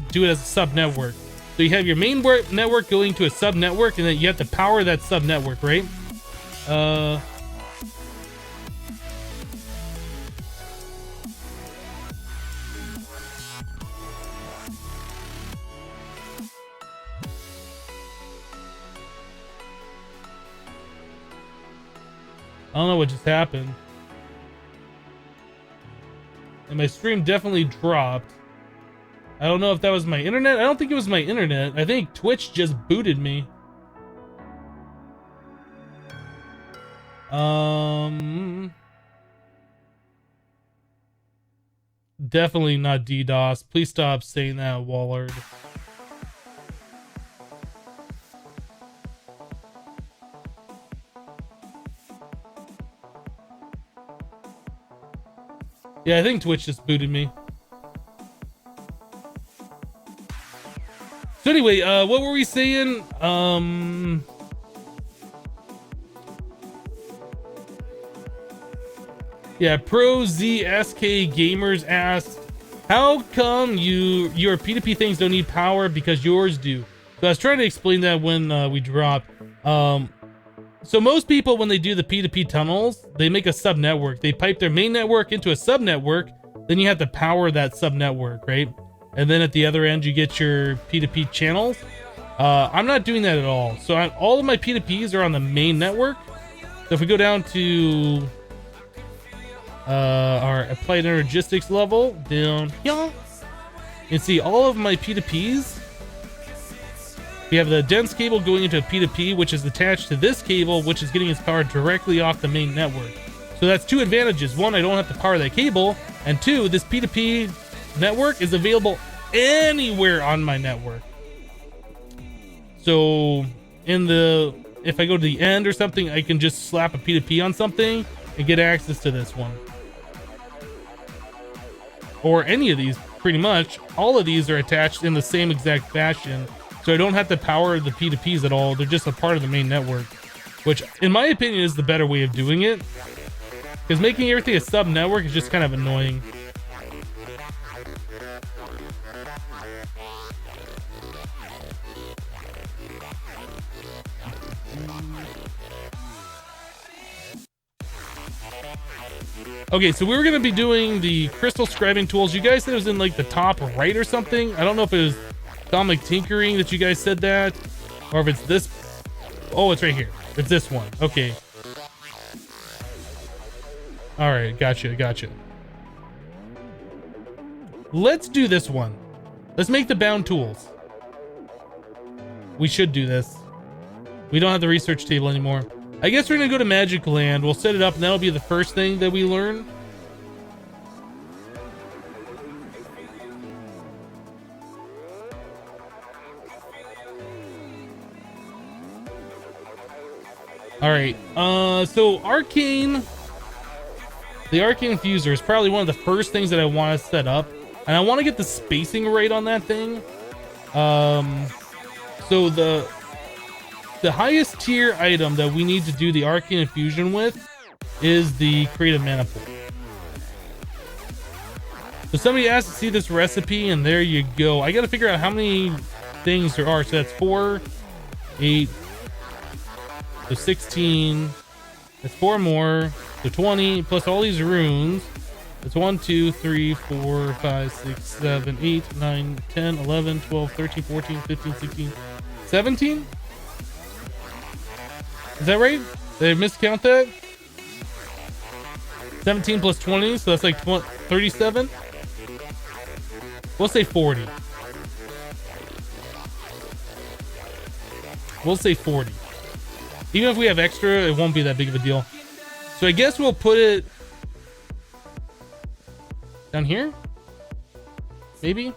do it as a sub network. So you have your main network going to a sub network, and then you have to power that sub network, right? I don't know what just happened. And my stream definitely dropped. I don't know if that was my internet. I don't think it was my internet. I think Twitch just booted me. Definitely not DDoS. Please stop saying that, Wallard. Yeah, I think Twitch just booted me. So anyway, what were we saying? Yeah, Pro ZSK Gamers asked, how come your P2P things don't need power because yours do? So I was trying to explain that when we dropped. So most people, when they do the P2P tunnels, they make a sub network. They pipe their main network into a sub network. Then you have to power that sub network, right? And then at the other end, you get your P2P channels. I'm not doing that at all. So all of my P2Ps are on the main network. So if we go down to our applied energistics level, down here, you can see all of my P2Ps. We have the dense cable going into a P2P, which is attached to this cable, which is getting its power directly off the main network. So that's two advantages. One, I don't have to power that cable. And two, this P2P network is available anywhere on my network. So if I go to the end or something, I can just slap a P2P on something and get access to this one. Or any of these, pretty much. All of these are attached in the same exact fashion. So I don't have to power the P2Ps at all. They're just a part of the main network, which in my opinion is the better way of doing it. Because making everything a sub network is just kind of annoying. Okay, so we were going to be doing the crystal scribing tools. You guys said it was in like the top right or something. I don't know if it was Atomic Tinkering that you guys said that, or if it's this. Oh, it's right here. It's this one. Okay. All right, gotcha. Let's do this one. Let's make the bound tools. We should do this. We don't have the research table anymore. I guess we're gonna go to Magic Land. We'll set it up, and that'll be the first thing that we learn. All right, so Arcane, the Arcane Fuser is probably one of the first things that I want to set up, and I want to get the spacing right on that thing. So the highest tier item that we need to do the Arcane Infusion with is the Creative Manapool. So somebody asked to see this recipe, and there you go. I got to figure out how many things there are. So that's 4, 8. So 16, that's 4 more, so 20, plus all these runes. That's 1, 2, 3, 4, 5, 6, 7, 8, 9, 10, 11, 12, 13, 14, 15, 16, 17? Is that right? Did I miscount that? 17 plus 20, so that's like 37? We'll say 40. We'll say 40. Even if we have extra, it won't be that big of a deal. So I guess we'll put it down here? Maybe?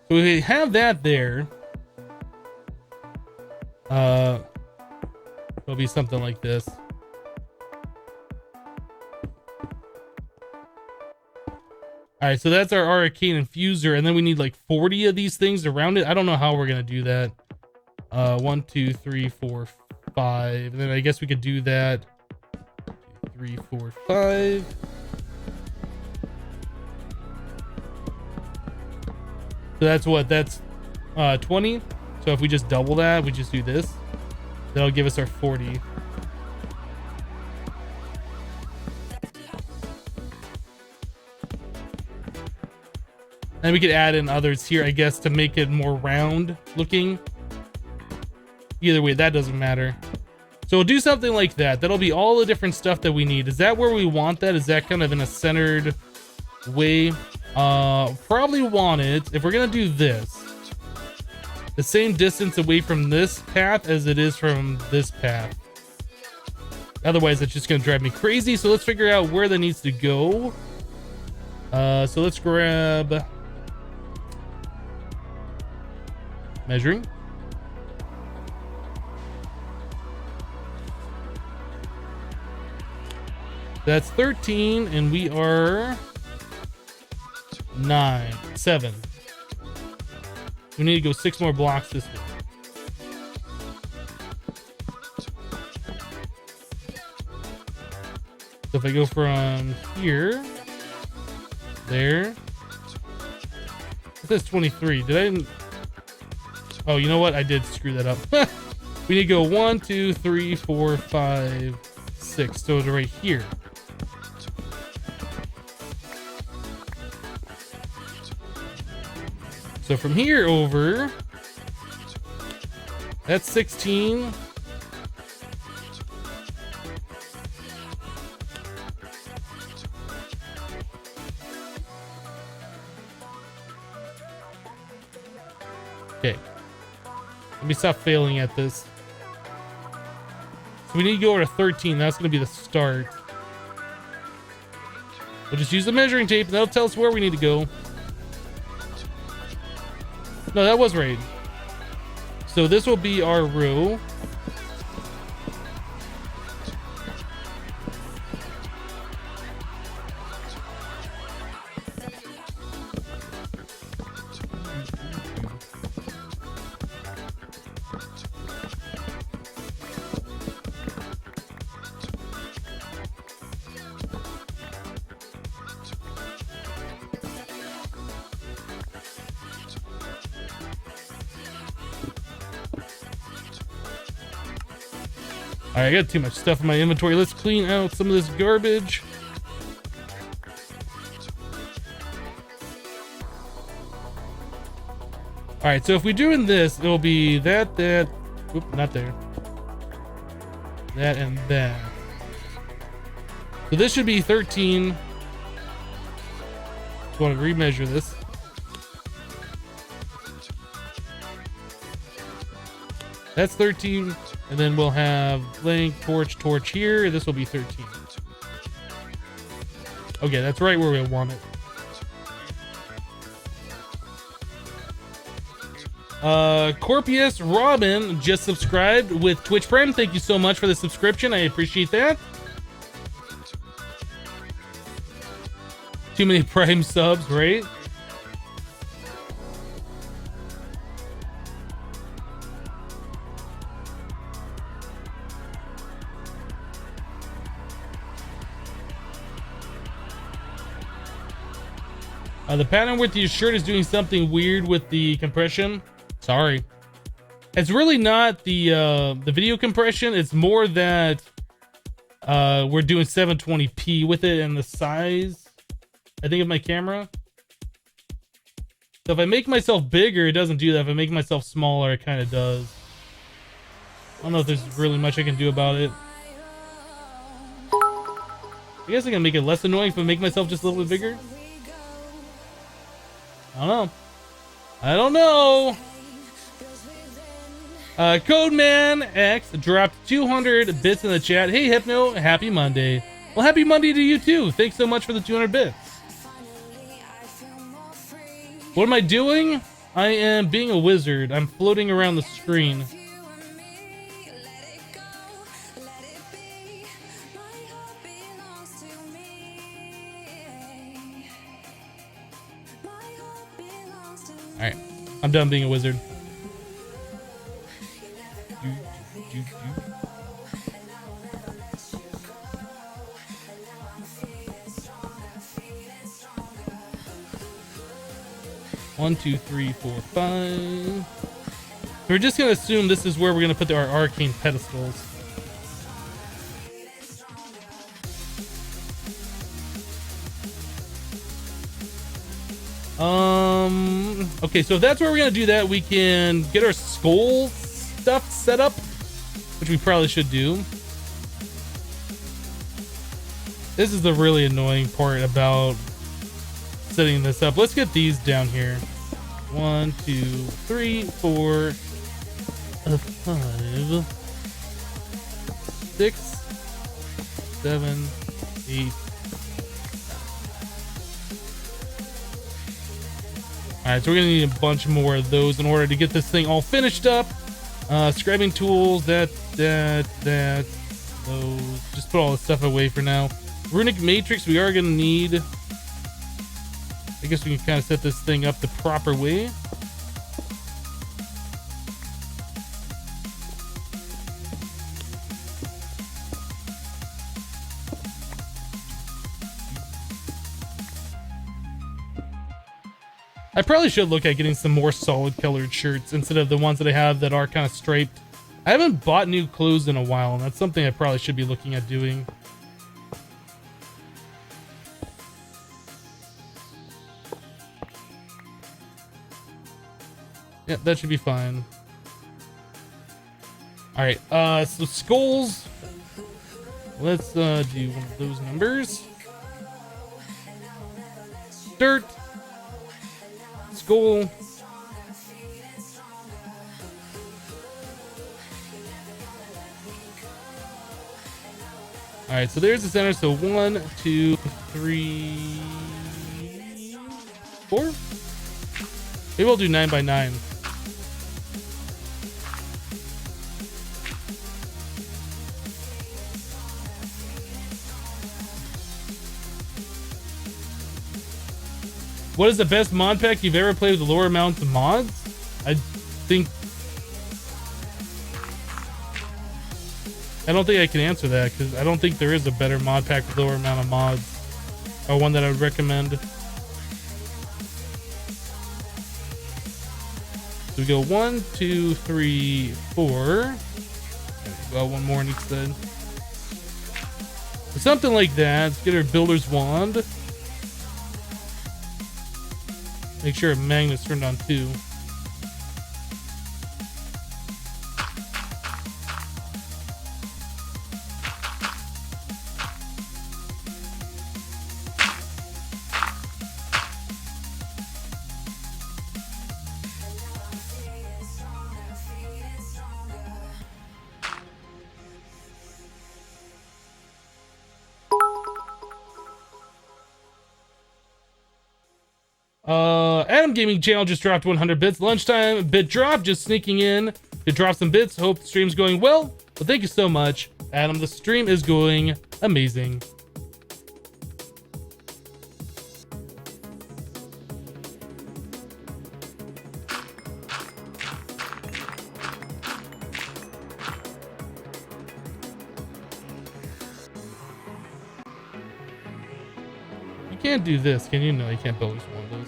So we have that there. It'll be something like this. All right, so that's our Arcane Infuser, and then we need like 40 of these things around it. I don't know how we're gonna do that. 1, 2, 3, 4, 5. And then I guess we could do that. 3, 4, 5. So that's what? That's 20. So if we just double that, we just do this. That'll give us our 40. And we could add in others here, I guess, to make it more round looking. Either way, that doesn't matter. So we'll do something like that. That'll be all the different stuff that we need. Is that where we want that? Is that kind of in a centered way? Probably want it, if we're gonna do this, the same distance away from this path as it is from this path. Otherwise, it's just gonna drive me crazy. So let's figure out where that needs to go. So let's grab measuring. That's 13, and we are 9, 7. We need to go 6 more blocks this way. So if I go from here, there, it says 23. Did I? Oh, you know what? I did screw that up. We need to go 1, 2, 3, 4, 5, 6. So it's right here. So from here over, that's 16. Okay. Let me stop failing at this. So we need to go over to 13. That's going to be the start. We'll just use the measuring tape, and that'll tell us where we need to go. No, that was right. So this will be our row. All right, I got too much stuff in my inventory. Let's clean out some of this garbage. All right, so if we're doing this, it'll be that, whoop, not there. That and that. So this should be 13. Just want to remeasure this. That's 13. And then we'll have link, torch here. This will be 13. Okay, that's right where we want it. Corpius Robin just subscribed with Twitch Prime. Thank you so much for the subscription. I appreciate that. Too many Prime subs, right? The pattern with your shirt is doing something weird with the compression. Sorry. It's really not the video compression. It's more that we're doing 720p with it and the size, I think, of my camera. So if I make myself bigger, it doesn't do that. If I make myself smaller, it kind of does. I don't know if there's really much I can do about it. I guess I can make it less annoying if I make myself just a little bit bigger. I don't know. Codeman X dropped 200 bits in the chat. Hey, Hypno, happy Monday. Well, happy Monday to you too. Thanks so much for the 200 bits. What am I doing? I am being a wizard. I'm floating around the screen. Alright, I'm done being a wizard. One, two, three, four, five. We're just gonna assume this is where we're gonna put our arcane pedestals. Okay, so if that's where we're gonna do that, we can get our skull stuff set up, which we probably should do. This is the really annoying part about setting this up. Let's get these down here. 1, 2, 3, 4, 5, 6, 7, 8. Alright, so we're gonna need a bunch more of those in order to get this thing all finished up. Scribing tools, those. Just put all this stuff away for now. Runic matrix, we are gonna need. I guess we can kind of set this thing up the proper way. I probably should look at getting some more solid colored shirts instead of the ones that I have that are kind of striped. I haven't bought new clothes in a while, and that's something I probably should be looking at doing. Yeah, that should be fine. All right, so skulls. Let's do one of those numbers. Dirt. Skull. All right, so there's the center. So 1, 2, 3, 4. Maybe we'll do 9 by 9. What is the best mod pack you've ever played with the lower amounts of mods? I don't think I can answer that because I don't think there is a better mod pack with lower amount of mods, or one that I would recommend. So we go 1, 2, 3, 4. Well, one more on each side. So something like that. Let's get our builder's wand. Make sure magnet's turned on too. Adam Gaming Channel just dropped 100 bits. Lunchtime bit drop, just sneaking in to drop some bits. Hope the stream's going well. Well, thank you so much, Adam. The stream is going amazing. You can't do this, can you? No, you can't build just one of those.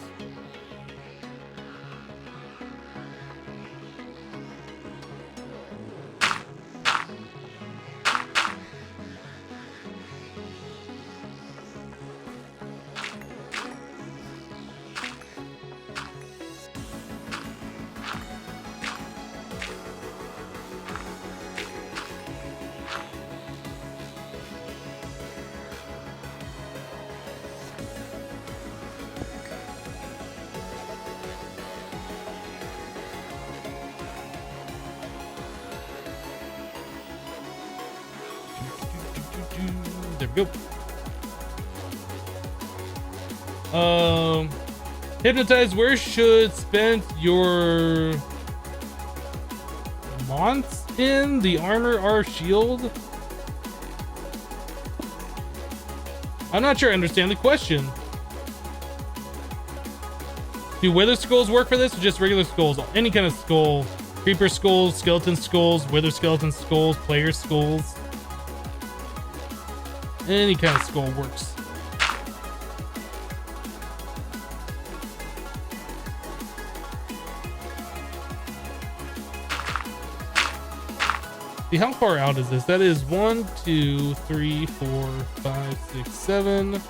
There we go. Hypnotize, where should spend your months in the armor or shield? I'm not sure I understand the question. Do weather skulls work for this or just regular skulls? Any kind of skull Creeper skulls, skeleton skulls, wither skeleton skulls, player skulls. Any kind of skull works. See, how far out is this? That is 1, 2, 3, 4, 5, 6, 7.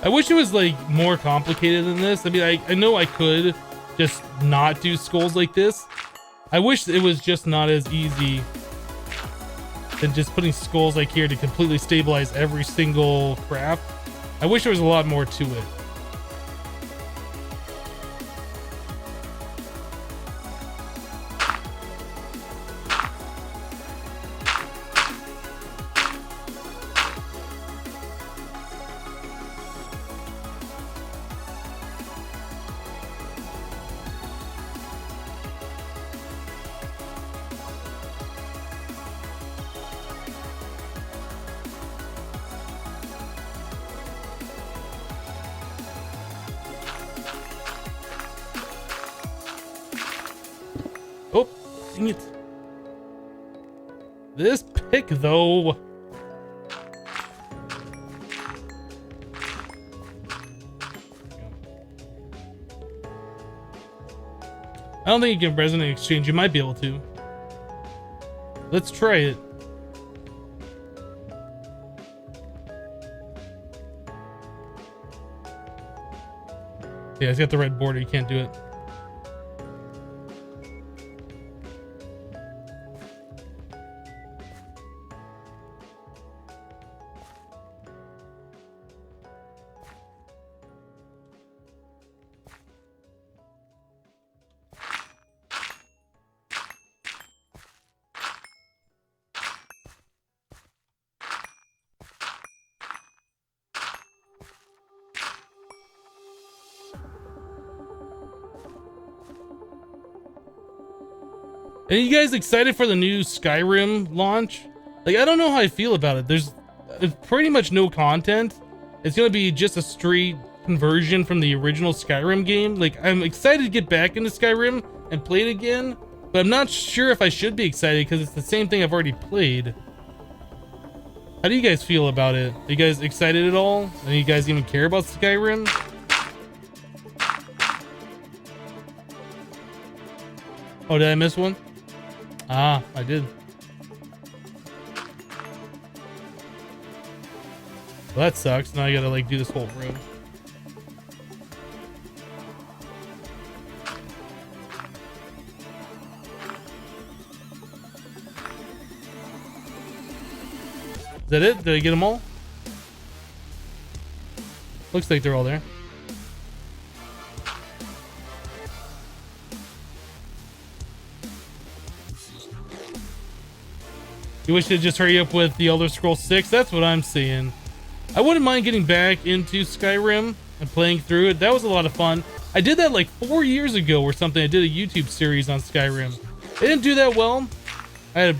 I wish it was like more complicated than this. I mean, I know I could just not do skulls like this. I wish it was just not as easy than just putting skulls like here to completely stabilize every single craft. I wish there was a lot more to it. Oh, dang it. This pick, though. I don't think you can resonate exchange. You might be able to. Let's try it. Yeah, it's got the red border. You can't do it. Are you guys excited for the new Skyrim launch? Like, I don't know how I feel about it. There's pretty much no content. It's gonna be just a straight conversion from the original Skyrim game. Like, I'm excited to get back into Skyrim and play it again, but I'm not sure if I should be excited because it's the same thing I've already played. How do you guys feel about it? Are you guys excited at all? Do you guys even care about Skyrim? Oh, did I miss one? Ah, I did. Well, that sucks. Now I gotta like do this whole room. Is that it? Did I get them all? Looks like they're all there. You wish they'd just hurry up with the Elder Scrolls 6? That's what I'm saying. I wouldn't mind getting back into Skyrim and playing through it. That was a lot of fun. I did that like 4 years ago or something. I did a YouTube series on Skyrim. It didn't do that well. I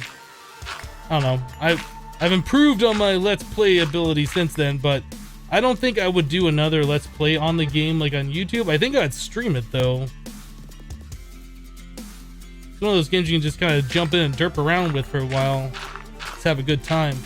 don't know. I've improved on my Let's Play ability since then, but I don't think I would do another Let's Play on the game like on YouTube. I think I'd stream it though. It's one of those games you can just kind of jump in and derp around with for a while. Just have a good time.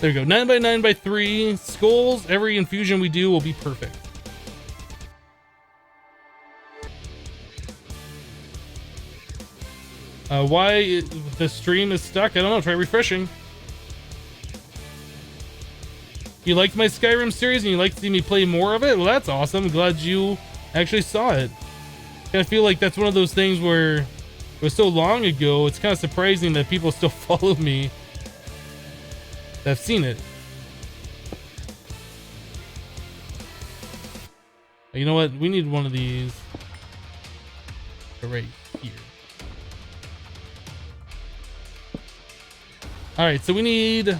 There we go. 9x9x3 skulls. Every infusion we do will be perfect. Why the stream is stuck? I don't know. Try refreshing. You liked my Skyrim series and you like to see me play more of it? Well, that's awesome. I'm glad you actually saw it. I feel like that's one of those things where it was so long ago, it's kind of surprising that people still follow me that have seen it. You know what? We need one of these right here. All right, so we need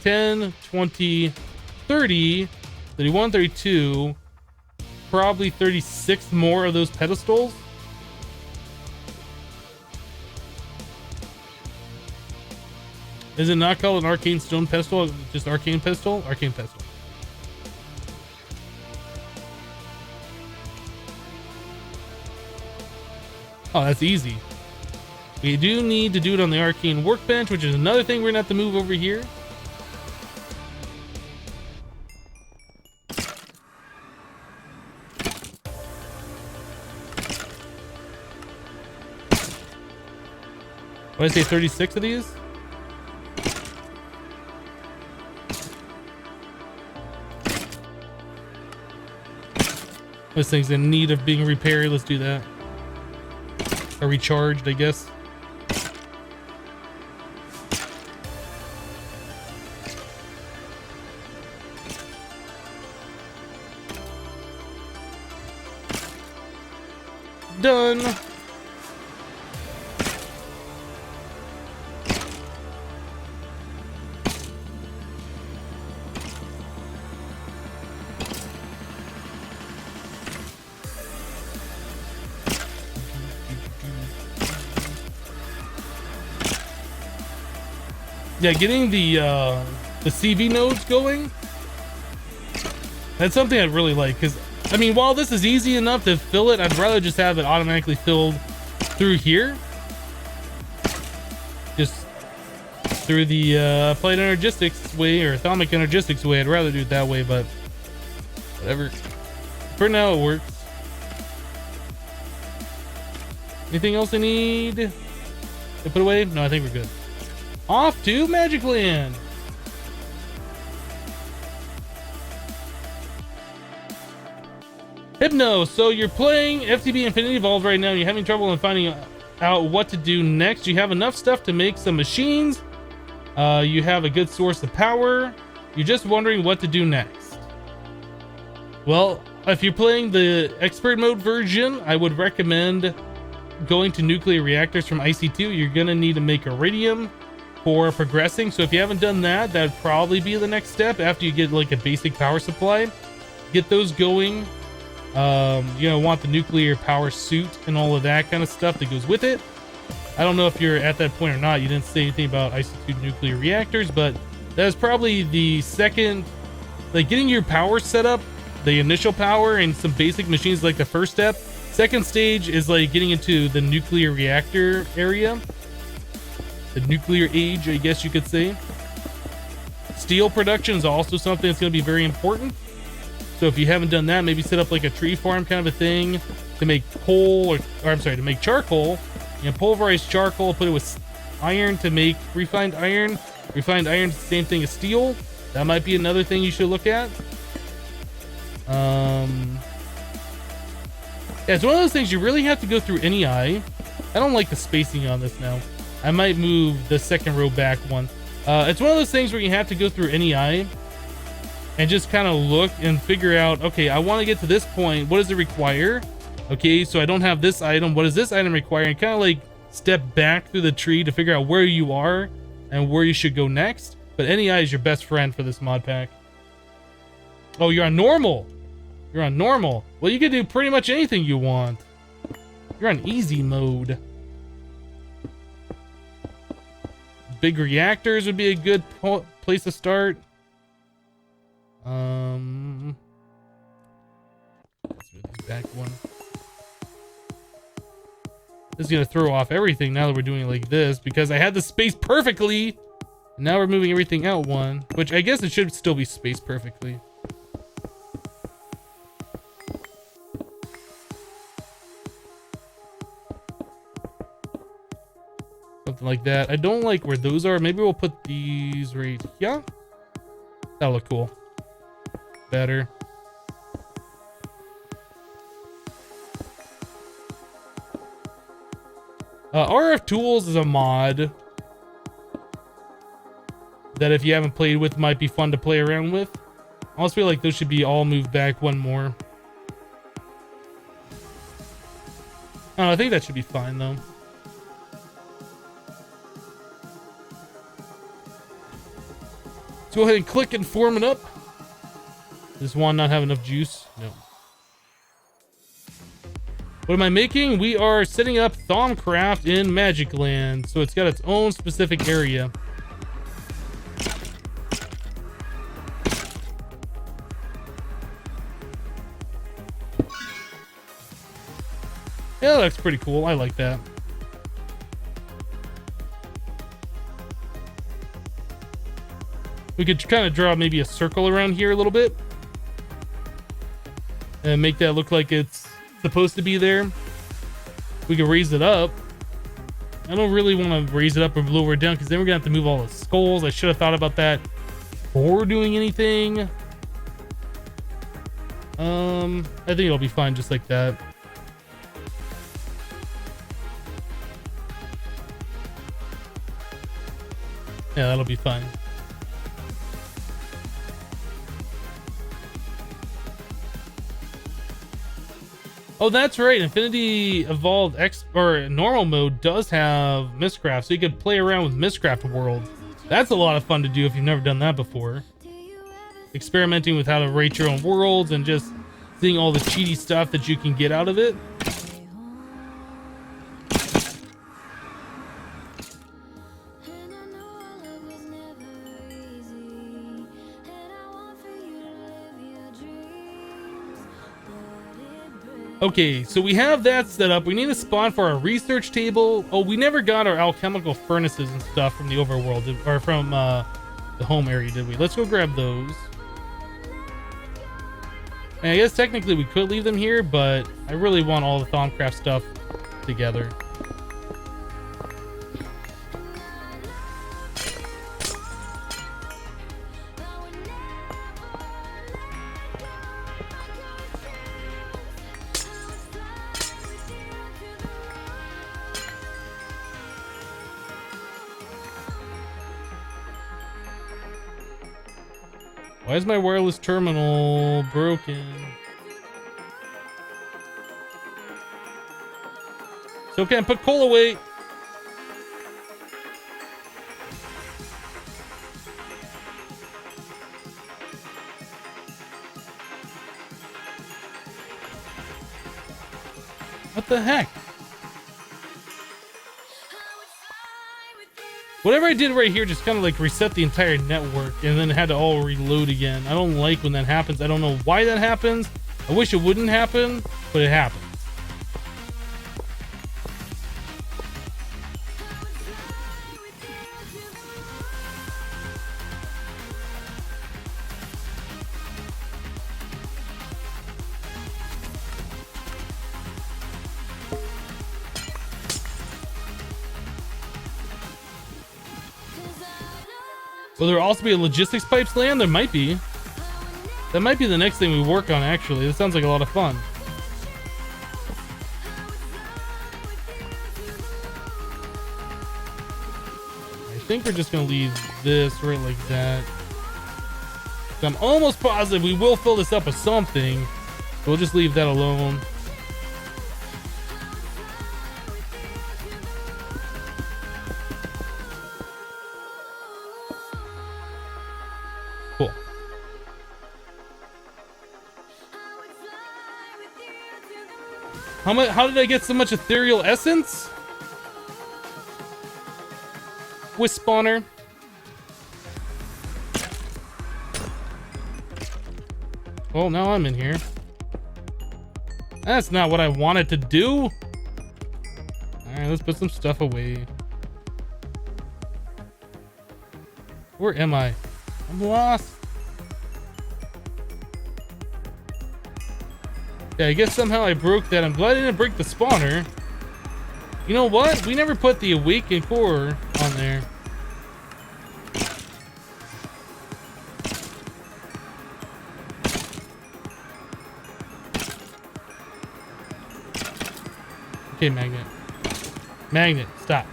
10, 20, 30, 31, 32, probably 36 more of those pedestals. Is it not called an arcane stone pedestal? Just arcane pedestal? Arcane pedestal. Oh, that's easy. We do need to do it on the arcane workbench, which is another thing we're gonna have to move over here. What did I say, 36 of these? This thing's in need of being repaired. Let's do that. Or recharged, I guess. Done. Yeah, getting the CV nodes going, that's something I'd really like, because I mean, while this is easy enough to fill it, I'd rather just have it automatically filled through here, just through the applied energistics way, or atomic energistics way. I'd rather do it that way, but whatever, for now it works. Anything else I need to put away? No, I think we're good. Off to Magic Land. Hypno, so you're playing FTB Infinity Evolved right now and you're having trouble in finding out what to do next. You have enough stuff to make some machines. You have a good source of power. You're just wondering what to do next. Well, if you're playing the expert mode version, I would recommend going to nuclear reactors from IC2. You're gonna need to make iridium for progressing. So if you haven't done that, that'd probably be the next step after you get like a basic power supply. Get those going. You know, want the nuclear power suit and all of that kind of stuff that goes with it. I don't know if you're at that point or not. You didn't say anything about IC2 nuclear reactors, but that's probably the second, like getting your power set up, the initial power and some basic machines, like the first step. Second stage is like getting into the nuclear reactor area. The nuclear age, I guess you could say. Steel production is also something that's going to be very important. So if you haven't done that, maybe set up like a tree farm kind of a thing to make coal, or I'm sorry, to make charcoal. You know, pulverize charcoal, put it with iron to make refined iron. Refined iron is the same thing as steel. That might be another thing you should look at. Yeah, it's one of those things you really have to go through NEI. I don't like the spacing on this now. I might move the second row back one. It's one of those things where you have to go through NEI and just kind of look and figure out, okay, I want to get to this point. What does it require? Okay, so I don't have this item. What does this item require? And kind of like step back through the tree to figure out where you are and where you should go next. But NEI is your best friend for this mod pack. Oh, you're on normal. You're on normal. Well, you can do pretty much anything you want. You're on easy mode. Big reactors would be a good place to start. Let's move this back one. This is gonna throw off everything now that we're doing it like this, because I had the space perfectly. And now we're moving everything out one, which I guess it should still be spaced perfectly. Something like that. I don't like where those are. Maybe we'll put these right here. That'll look cool. better. RF Tools is a mod that if you haven't played with might be fun to play around with. I also feel like those should be all moved back one more. I think that should be fine though. Let's go ahead and click and form it up. Does one not have enough juice? No. What am I making? We are setting up Thaumcraft in Magic Land, so it's got its own specific area. Yeah, that looks pretty cool. I like that. We could kind of draw maybe a circle around here a little bit and make that look like it's supposed to be there. We could raise it up. I don't really want to raise it up or lower it down because then we're gonna have to move all the skulls. I should have thought about that before doing anything. I think it'll be fine just like that. Yeah, that'll be fine. Oh, that's right. Infinity Evolved X or normal mode does have Mistcraft, so you could play around with Mistcraft World. That's a lot of fun to do if you've never done that before. Experimenting with how to rate your own worlds and just seeing all the cheaty stuff that you can get out of it. Okay, so we have that set up. We need a spawn for our research table. Oh, we never got our alchemical furnaces and stuff from the overworld, or from the home area, did we? Let's go grab those. And I guess technically we could leave them here, but I really want all the Thaumcraft stuff together. Why is my wireless terminal broken? It's okay, I put coal away. What the heck? Whatever I did right here just kind of like reset the entire network and then had to all reload again. I don't like when that happens. I don't know why that happens. I wish it wouldn't happen, but it happens. Will there also be a logistics pipes land? There might be. That might be the next thing we work on, actually. That sounds like a lot of fun. I think we're just going to leave this right like that. I'm almost positive we will fill this up with something. We'll just leave that alone. Cool. How did I get so much ethereal essence? Wisp spawner. Oh, now I'm in here. That's not what I wanted to do. All right, let's put some stuff away. Where am I? I'm lost. Yeah, I guess somehow I broke that. I'm glad I didn't break the spawner. You know what? We never put the awakened core on there. Okay, magnet. Magnet, stop.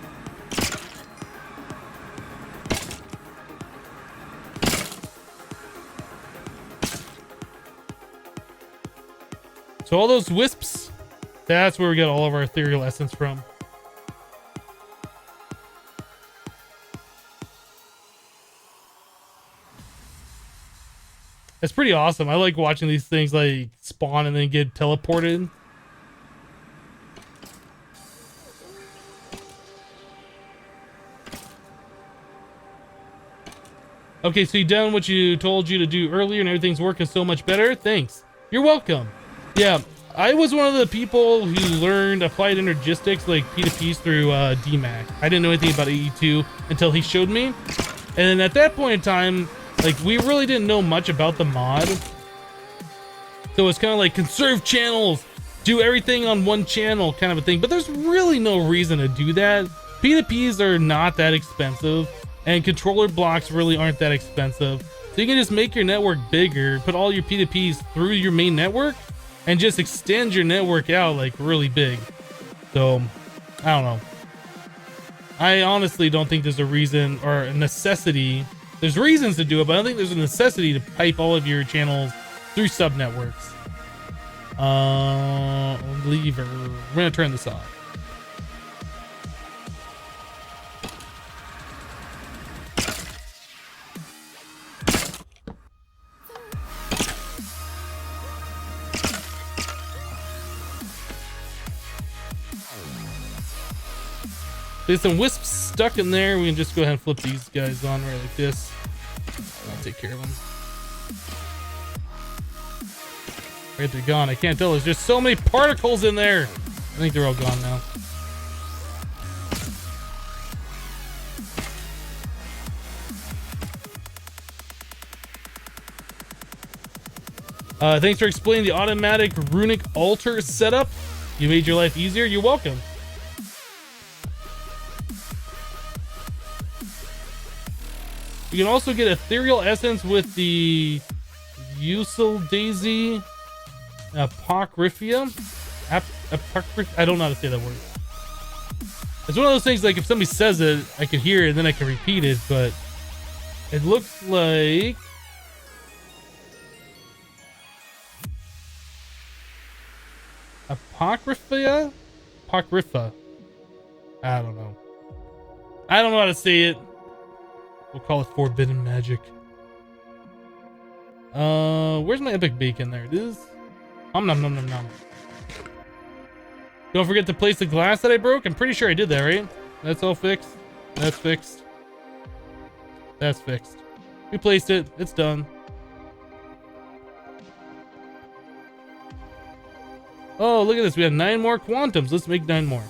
So all those wisps, that's where we get all of our ethereal essence from. It's pretty awesome. I like watching these things like spawn and then get teleported. Okay, so you done what you told you to do earlier and everything's working so much better? Thanks. You're welcome. Yeah, I was one of the people who learned applied energistics like P2Ps through DMAC. I didn't know anything about AE2 until he showed me. And then at that point in time, like, we really didn't know much about the mod. So it's kind of like conserve channels, do everything on one channel kind of a thing. But there's really no reason to do that. P2Ps are not that expensive, and controller blocks really aren't that expensive. So you can just make your network bigger, put all your P2Ps through your main network, and just extend your network out like really big. So, I don't know. I honestly don't think there's a reason or a necessity. There's reasons to do it, but I don't think there's a necessity to pipe all of your channels through sub networks. Lever. We're gonna turn this off. There's some wisps stuck in there. We can just go ahead and flip these guys on right like this. I'll take care of them. Right, they're gone. I can't tell. There's just so many particles in there. I think they're all gone now. Thanks for explaining the automatic runic altar setup. You made your life easier. You're welcome. You can also get ethereal essence with the Usul Daisy Apocryphia. I don't know how to say that word. It's one of those things like if somebody says it, I can hear it and then I can repeat it, but it looks like Apocrypha? Apocrypha. I don't know. I don't know how to say it. We'll call it forbidden magic. Where's my epic bacon? There it is. Nom nom nom nom nom. Don't forget to place the glass that I broke. I'm pretty sure I did that, right? That's all fixed. That's fixed. That's fixed. We placed it. It's done. Oh, look at this. We have 9 more quantums. Let's make 9 more.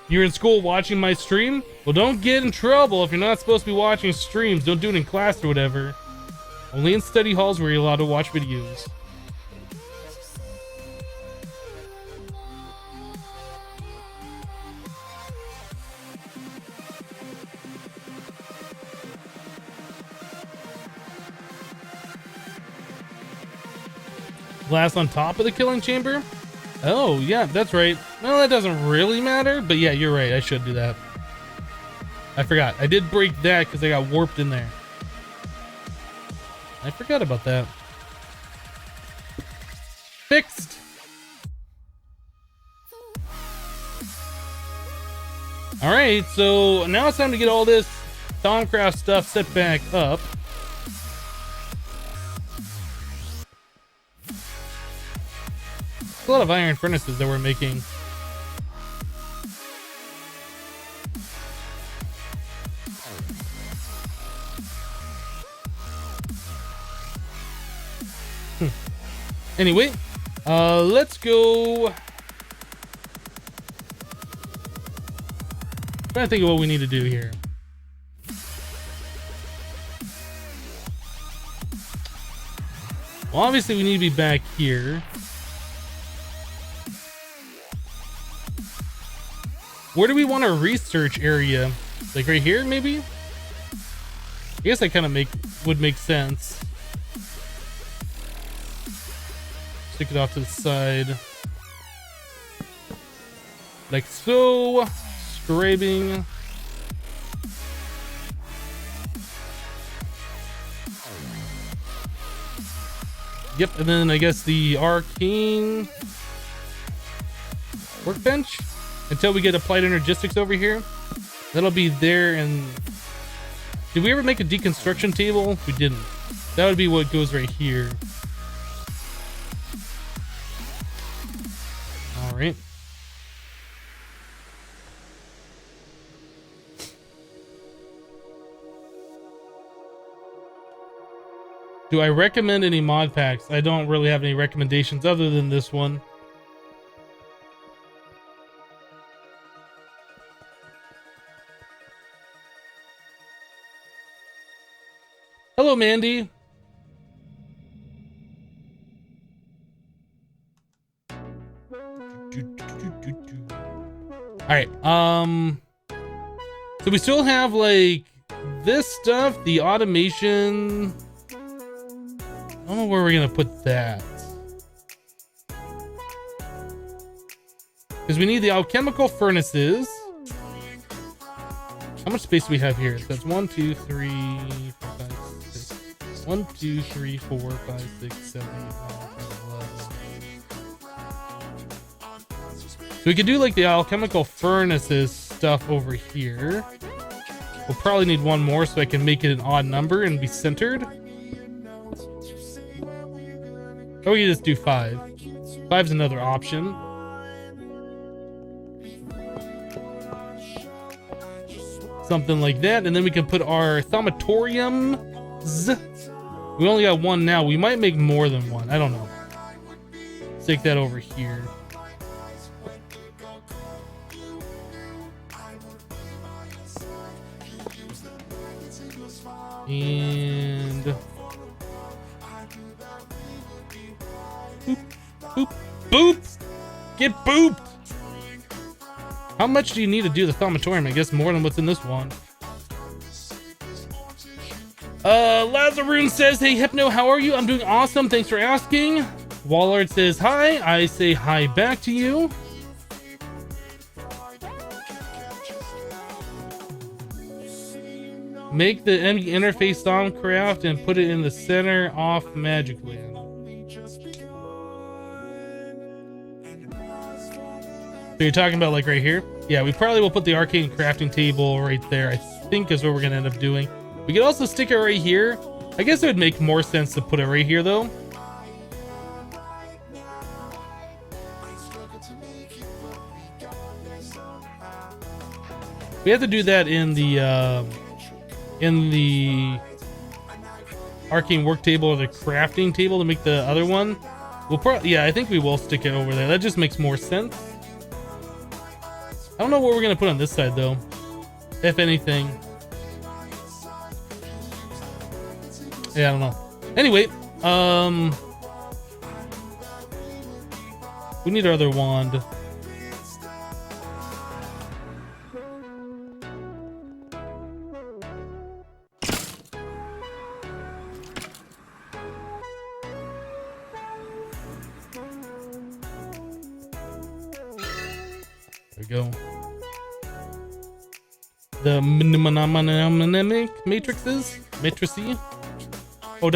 You're in school watching my stream? Well, don't get in trouble if you're not supposed to be watching streams. Don't do it in class or whatever. Only in study halls where you're allowed to watch videos. Glass on top of the killing chamber? Oh, yeah, that's right. Well, that doesn't really matter, but yeah, you're right. I should do that. I forgot. I did break that because I got warped in there. I forgot about that. Fixed. All right, so now it's time to get all this Thaumcraft stuff set back up. A lot of iron furnaces that we're making. Anyway, let's go. I'm trying to think of what we need to do here. Well, obviously we need to be back here. Where do we want a research area? Like right here, maybe? I guess that kind of would make sense. Stick it off to the side. Like so. Scraping. Yep, and then I guess the arcane workbench until we get applied energistics over here. That'll be there. And did we ever make a deconstruction table? We didn't. That would be what goes right here. All right. Do I recommend any mod packs? I don't really have any recommendations other than this one. Hello, Mandy. All right. So we still have like this stuff, the automation. I don't know where we're gonna put that. Because we need the alchemical furnaces. How much space do we have here? That's 1, 2, 3, 4, 5, 6. 1, 2, 3, 4, 5, 6, 7, 8, 9, 10, 11. So we could do like the alchemical furnaces stuff over here. We'll probably need one more so I can make it an odd number and be centered. Or we can just do 5. 5's another option. Something like that, and then we can put our thaumatoriums. We only got one now. We might make more than one. I don't know. Stick that over here. And boop, boop, boop. Get booped. How much do you need to do the thaumatorium? I guess more than what's in this one. Lazaroon says, hey Hypno, how are you? I'm doing awesome, thanks for asking. Wallard says hi, I say hi back to you. Make the enemy interface Stormcraft and put it in the center off Magic Land. So you're talking about like right here? Yeah, we probably will put the arcane crafting table right there. I think is what we're gonna end up doing. We could also stick it right here. I guess it would make more sense to put it right here though. We have to do that in the arcane work table or the crafting table to make the other one. We'll probably, yeah, I think we will stick it over there. That just makes more sense. I don't know what we're gonna put on this side though, if anything. Yeah, I don't know. Anyway, we need our other wand. There we go. The matrices? Matrices? Oh,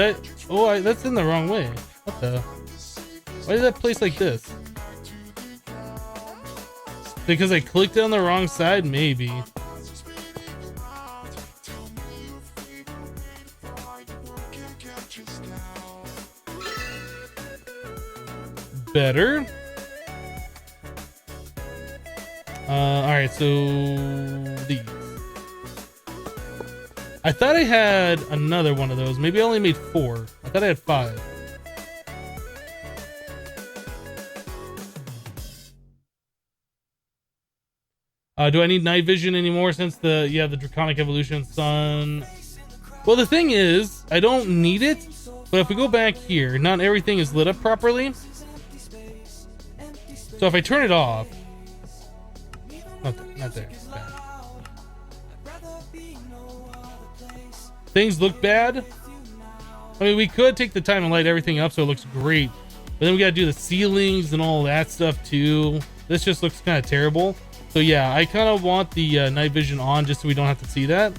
that's in the wrong way. What the? Why did that place like this? Because I clicked on the wrong side? Maybe. Better. Alright, so these. I thought I had another one of those. Maybe I only made 4. I thought I had 5. Do I need night vision anymore since the Draconic Evolution Sun? Well, the thing is, I don't need it, but if we go back here, not everything is lit up properly. So if I turn it off, not there. Back. things look bad. I mean, we could take the time and light everything up so it looks great, but then we got to do the ceilings and all that stuff too. This just looks kind of terrible. So yeah, I kind of want the night vision on just so we don't have to see that.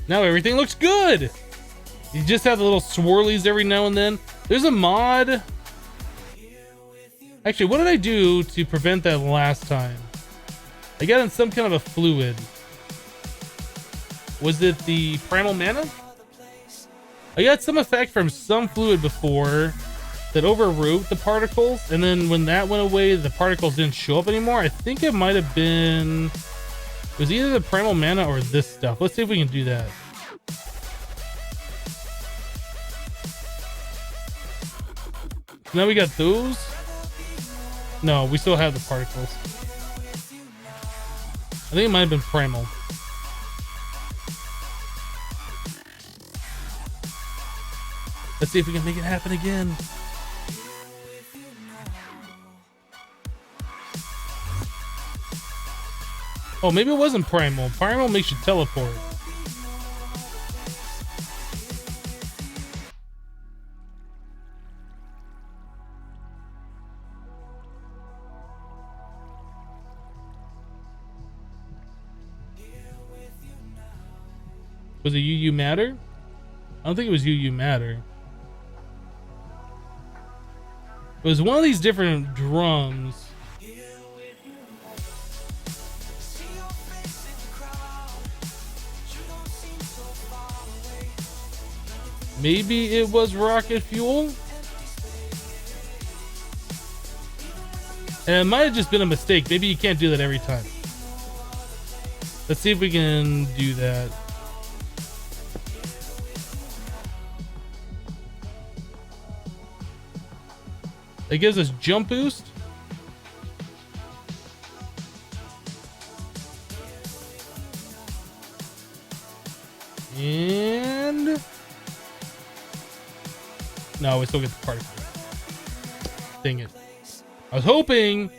Now everything looks good. You just have the little swirlies every now and then. There's a mod. Actually, what did I do to prevent that last time? I got in some kind of a fluid. Was it the primal mana? I got some effect from some fluid before that overwrote the particles, and then when that went away, the particles didn't show up anymore. I think it might have been... It was either the primal mana or this stuff. Let's see if we can do that. Now we got those. No, we still have the particles. I think it might have been primal. Let's see if we can make it happen again. Oh, maybe it wasn't primal. Primal makes you teleport. Was it UU Matter? I don't think it was UU Matter. It was one of these different drums. Maybe it was rocket fuel? And it might have just been a mistake. Maybe you can't do that every time. Let's see if we can do that. It gives us jump boost. And no, we still get the particle. Dang it. I was hoping.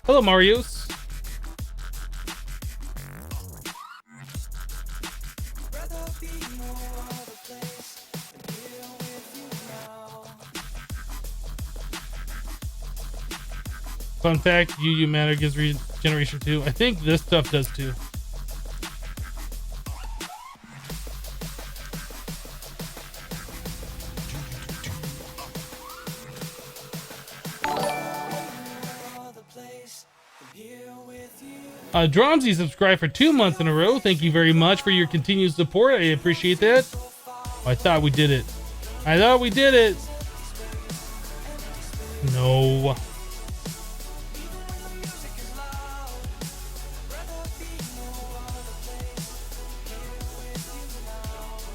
Hello, Marios. Fun fact, UU Matter gives regeneration too. I think this stuff does too. Dromsy subscribed for 2 months in a row. Thank you very much for your continued support. I appreciate that. Oh, I thought we did it. I thought we did it. No. I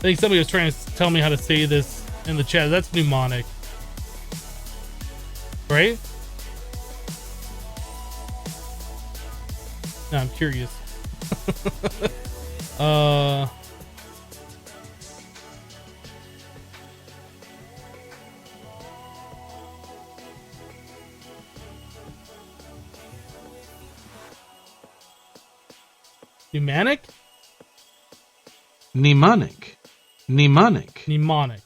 think somebody was trying to tell me how to say this in the chat. That's mnemonic. Right? No, I'm curious. Mnemonic? Mnemonic. Mnemonic. Mnemonic.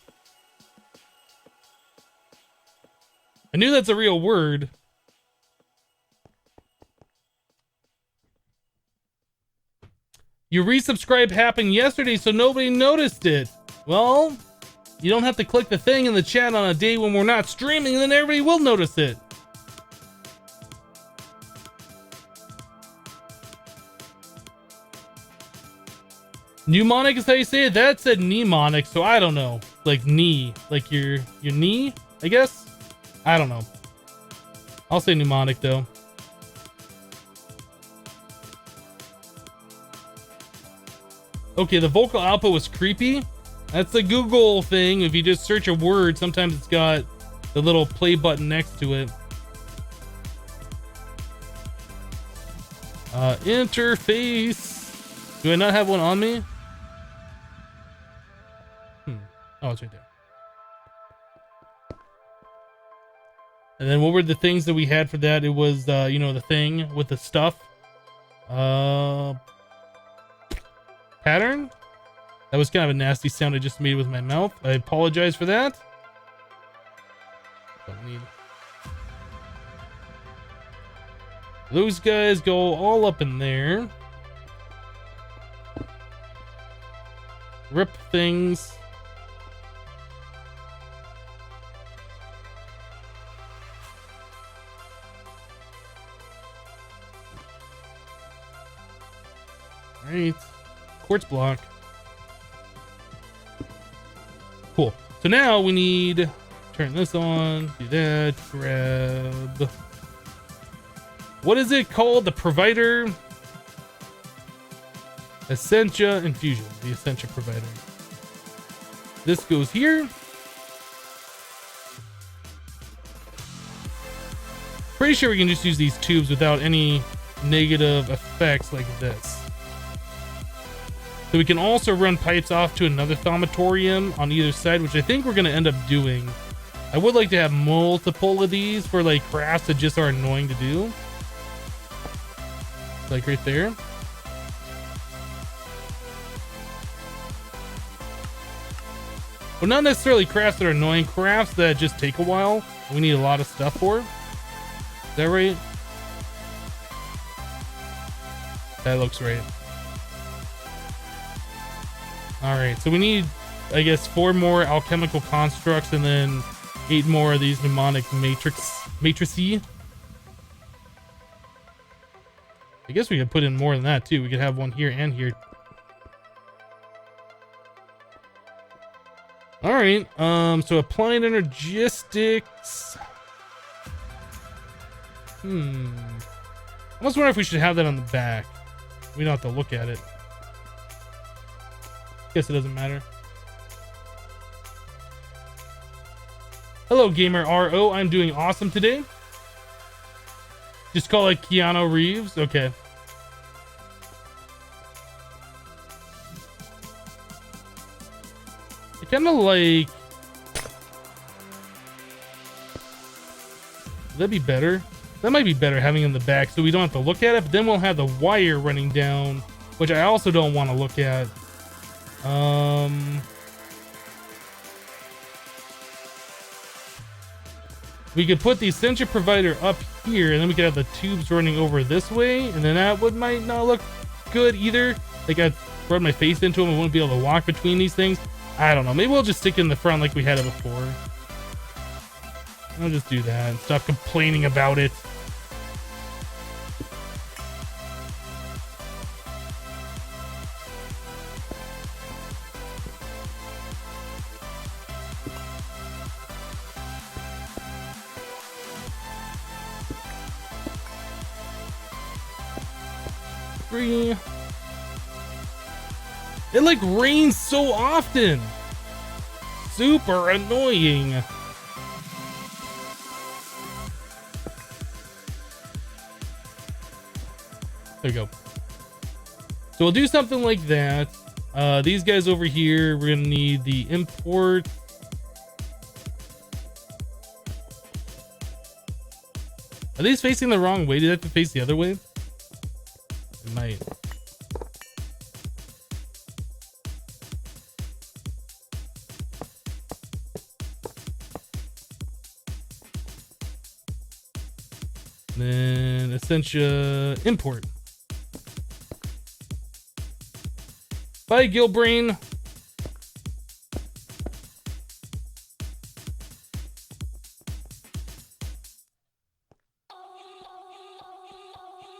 I knew that's a real word. Your resubscribe happened yesterday, so nobody noticed it. Well, you don't have to click the thing in the chat on a day when we're not streaming, and then everybody will notice it. Mnemonic is how you say it? That said mnemonic, so I don't know. Like knee. Like your knee, I guess? I don't know. I'll say mnemonic though. Okay, the vocal output was creepy. That's the Google thing. If you just search a word, sometimes it's got the little play button next to it. Interface. Do I not have one on me? Oh, it's right there. And then what were the things that we had for that? It was, you know, the thing with the stuff. Pattern? That was kind of a nasty sound I just made with my mouth. I apologize for that. Don't need... Those guys go all up in there. Rip things. Alright. Quartz block. Cool. So now we need... Turn this on. Do that. Grab... What is it called? The provider? Essentia Infusion. The Essentia provider. This goes here. Pretty sure we can just use these tubes without any negative effects like this. So we can also run pipes off to another thaumatorium on either side, which I think we're going to end up doing. I would like to have multiple of these for like crafts that just are annoying to do. Like right there. Well, not necessarily crafts that are annoying, crafts that just take a while. We need a lot of stuff for. Is that right? That looks right. Alright, so we need, I guess, 4 more alchemical constructs and then 8 more of these mnemonic matrices. I guess we could put in more than that too. We could have one here and here. Alright, so applied energistics. I almost wonder if we should have that on the back. We don't have to look at it. Guess it doesn't matter. Hello, Gamer RO. I'm doing awesome today. Just call it Keanu Reeves. Okay. I kind of like... That'd be better. That might be better having it in the back so we don't have to look at it, but then we'll have the wire running down, which I also don't want to look at. We could put the Essentia provider up here, and then we could have the tubes running over this way, and then that might not look good either. Like I run my face into them and won't be able to walk between these things. I don't know. Maybe we'll just stick it in the front like we had it before. I'll just do that and stop complaining about it. It like rains so often. Super annoying. There we go. So we'll do something like that. These guys over here, we're gonna need the import. Are these facing the wrong way? Did I have to face the other way? It might. Then Essentia import. Bye, Gilbrain.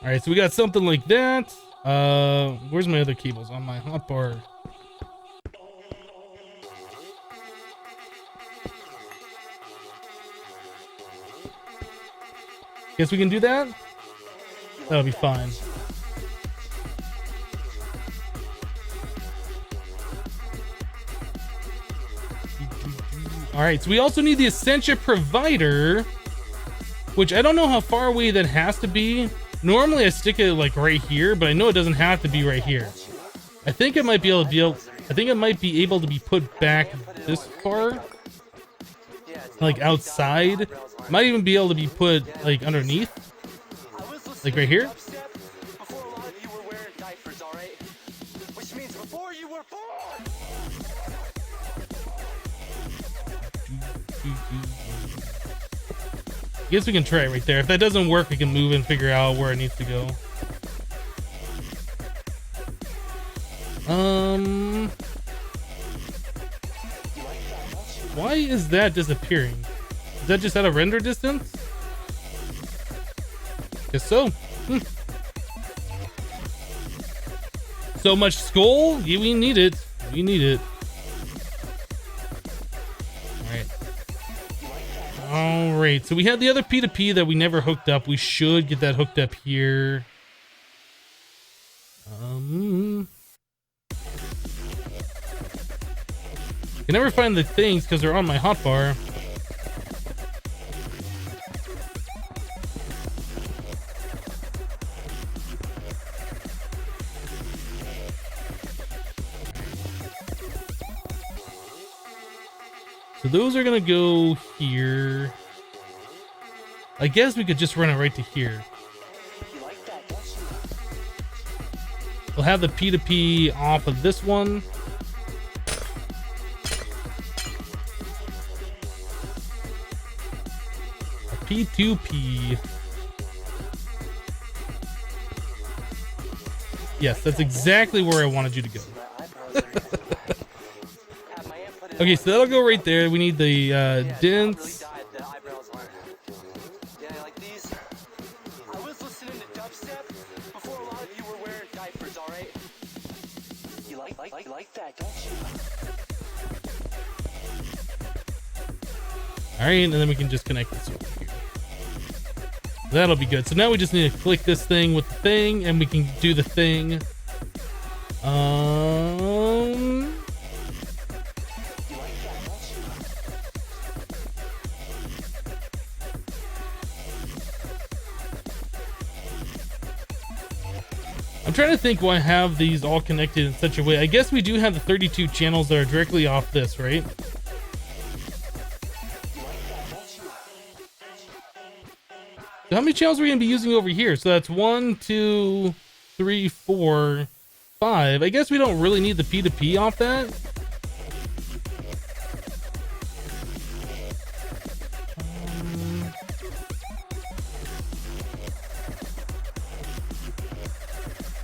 All right, so we got something like that. Where's my other cables on my hotbar? Guess we can do that? That'll be fine. All right, so we also need the Essentia provider, which I don't know how far away that has to be. Normally I stick it like right here, but I know it doesn't have to be right here. I think it might be able to I think it might be able to be put back this far, like outside. Might even be able to be put like underneath, like right here. I guess we can try it right there. If that doesn't work, we can move and figure out where it needs to go. Why is that disappearing? Is that just out of render distance? Guess so. So much skull? Yeah, we need it. We need it. Alright, so we had the other P2P that we never hooked up. We should get that hooked up here. You can never find the things because they're on my hotbar. So those are gonna go here. I guess we could just run it right to here. We'll have the P2P off of this one. A P2P. Yes, that's exactly where I wanted you to go. Okay, so that'll go right there. We need the dents. Alright, and then we can just connect this over here. That'll be good. So now we just need to click this thing with the thing, and we can do the thing. I'm trying to think why I have these all connected in such a way. I guess we do have the 32 channels that are directly off this, right? So how many channels are we going to be using over here? So that's 1, 2, 3, 4, 5. I guess we don't really need the P2P off that.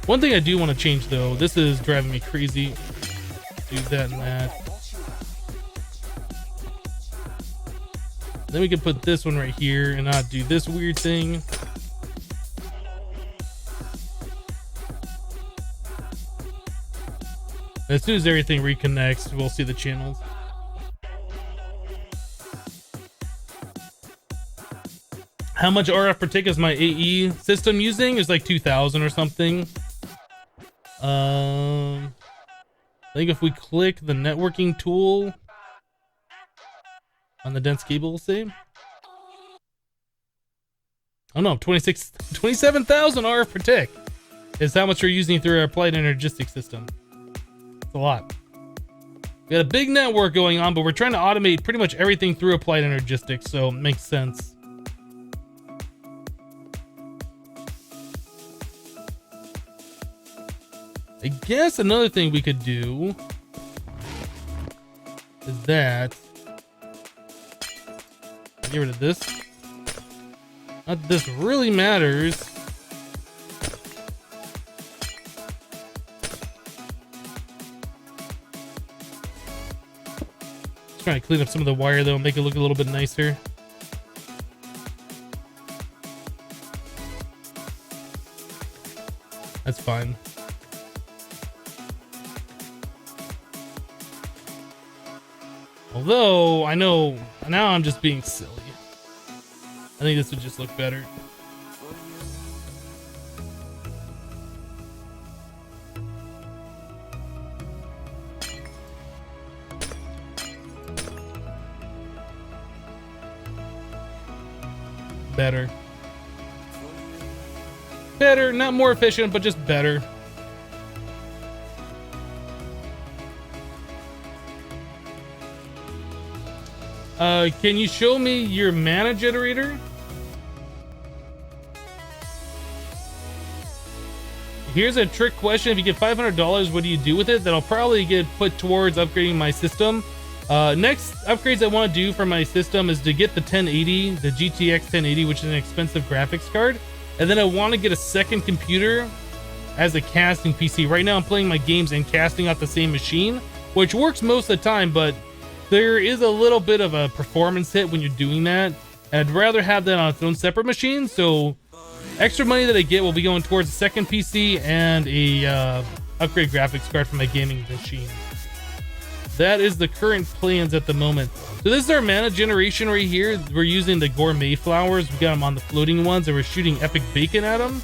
One thing I do want to change though, this is driving me crazy. Do that and that. Then we can put this one right here and not do this weird thing. As soon as everything reconnects, we'll see the channels. How much RF per tick is my AE system using? It's like 2,000 or something. I think if we click the networking tool on the dense cable, we'll see. Oh no, 27,000 RF per tick is how much we're using through our applied energistics system. It's a lot. We got a big network going on, but we're trying to automate pretty much everything through applied energistics, so it makes sense. I guess another thing we could do is that get rid of this. Not that this really matters. Just trying to clean up some of the wire though, make it look a little bit nicer. That's fine. Although, I know, now I'm just being silly. I think this would just look better. Better. Better, not more efficient, but just better. Can you show me your mana generator? Here's a trick question. If you get $500, what do you do with it? That'll probably get put towards upgrading my system. Next upgrades I want to do for my system is to get the 1080, the GTX 1080, which is an expensive graphics card. And then I want to get a second computer as a casting PC. Right now I'm playing my games and casting off the same machine, which works most of the time, but there is a little bit of a performance hit when you're doing that. And I'd rather have that on its own separate machine, so extra money that I get will be going towards a second PC and a upgrade graphics card for my gaming machine. That is the current plans at the moment. So this is our mana generation right here. We're using the gourmet flowers. We got them on the floating ones, and we're shooting epic bacon at them.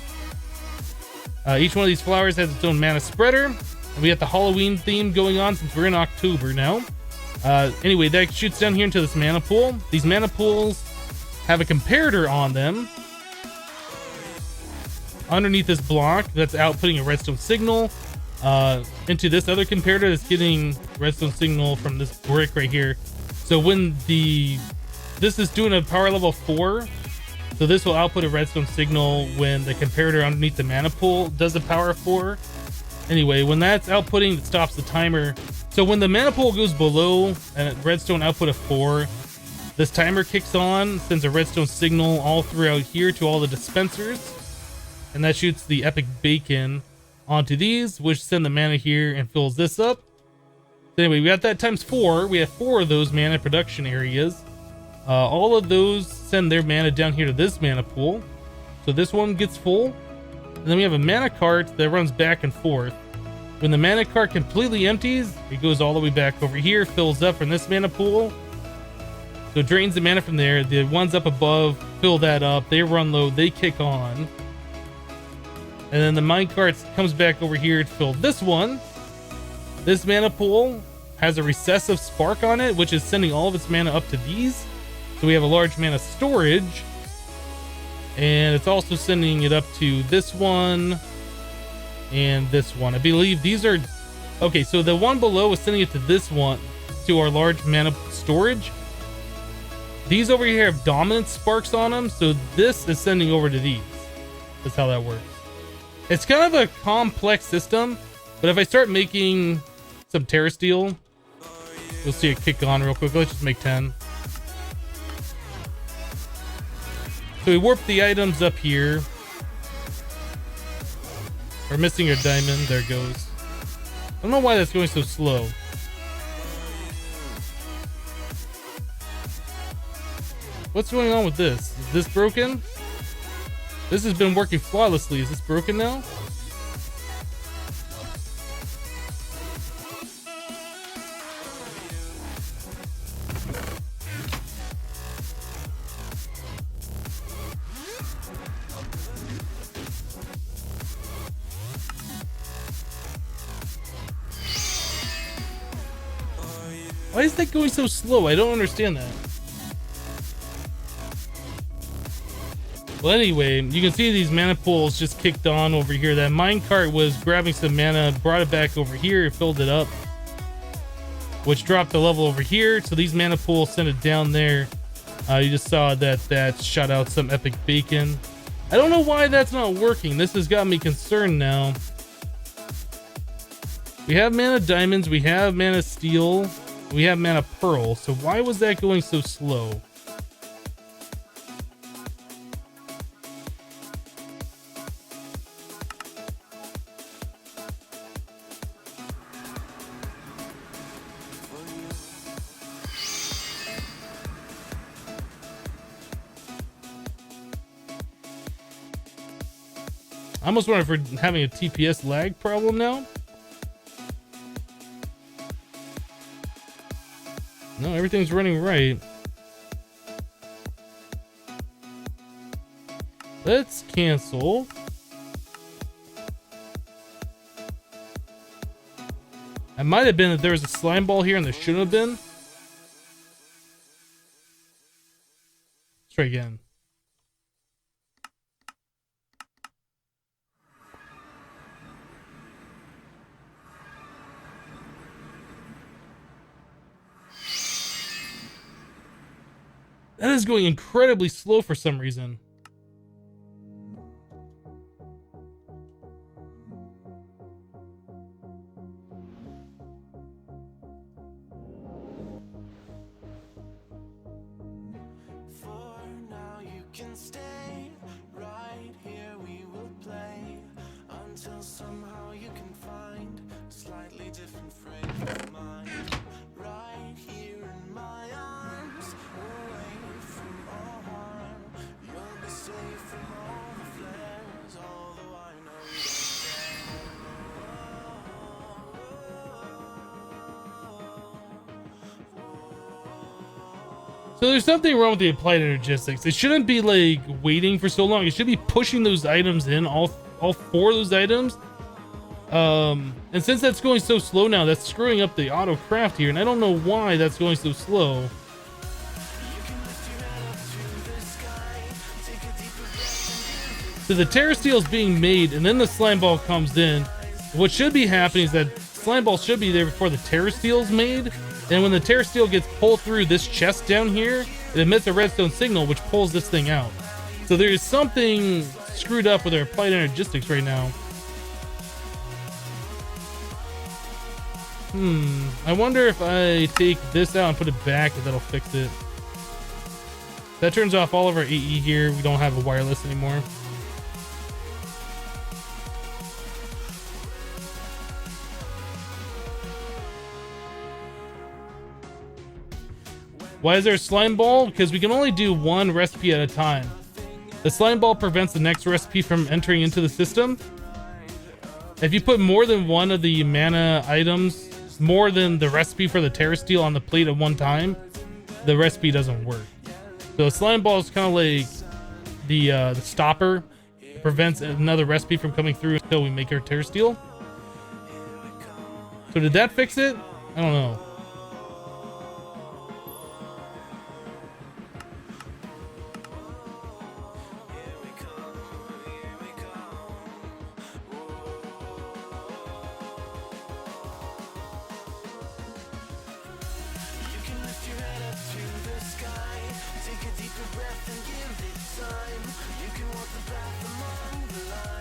Each one of these flowers has its own mana spreader. And we got the Halloween theme going on since we're in October now. Anyway, that shoots down here into this mana pool. These mana pools have a comparator on them underneath this block that's outputting a redstone signal into this other comparator that's getting redstone signal from this brick right here. So when this is doing a power level 4, so this will output a redstone signal when the comparator underneath the mana pool does a power 4. Anyway, when that's outputting, it stops the timer. So when the mana pool goes below a redstone output of 4, this timer kicks on, sends a redstone signal all throughout here to all the dispensers, and that shoots the epic bacon onto these, which send the mana here and fills this up. So anyway, we got that times 4. We have 4 of those mana production areas. All of those send their mana down here to this mana pool. So this one gets full. And then we have a mana cart that runs back and forth. When the mana cart completely empties, it goes all the way back over here, fills up from this mana pool. So it drains the mana from there. The ones up above fill that up. They run low. They kick on. And then the minecart comes back over here to fill this one. This mana pool has a recessive spark on it, which is sending all of its mana up to these. So we have a large mana storage. And it's also sending it up to this one and this one. I believe these are... Okay, so the one below is sending it to this one, to our large mana storage. These over here have dominant sparks on them, so this is sending over to these. That's how that works. It's kind of a complex system, but if I start making some terra steel, you'll see it kick on real quick. Let's just make 10. So we warp the items up here. We're missing our diamond. There it goes. I don't know why that's going so slow. What's going on with this? Is this broken? This has been working flawlessly. Is this broken now? Why is that going so slow? I don't understand that. Well, anyway, you can see these mana pools just kicked on over here. That minecart was grabbing some mana, brought it back over here, filled it up, which dropped the level over here. So these mana pools sent it down there. You just saw that shot out some epic bacon. I don't know why that's not working. This has got me concerned now. We have mana diamonds, we have mana steel, we have mana pearl. So why was that going so slow? I almost wonder if we're having a TPS lag problem now. No, everything's running right. Let's cancel. It might have been that there was a slime ball here and there shouldn't have been. Let's try again. That is going incredibly slow for some reason. So there's something wrong with the applied energistics. It shouldn't be like waiting for so long. It should be pushing those items in, all 4 of those items. And since that's going so slow now, that's screwing up the auto craft here, and I don't know why that's going so slow. So the Terra Steel is being made, and then the slime ball comes in. What should be happening is that slime ball should be there before the Terra Steel is made. And when the Terra Steel gets pulled through this chest down here, it emits a redstone signal which pulls this thing out. So there is something screwed up with our applied energistics right now. I wonder if I take this out and put it back, if that'll fix it. That turns off all of our AE here. We don't have a wireless anymore. Why is there a slime ball? Because we can only do 1 recipe at a time. The slime ball prevents the next recipe from entering into the system. If you put more than 1 of the mana items, more than the recipe for the Terra Steel on the plate at one time, the recipe doesn't work. So a slime ball is kind of like the stopper. It prevents another recipe from coming through until we make our Terra Steel. So did that fix it? I don't know.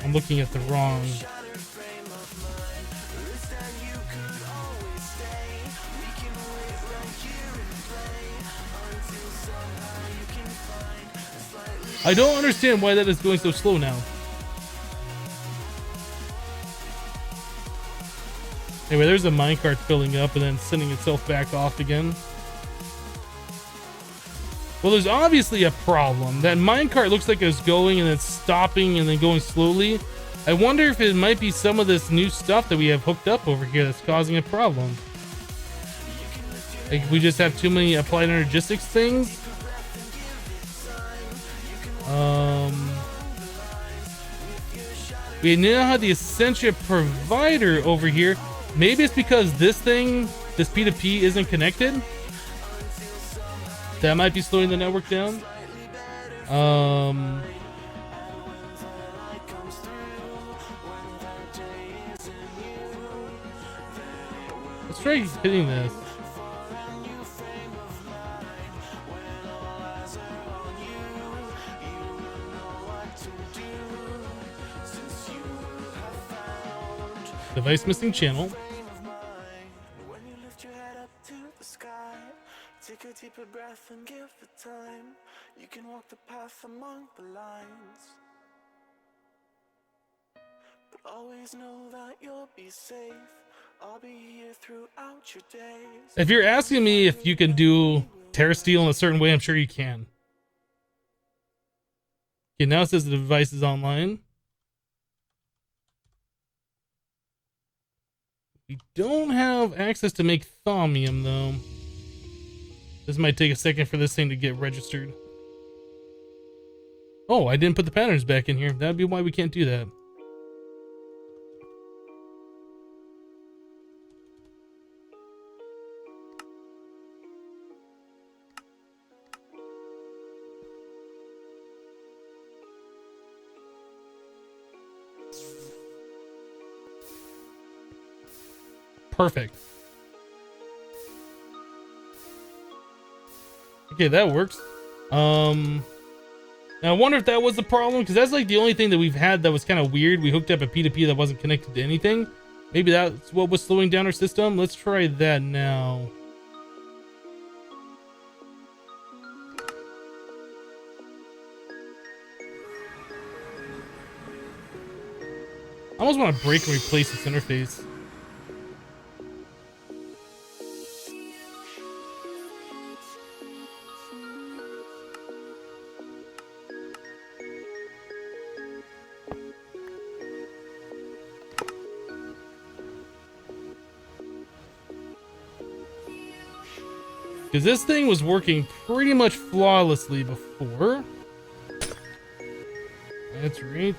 I'm looking at the wrong. I don't understand why that is going so slow now. Anyway, there's a minecart filling up and then sending itself back off again. Well, there's obviously a problem. That minecart looks like it's going and it's stopping and then going slowly. I wonder if it might be some of this new stuff that we have hooked up over here that's causing a problem. Like, we just have too many applied energistics things. We now have the Essentia provider over here. Maybe it's because this thing, this P2P isn't connected. That might be slowing the network down. Let's try hitting this. Device missing channel. Take a deeper breath and give it time. You can walk the path among the lines, but always know that you'll be safe. I'll be here throughout your days. If you're asking me if you can do Terra Steel in a certain way, I'm sure you can. Okay, now it says the device is online. We don't have access to make thaumium though. This might take a second for this thing to get registered. Oh, I didn't put the patterns back in here. That'd be why we can't do that. Perfect. Okay, that works. Now I wonder if that was the problem, because that's like the only thing that we've had that was kind of weird. We hooked up a P2P that wasn't connected to anything. Maybe that's what was slowing down our system. Let's try that now. I almost want to break and replace this interface. Because this thing was working pretty much flawlessly before. That's right.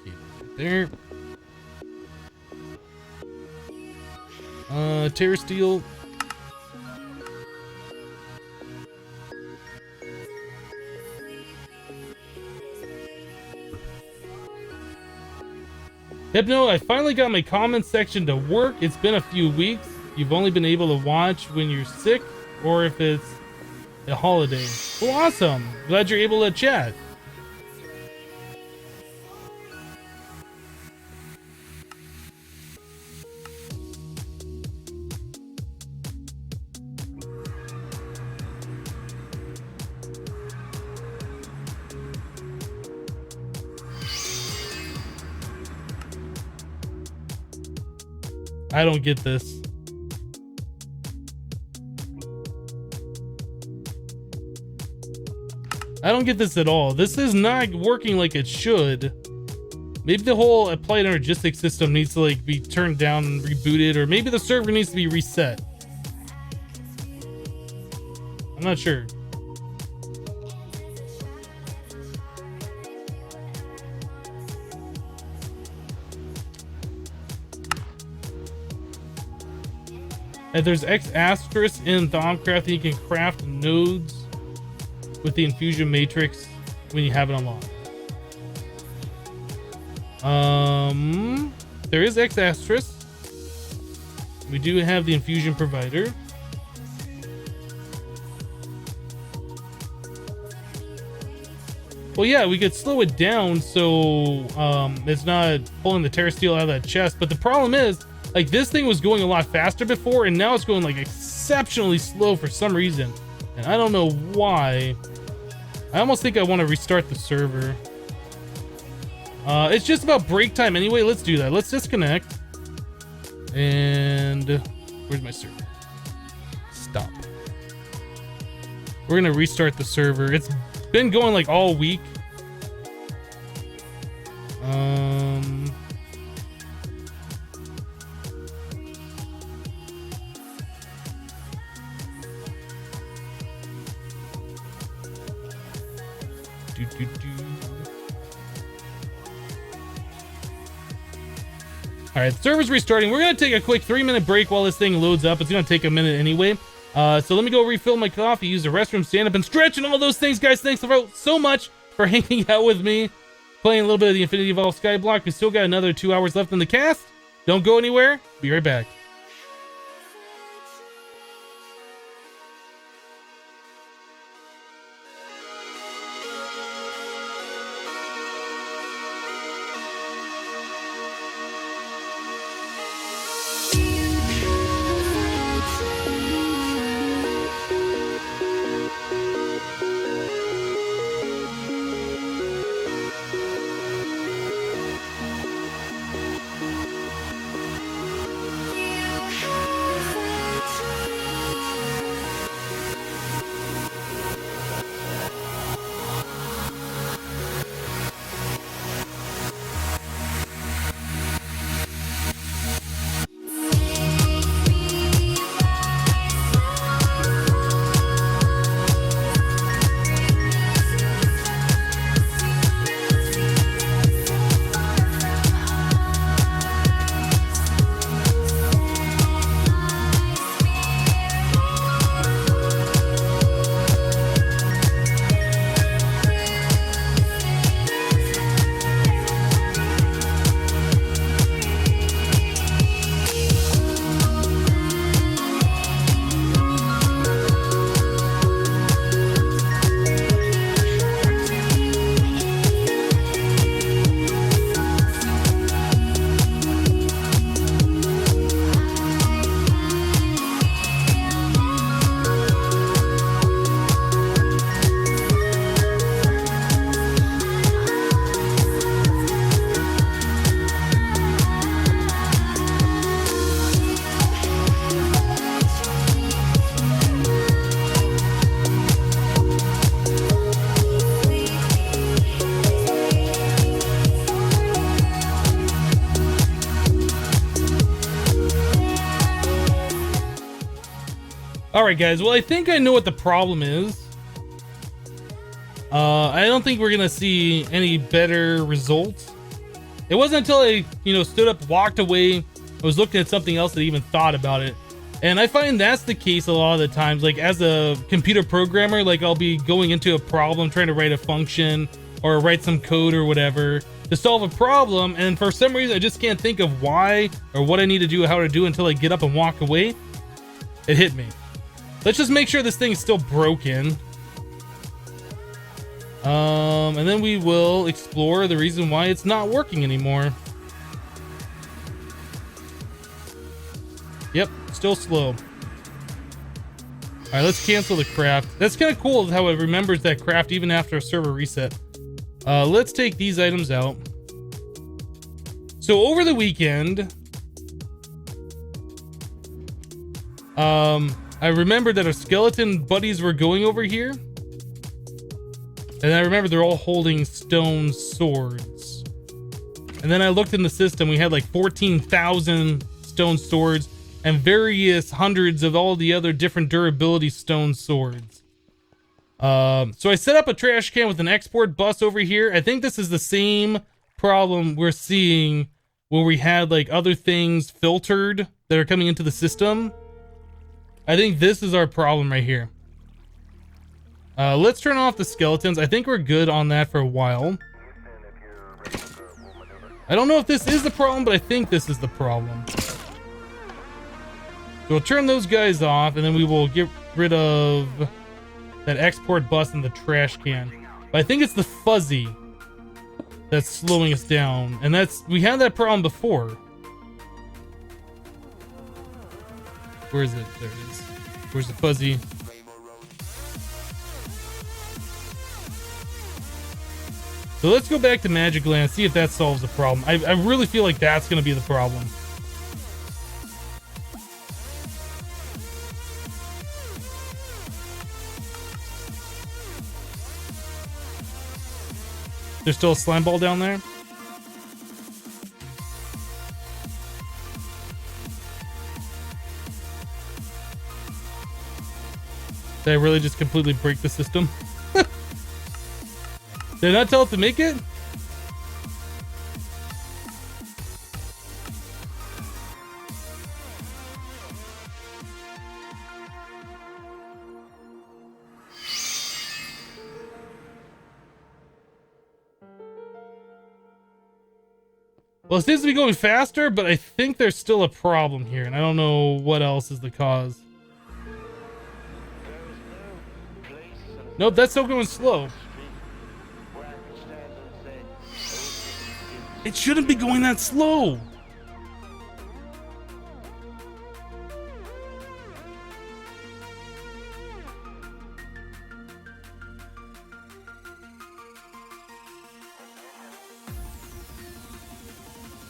Keep it there. Terra Steel. Hypno, I finally got my comment section to work. It's been a few weeks. You've only been able to watch when you're sick or if it's a holiday. Well, awesome. Glad you're able to chat. I don't get this. I don't get this at all. This is not working like it should. Maybe the whole applied energistics system needs to like be turned down and rebooted, or maybe the server needs to be reset. I'm not sure. And there's X asterisk in Thaumcraft, and you can craft nodes with the infusion matrix when you have it unlocked. There is X asterisk. We do have the infusion provider. Well, yeah, we could slow it down so it's not pulling the Terra Steel out of that chest. But the problem is, like, this thing was going a lot faster before, and now it's going like exceptionally slow for some reason, and I don't know why. I almost think I want to restart the server. It's just about break time anyway. Let's do that. Let's disconnect. And where's my server? Stop. We're gonna restart the server. It's been going like all week. All right, the server's restarting. We're gonna take a quick 3-minute break while this thing loads up. It's gonna take a minute anyway. So let me go refill my coffee, use the restroom, stand up and stretch and all those things, guys. Thanks so much for hanging out with me, playing a little bit of the Infinity Evolved Skyblock. We still got another 2 hours left in the cast. Don't go anywhere. Be right back. Alright guys, well I think I know what the problem is. I don't think we're gonna see any better results. It wasn't until I, stood up, walked away, I was looking at something else that even thought about it. And I find that's the case a lot of the times. Like as a computer programmer, like I'll be going into a problem, trying to write a function or write some code or whatever to solve a problem. And for some reason, I just can't think of why or what I need to do, how to do until I get up and walk away. It hit me. Let's just make sure this thing is still broken. And then we will explore the reason why it's not working anymore. Yep, still slow. All right, let's cancel the craft. That's kind of cool how it remembers that craft even after a server reset. Let's take these items out. So over the weekend, I remembered that our skeleton buddies were going over here. And I remember they're all holding stone swords. And then I looked in the system, we had like 14,000 stone swords and various hundreds of all the other different durability stone swords. So I set up a trash can with an export bus over here. I think this is the same problem we're seeing when we had like other things filtered that are coming into the system. I think this is our problem right here. Let's turn off the skeletons. I think we're good on that for a while. I don't know if this is the problem, but I think this is the problem. So we'll turn those guys off, and then we will get rid of that export bus and the trash can. But I think it's the fuzzy that's slowing us down, and we had that problem before. Where is it? There it is. Where's the fuzzy? So let's go back to Magic Land, see if that solves the problem. I really feel like that's going to be the problem. There's still a slime ball down there? Did I really just completely break the system? Did I not tell it to make it? Well, it seems to be going faster, but I think there's still a problem here, and I don't know what else is the cause. Nope, that's still going slow. It shouldn't be going that slow.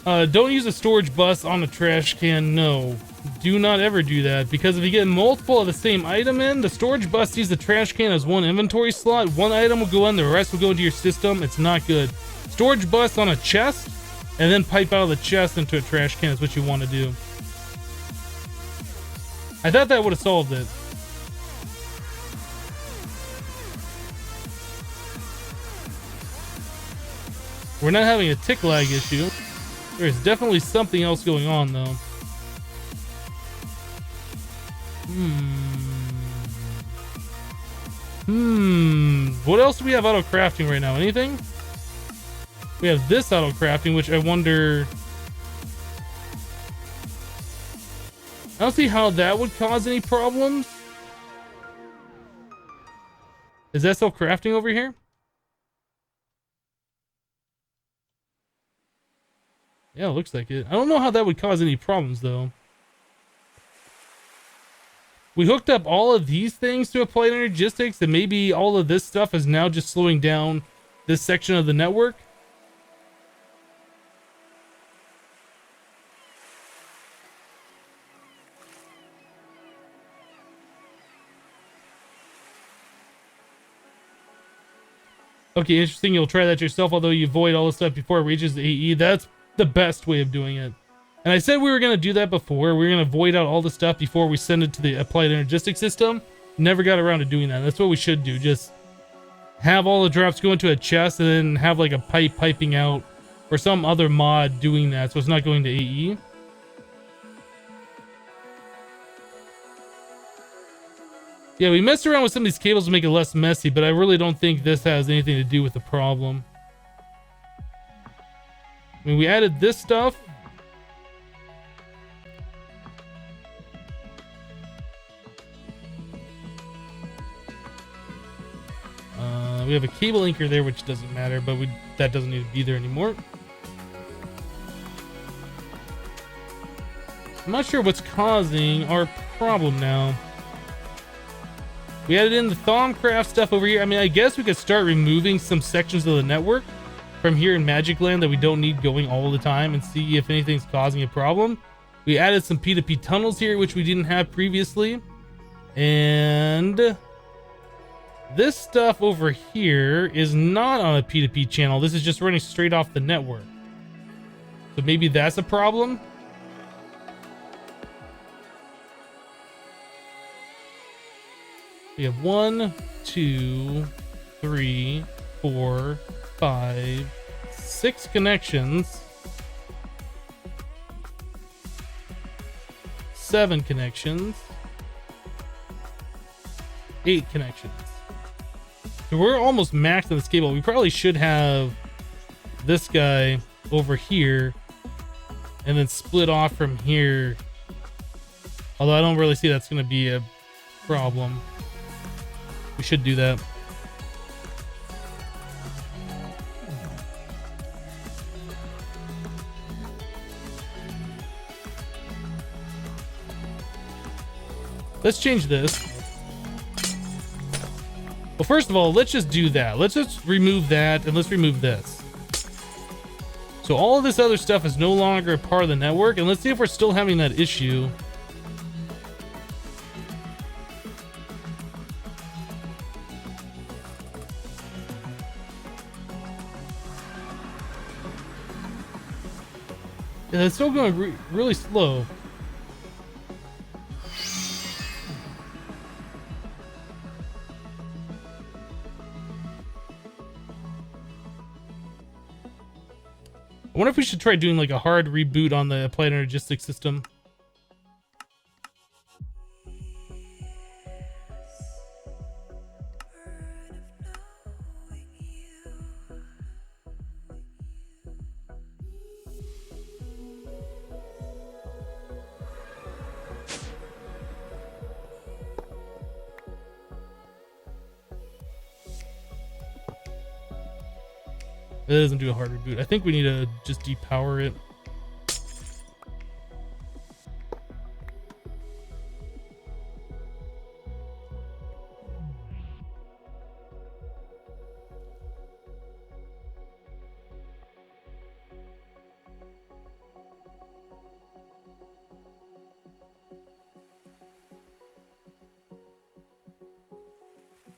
Don't use a storage bus on a trash can. No, do not ever do that, because if you get multiple of the same item in, the storage bus sees the trash can as one inventory slot. One item will go in, the rest will go into your system. It's not good. Storage bus on a chest and then pipe out of the chest into a trash can is what you want to do. I thought that would have solved it. We're not having a tick lag issue. There's definitely something else going on though. What else do we have auto crafting right now? Anything? We have this auto crafting, which I wonder. I don't see how that would cause any problems. Is that still crafting over here? Yeah, it looks like it. I don't know how that would cause any problems though. We hooked up all of these things to applied energistics, and maybe all of this stuff is now just slowing down this section of the network. Okay, interesting. You'll try that yourself, although you avoid all the stuff before it reaches the AE. That's the best way of doing it. And I said we were going to do that before. We were going to void out all the stuff before we send it to the applied energistics system. Never got around to doing that. That's what we should do. Just have all the drops go into a chest and then have like a pipe piping out or some other mod doing that so it's not going to AE. Yeah, we messed around with some of these cables to make it less messy, but I really don't think this has anything to do with the problem. I mean, we added this stuff. We have a cable anchor there, which doesn't matter, but that doesn't need to be there anymore. I'm not sure what's causing our problem now. We added in the Thaumcraft stuff over here. I mean, I guess we could start removing some sections of the network from here in Magic Land that we don't need going all the time and see if anything's causing a problem. We added some P2P tunnels here, which we didn't have previously. And this stuff over here is not on a P2P channel. This is just running straight off the network. So maybe that's a problem. We have 1, 2, 3, 4, 5, 6 connections. 7 connections. 8 connections. So we're almost maxed on this cable. We probably should have this guy over here and then split off from here. Although I don't really see that's going to be a problem. We should do that. Let's change this. Well, first of all, let's just do that. Let's just remove that and let's remove this. So all of this other stuff is no longer a part of the network, and let's see if we're still having that issue. Yeah, it's still going really slow. I wonder if we should try doing like a hard reboot on the applied energistics system. It doesn't do a hard reboot. I think we need to just depower it.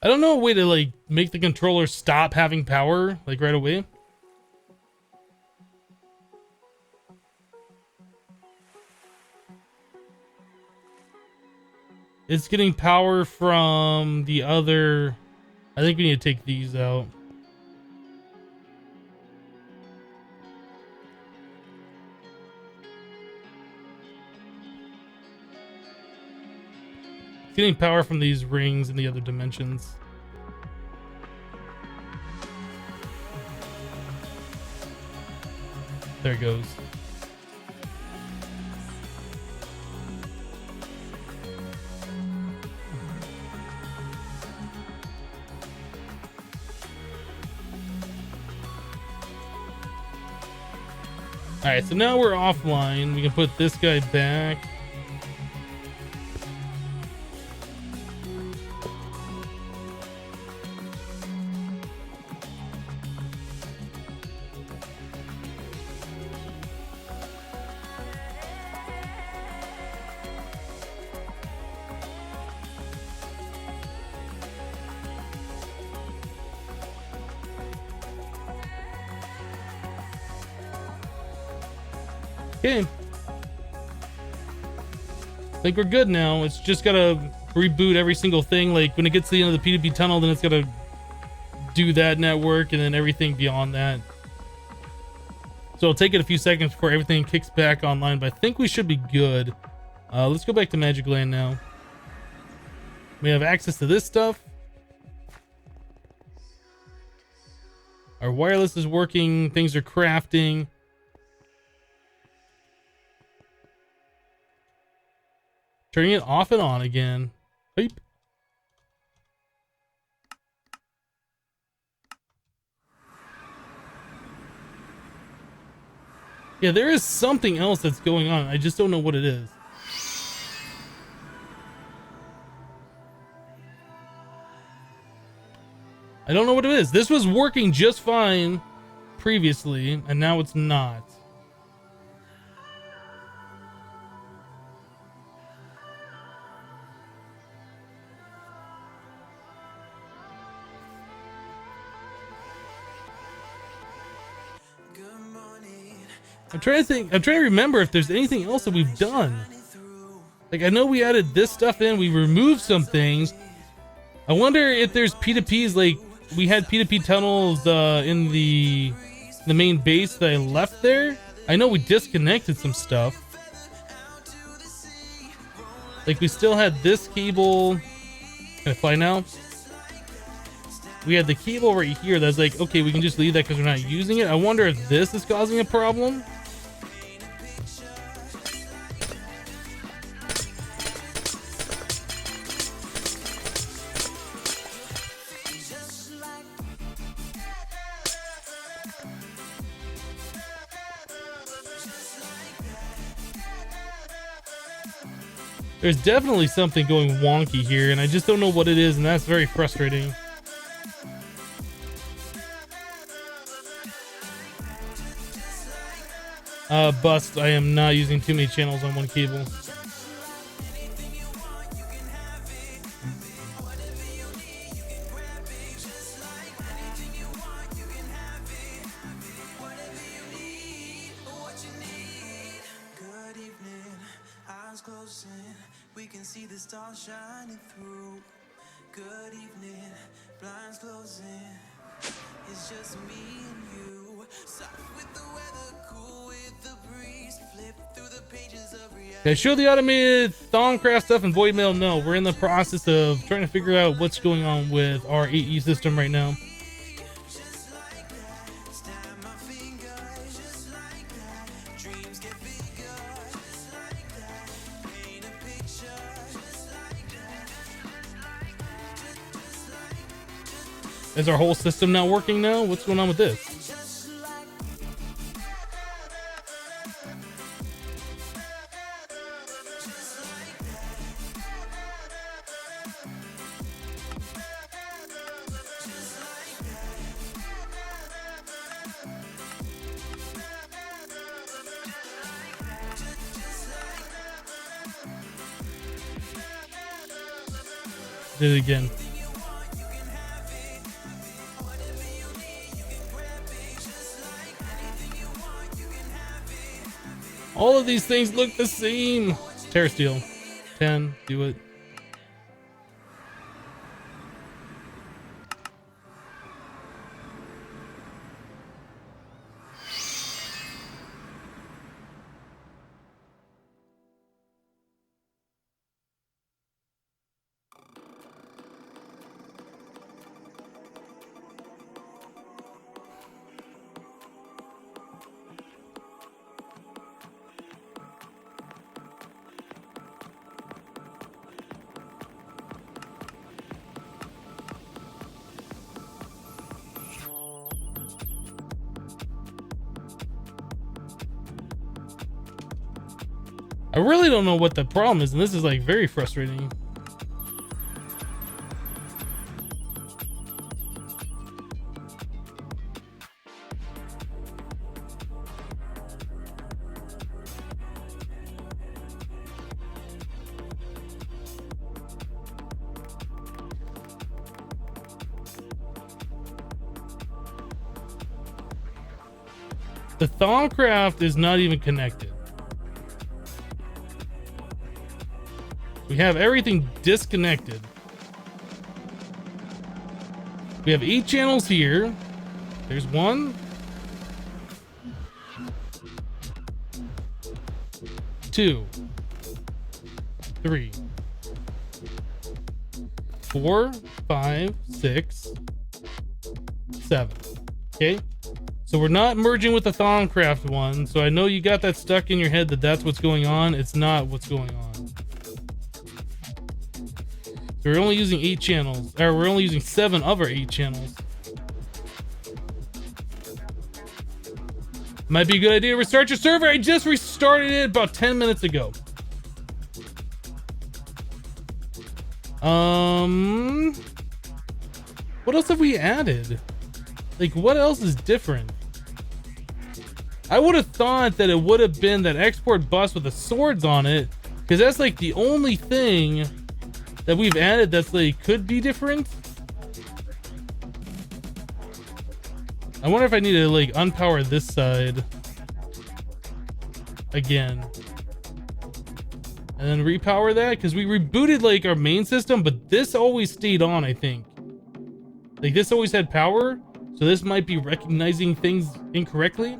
I don't know a way to like make the controller stop having power like right away. It's getting power from the other. I think we need to take these out. It's getting power from these rings in the other dimensions. There it goes. Alright, so now we're offline. We can put this guy back. Okay. I think we're good now. It's just gotta reboot every single thing. Like when it gets to the end of the P2P tunnel, then it's gotta do that network and then everything beyond that. So it'll take it a few seconds before everything kicks back online, but I think we should be good. Let's go back to Magic Land now. We have access to this stuff. Our wireless is working. Things are crafting. Turning it off and on again. Beep. Yeah, there is something else that's going on. I just don't know what it is. I don't know what it is. This was working just fine previously, and now it's not. I'm trying to remember if there's anything else that we've done. Like, I know we added this stuff in, we removed some things. I wonder if there's P2Ps, like, we had P2P tunnels in the main base that I left there. I know we disconnected some stuff. Like, we still had this cable. Can I fly now? We had the cable right here that's like, okay, we can just leave that because we're not using it. I wonder if this is causing a problem. There's definitely something going wonky here, and I just don't know what it is, and that's very frustrating. Bust. I am not using too many channels on one cable. We can see the stars shining through. Good evening, blinds closing. It's just me and you. Soft with the weather, cool with the breeze. Flip through the pages of reality. Okay, show the automated Thaumcraft stuff and voidmail. No, we're in the process of trying to figure out what's going on with our AE system right now. Is our whole system not working now? What's going on with this? Did it again. All of these things look the same. Terra Steel. 10. Do it. I really don't know what the problem is, and this is like very frustrating. The Thaumcraft is not even connected. We have everything disconnected. We have 8 channels here. There's 1, 2, 3, 4, 5, 6, 7. Okay, so we're not merging with the Thaumcraft one. So I know you got that stuck in your head that that's what's going on. It's not what's going on. So we're only using 8 channels, or we're only using 7 of our 8 channels. Might be a good idea to restart your server. I just restarted it about 10 minutes ago. What else have we added? Like, what else is different? I would have thought that it would have been that export bus with the swords on it, because that's like the only thing that we've added that's like could be different. I wonder if I need to like unpower this side again and then repower that, because we rebooted like our main system, but this always stayed on. I think like this always had power, so this might be recognizing things incorrectly.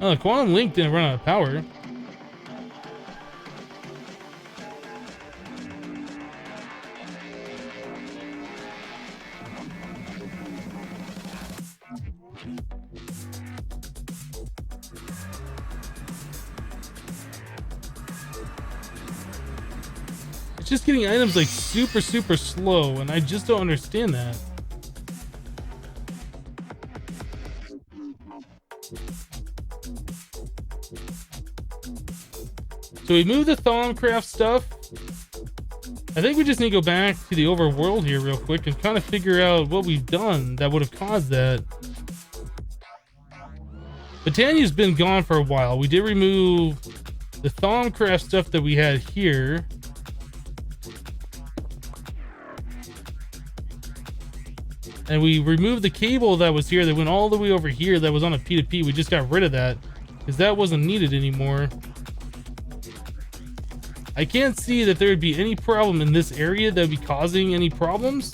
Oh, the Quantum Link didn't run out of power. It's just getting items like super slow, and I just don't understand that. So we moved the Thaumcraft stuff. I think we just need to go back to the overworld here real quick and kind of figure out what we've done that would have caused that. Britannia's been gone for a while. We did remove the Thaumcraft stuff that we had here. And we removed the cable that was here that went all the way over here that was on a P2P. We just got rid of that because that wasn't needed anymore. I can't see that there would be any problem in this area that would be causing any problems.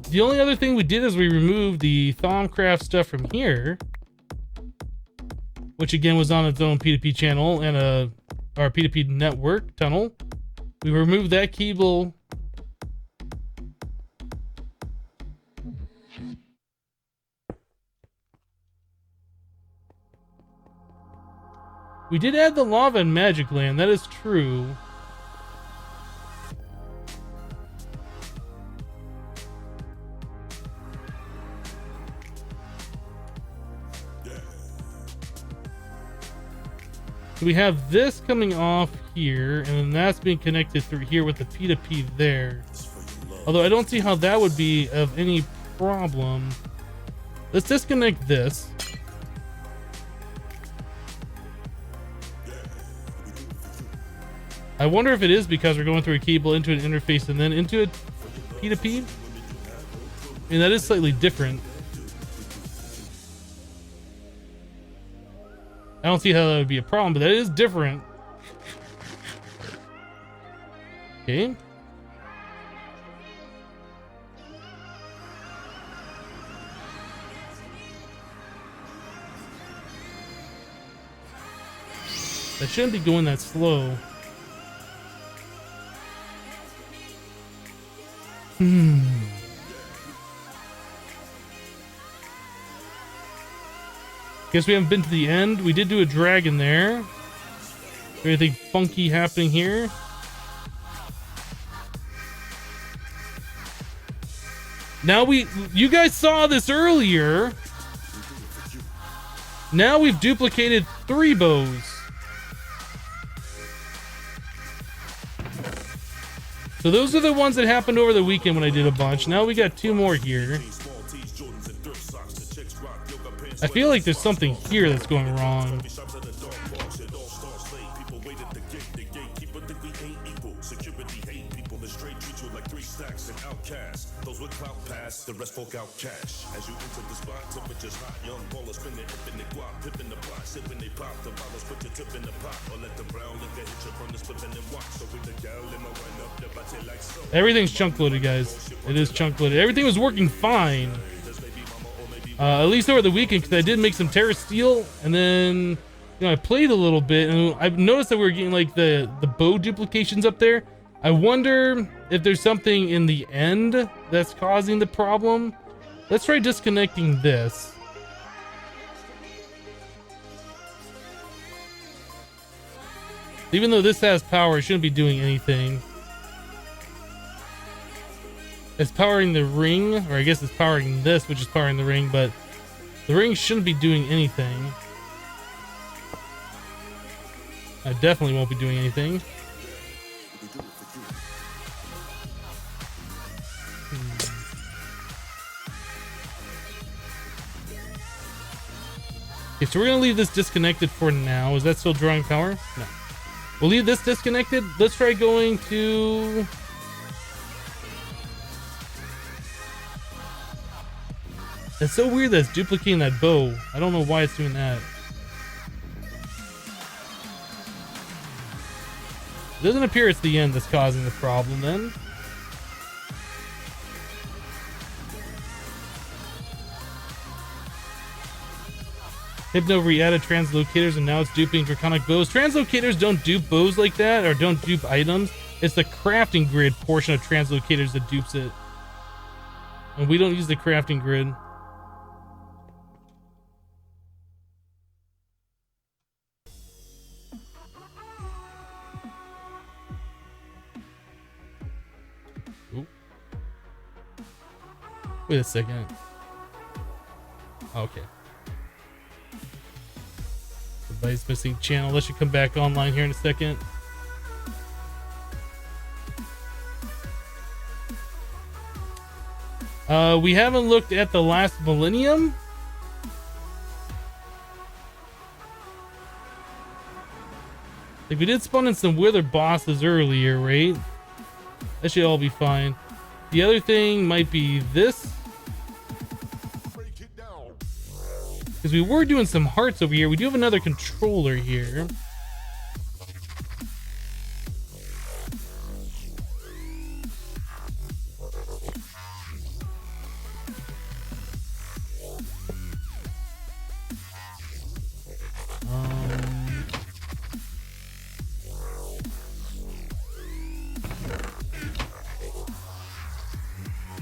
The only other thing we did is we removed the Thaumcraft stuff from here, which again was on its own P2P channel and our P2P network tunnel. We removed that cable. We did add the lava and magic land, that is true. So we have this coming off here, and then that's being connected through here with the P2P there. Although I don't see how that would be of any problem. Let's disconnect this. I wonder if it is because we're going through a cable into an interface and then into a P2P. I mean, that is slightly different. I don't see how that would be a problem, but that is different. Okay. That shouldn't be going that slow. Guess we haven't been to the end. We did do a dragon there. Anything funky happening here? Now you guys saw this earlier. Now we've duplicated 3 bows. So those are the ones that happened over the weekend when I did a bunch. Now we got 2 more here. I feel like there's something here that's going wrong. straight treat you like 3 stacks and outcast. Those with clout pass, the rest folk out cash. As you enter the spot, temperatures hot. Young ballers spin it, hip in the guap, pip in the pot. Sip when they pop, the bottles put your tip in the pot. Or let the brown liquor hit you from the spliffin' and watch. So with the gal in my wine up, the bate like so. Everything's chunk loaded, guys. It is chunk loaded. Everything was working fine. At least over the weekend, because I did make some Terra Steel, and then I played a little bit, and I've noticed that we were getting like the bow duplications up there. I wonder if there's something in the end that's causing the problem. Let's try disconnecting this. Even though this has power, it shouldn't be doing anything. It's powering the ring, or I guess it's powering this, which is powering the ring, but the ring shouldn't be doing anything. I definitely won't be doing anything. Okay, so we're gonna leave this disconnected for now. Is that still drawing power? No. We'll leave this disconnected. Let's try going to... It's so weird that it's duplicating that bow. I don't know why it's doing that. It doesn't appear it's the end that's causing the problem then. Hypno re-added translocators and now it's duping draconic bows. Translocators don't dupe bows like that, or don't dupe items. It's the crafting grid portion of translocators that dupes it. And we don't use the crafting grid. Ooh. Wait a second. Okay. Everybody's missing channel. That should come back online here in a second. We haven't looked at the last millennium. Like, we did spawn in some wither bosses earlier, right? That should all be fine. The other thing might be this. Because we were doing some hearts over here. We do have another controller here.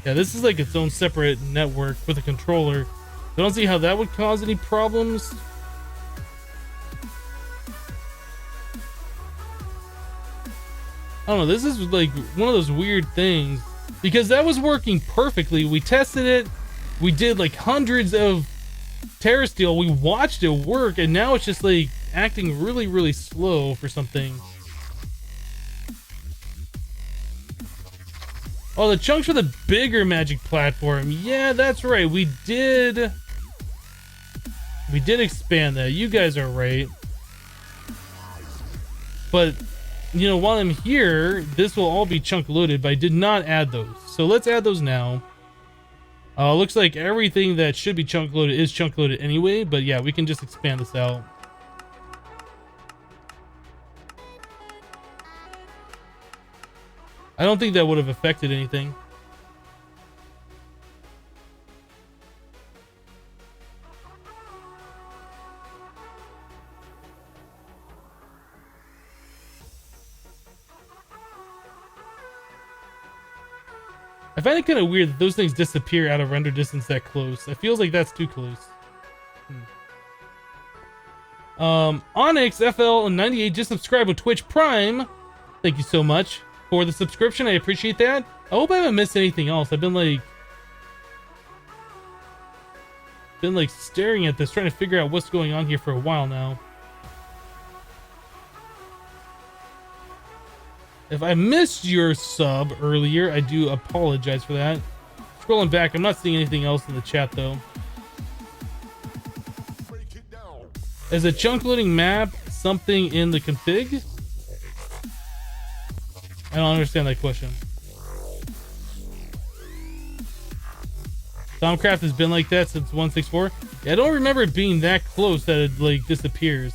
Yeah, this is like its own separate network with a controller. I don't see how that would cause any problems. I don't know, this is like one of those weird things. Because that was working perfectly. We tested it. We did like hundreds of Terra Steel. We watched it work, and now it's just like acting really, really slow for something. Oh, the chunks for the bigger magic platform. Yeah, that's right. We did expand that. You guys are right. But, you know, while I'm here, this will all be chunk loaded, but I did not add those. So let's add those now. Looks like everything that should be chunk loaded is chunk loaded anyway, but yeah, we can just expand this out. I don't think that would have affected anything. I find it kind of weird that those things disappear out of render distance that close. It feels like that's too close. Onyx FL98 just subscribed with Twitch Prime. Thank you so much for the subscription. I appreciate that. I hope I haven't missed anything else. I've been like staring at this, trying to figure out what's going on here for a while now. If I missed your sub earlier, I do apologize for that. Scrolling back, I'm not seeing anything else in the chat though. Is a chunk loading map something in the config? I don't understand that question. Thaumcraft has been like that since 164. Yeah, I don't remember it being that close that it like disappears.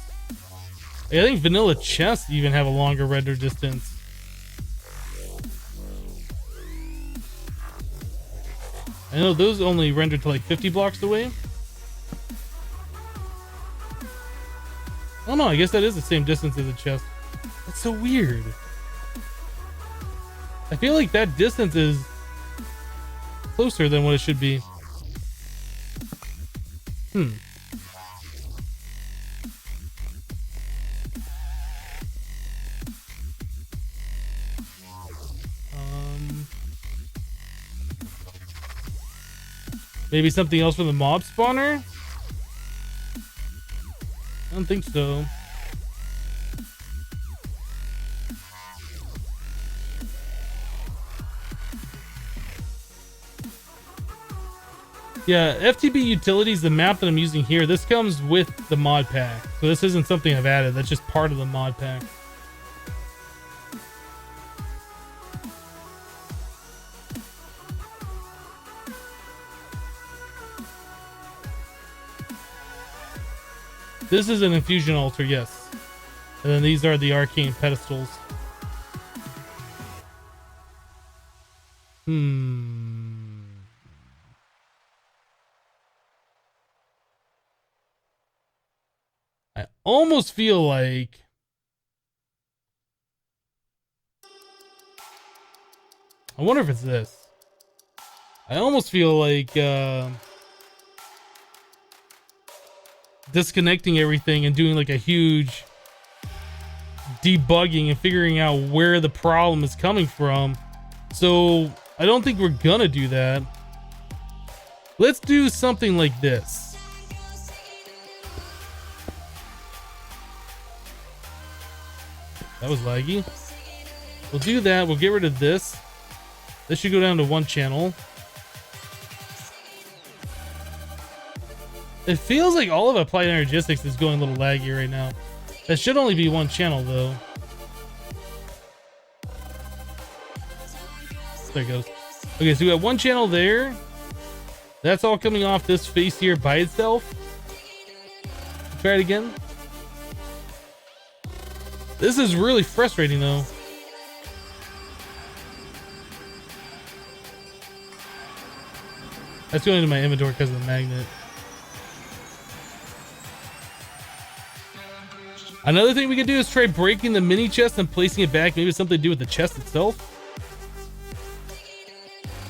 I think vanilla chests even have a longer render distance. I know those only render to like 50 blocks away. Oh no, I guess that is the same distance as a chest. That's so weird. I feel like that distance is closer than what it should be. Maybe something else from the mob spawner? I don't think so. Yeah, FTB Utilities, the map that I'm using here, this comes with the mod pack. So this isn't something I've added, that's just part of the mod pack. This is an infusion altar, yes. And then these are the arcane pedestals. I almost feel like I wonder if it's this. I almost feel like disconnecting everything and doing like a huge debugging and figuring out where the problem is coming from. So I don't think we're gonna do that. Let's do something like this. That was laggy. We'll do that. We'll get rid of this. This should go down to one channel. It feels like all of Applied Energistics is going a little laggy right now. That should only be one channel though. There it goes. Okay, so we got one channel there. That's all coming off this face here by itself. Try it again. This is really frustrating though. That's going into my inventory because of the magnet. Another thing we can do is try breaking the mini chest and placing it back. Maybe it's something to do with the chest itself.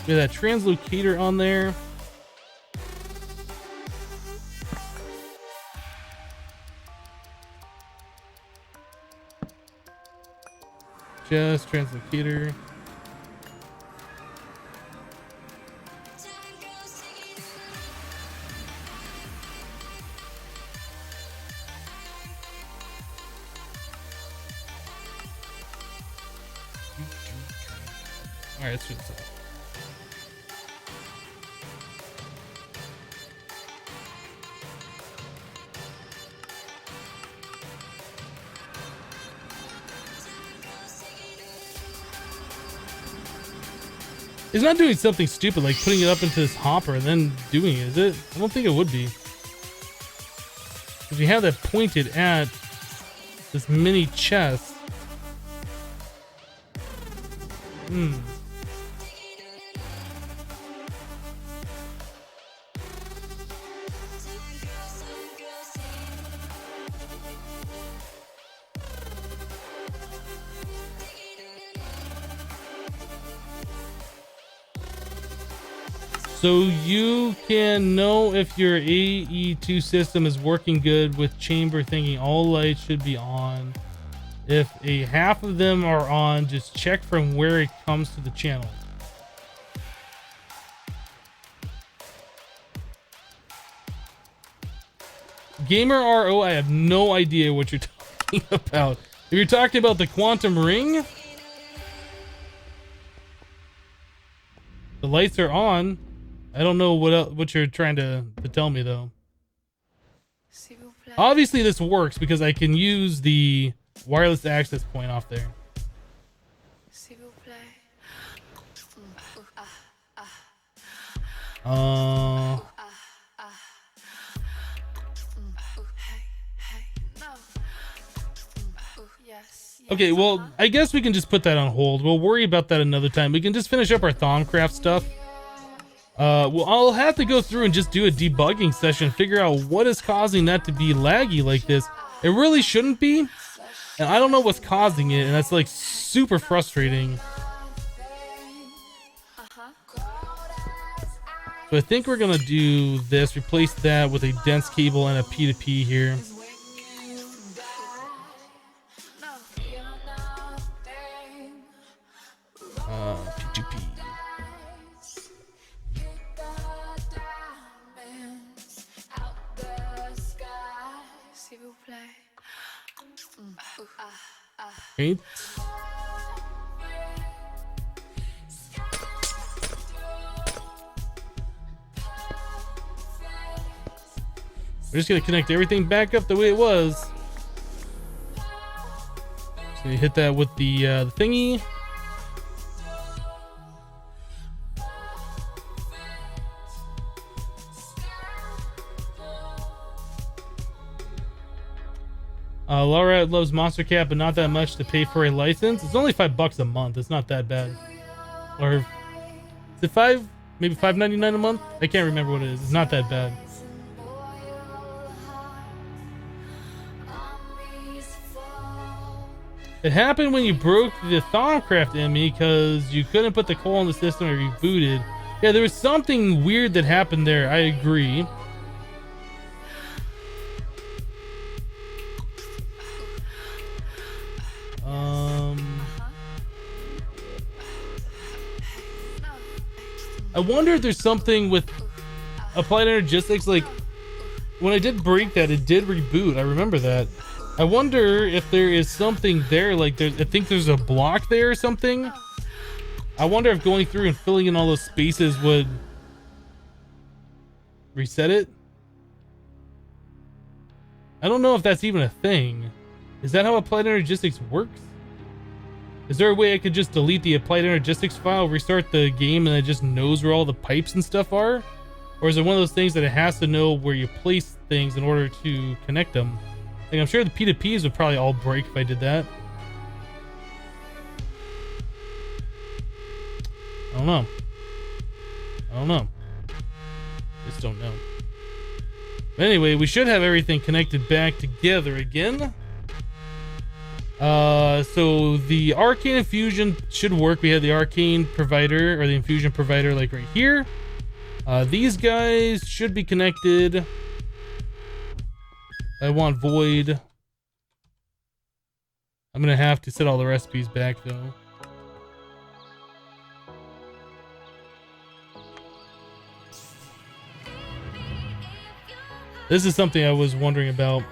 We have that translocator on there. Just translocator. All right, let's do this. It's not doing something stupid like putting it up into this hopper and then doing it, is it? I don't think it would be. Because you have that pointed at this mini chest. So you can know if your AE2 system is working good with chamber thinking all lights should be on. If a half of them are on, just check from where it comes to the channel. Gamer RO, I have no idea what you're talking about. If you're talking about the quantum ring, the lights are on. I don't know what you're trying to tell me though. Obviously this works because I can use the wireless access point off there. Okay, well, I guess we can just put that on hold. We'll worry about that another time. We can just finish up our Thaumcraft stuff. Well, I'll have to go through and just do a debugging session, figure out what is causing that to be laggy like this. It really shouldn't be, and I don't know what's causing it, and that's like super frustrating. So I think we're gonna do this, replace that with a dense cable and a P2P here. P2P. Right. We're just gonna connect everything back up the way it was. Just gonna hit that with the thingy. Laura loves Monster Cat, but not that much to pay for a license. It's only $5 a month. It's not that bad. Or is it $5? Maybe $5.99 a month? I can't remember what it is. It's not that bad. It happened when you broke the Thaumcraft ME because you couldn't put the coal in the system or rebooted. Yeah, there was something weird that happened there. I agree. I wonder if there's something with Applied Energistics, like when I did break that, it did reboot. I remember that. I wonder if there is something there, like I think there's a block there or something. I wonder if going through and filling in all those spaces would reset it. I don't know if that's even a thing. Is that how Applied Energistics works? Is there a way I could just delete the Applied Energistics file, restart the game, and it just knows where all the pipes and stuff are? Or is it one of those things that it has to know where you place things in order to connect them? Like, I'm sure the P2Ps would probably all break if I did that. I don't know. Just don't know. But anyway, we should have everything connected back together again. So the Arcane Infusion should work. We have the Arcane provider, or the Infusion provider, like right here. These guys should be connected. I want Void. I'm gonna have to set all the recipes back though. This is something I was wondering about.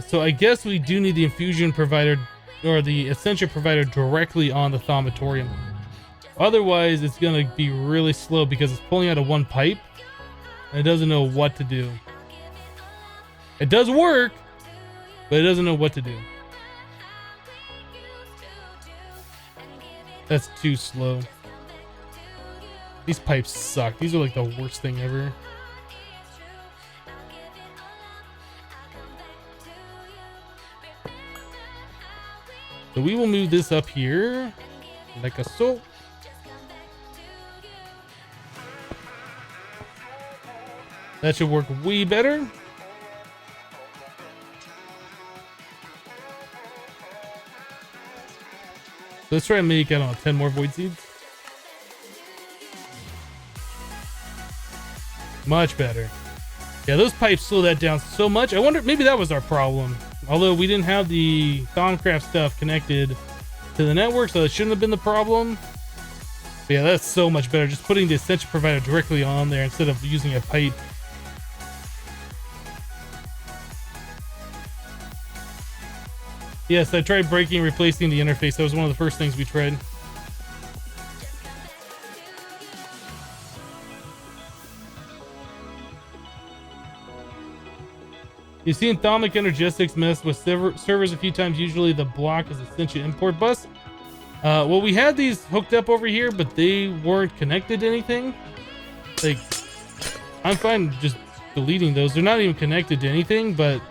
So I guess we do need the Infusion provider or the Ascension provider directly on the Thaumatorium. Otherwise, it's gonna be really slow because it's pulling out of one pipe and it doesn't know what to do. It does work, but it doesn't know what to do. That's too slow. These pipes suck. These are like the worst thing ever. So we will move this up here, like a so. That should work way better. Let's try and make, I don't know, 10 more Void Seeds. Much better. Yeah, those pipes slow that down so much. I wonder, maybe that was our problem. Although we didn't have the Thaumcraft stuff connected to the network, so it shouldn't have been the problem. But yeah, that's so much better. Just putting the Ascension provider directly on there instead of using a pipe. Yes, I tried breaking and replacing the interface. That was one of the first things we tried. You've seen Thaumic Energistics mess with servers a few times. Usually the block is Ascension import bus. Well, we had these hooked up over here, but they weren't connected to anything. Like, I'm fine just deleting those. They're not even connected to anything, but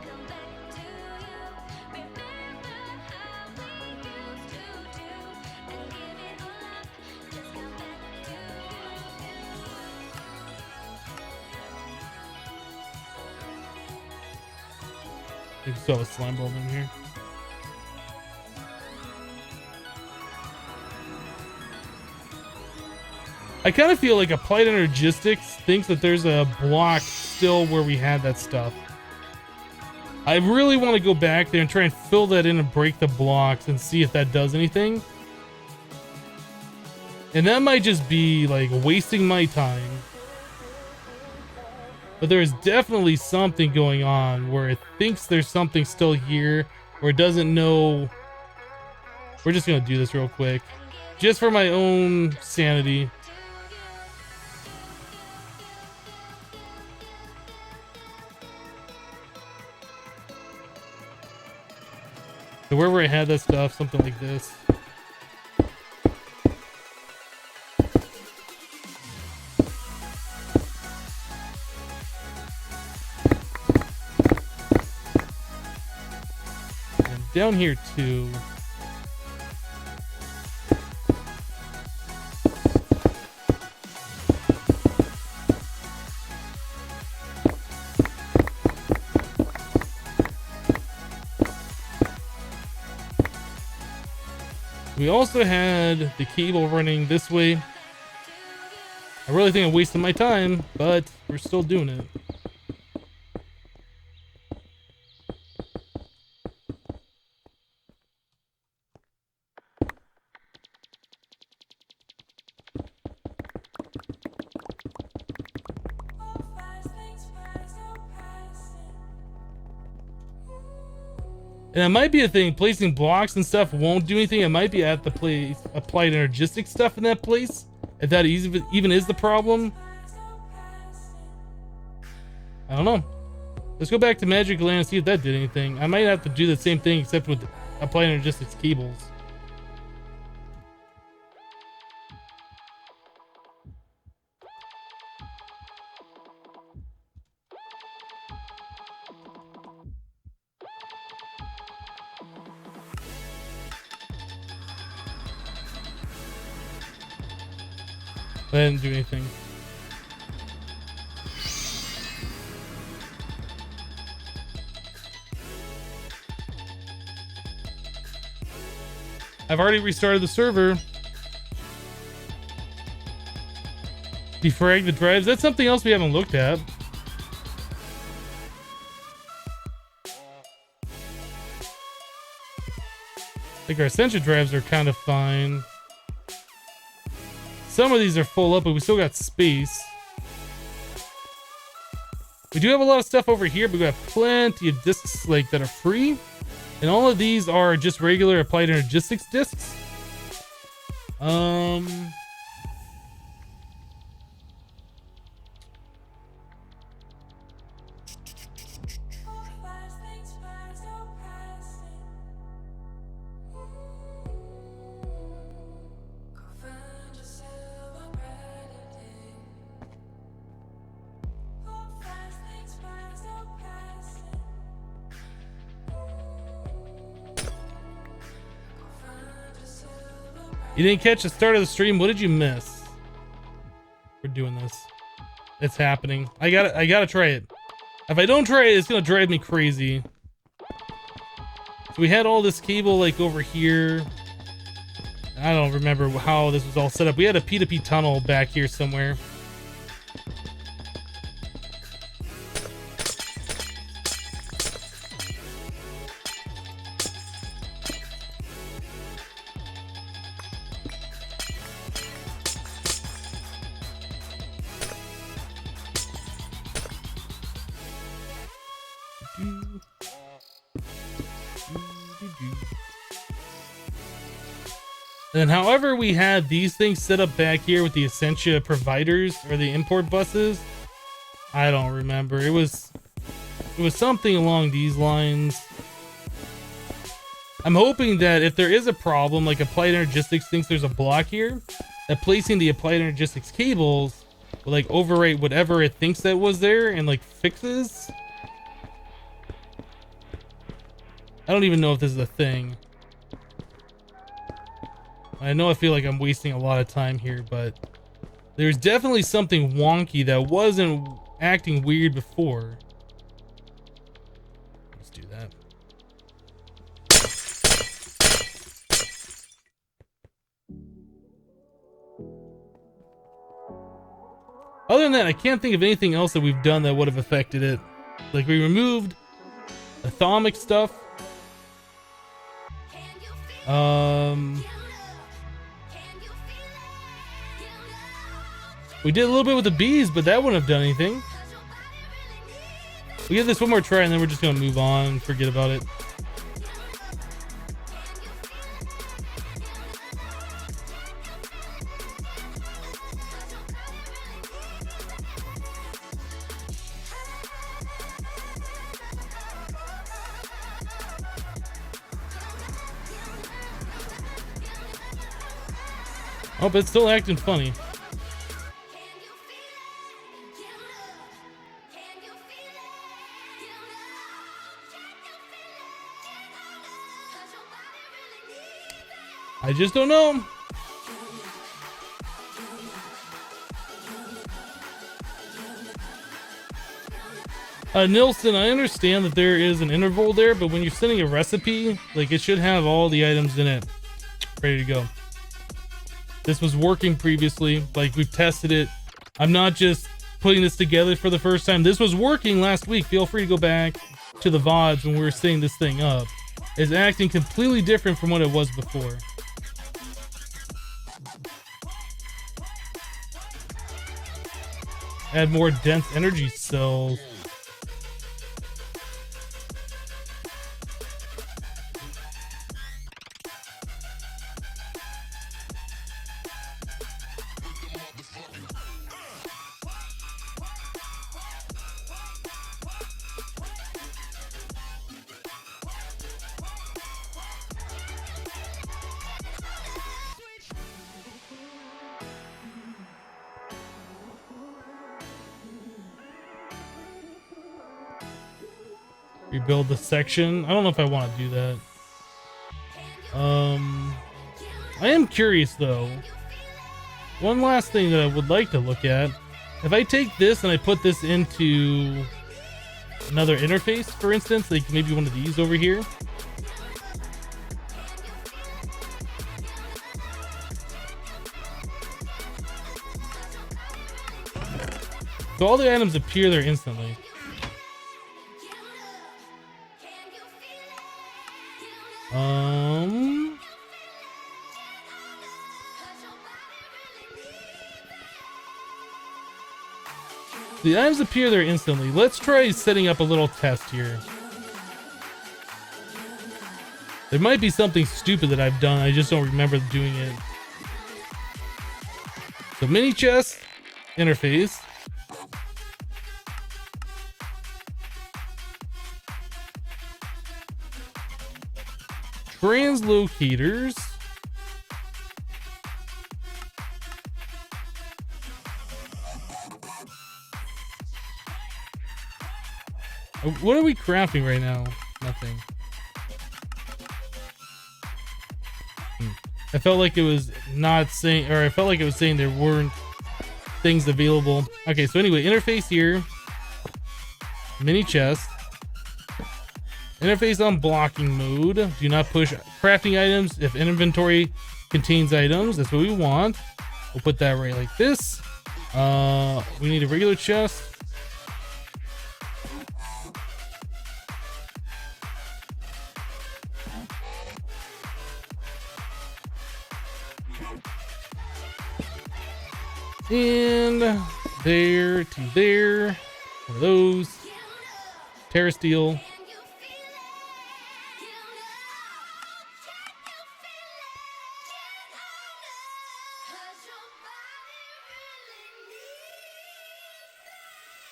you still have a slime bulb in here. I kind of feel like Applied Energistics thinks that there's a block still where we had that stuff. I really want to go back there and try and fill that in and break the blocks and see if that does anything. And that might just be like wasting my time. But there is definitely something going on where it thinks there's something still here, or it doesn't know. We're just going to do this real quick, just for my own sanity. So wherever I had that stuff, something like this. And down here too. We also had the cable running this way. I really think I'm wasting my time, but we're still doing it. And it might be a thing, placing blocks and stuff won't do anything. It might be at the place, applied energistic stuff in that place. If that even is the problem. I don't know. Let's go back to Magic Land and see if that did anything. I might have to do the same thing except with applied energistics cables. I didn't do anything. I've already restarted the server. Defrag the drives. That's something else we haven't looked at. Like our Ascension drives are kind of fine. Some of these are full up, but we still got space. We do have a lot of stuff over here, but we got plenty of discs like that are free. And all of these are just regular applied energistics discs. You didn't catch the start of the stream. What did you miss? We're doing this. It's happening. I gotta try it. If I don't try it, it's gonna drive me crazy. So we had all this cable like over here. I don't remember how this was all set up. We had a P2P tunnel back here somewhere. And however we had these things set up back here with the Essentia providers or the import buses, I don't remember. It was something along these lines. I'm hoping that if there is a problem, like Applied Energistics thinks there's a block here, that placing the Applied Energistics cables will like overwrite whatever it thinks that was there and like fixes. I don't even know if this is a thing. I know I feel like I'm wasting a lot of time here, but there's definitely something wonky that wasn't acting weird before. Let's do that. Other than that, I can't think of anything else that we've done that would have affected it. Like we removed atomic stuff. We did a little bit with the bees, but that wouldn't have done anything. We give this one more try and then we're just gonna move on and forget about it. Oh, but it's still acting funny. I just don't know. Nilsson, I understand that there is an interval there, but when you're sending a recipe, like it should have all the items in it ready to go. This was working previously, like we've tested it. I'm not just putting this together for the first time. This was working last week. Feel free to go back to the VODs when we were setting this thing up. It's acting completely different from what it was before. Add more dense energy cells. Rebuild the section. I don't know if I want to do that. I am curious though. One last thing that I would like to look at. If I take this and I put this into another interface, for instance, like maybe one of these over here. So all the items appear there instantly. The items appear there instantly. Let's try setting up a little test here. There might be something stupid that I've done. I just don't remember doing it. So mini chest interface. Translocators. What are we crafting right now? Nothing. I felt like it was not saying, or I felt like it was saying there weren't things available. Okay, so anyway, interface here. Mini chest. Interface on blocking mode. Do not push crafting items if inventory contains items. That's what we want. We'll put that right like this. We need a regular chest. And there to there. One of those. Terra steel.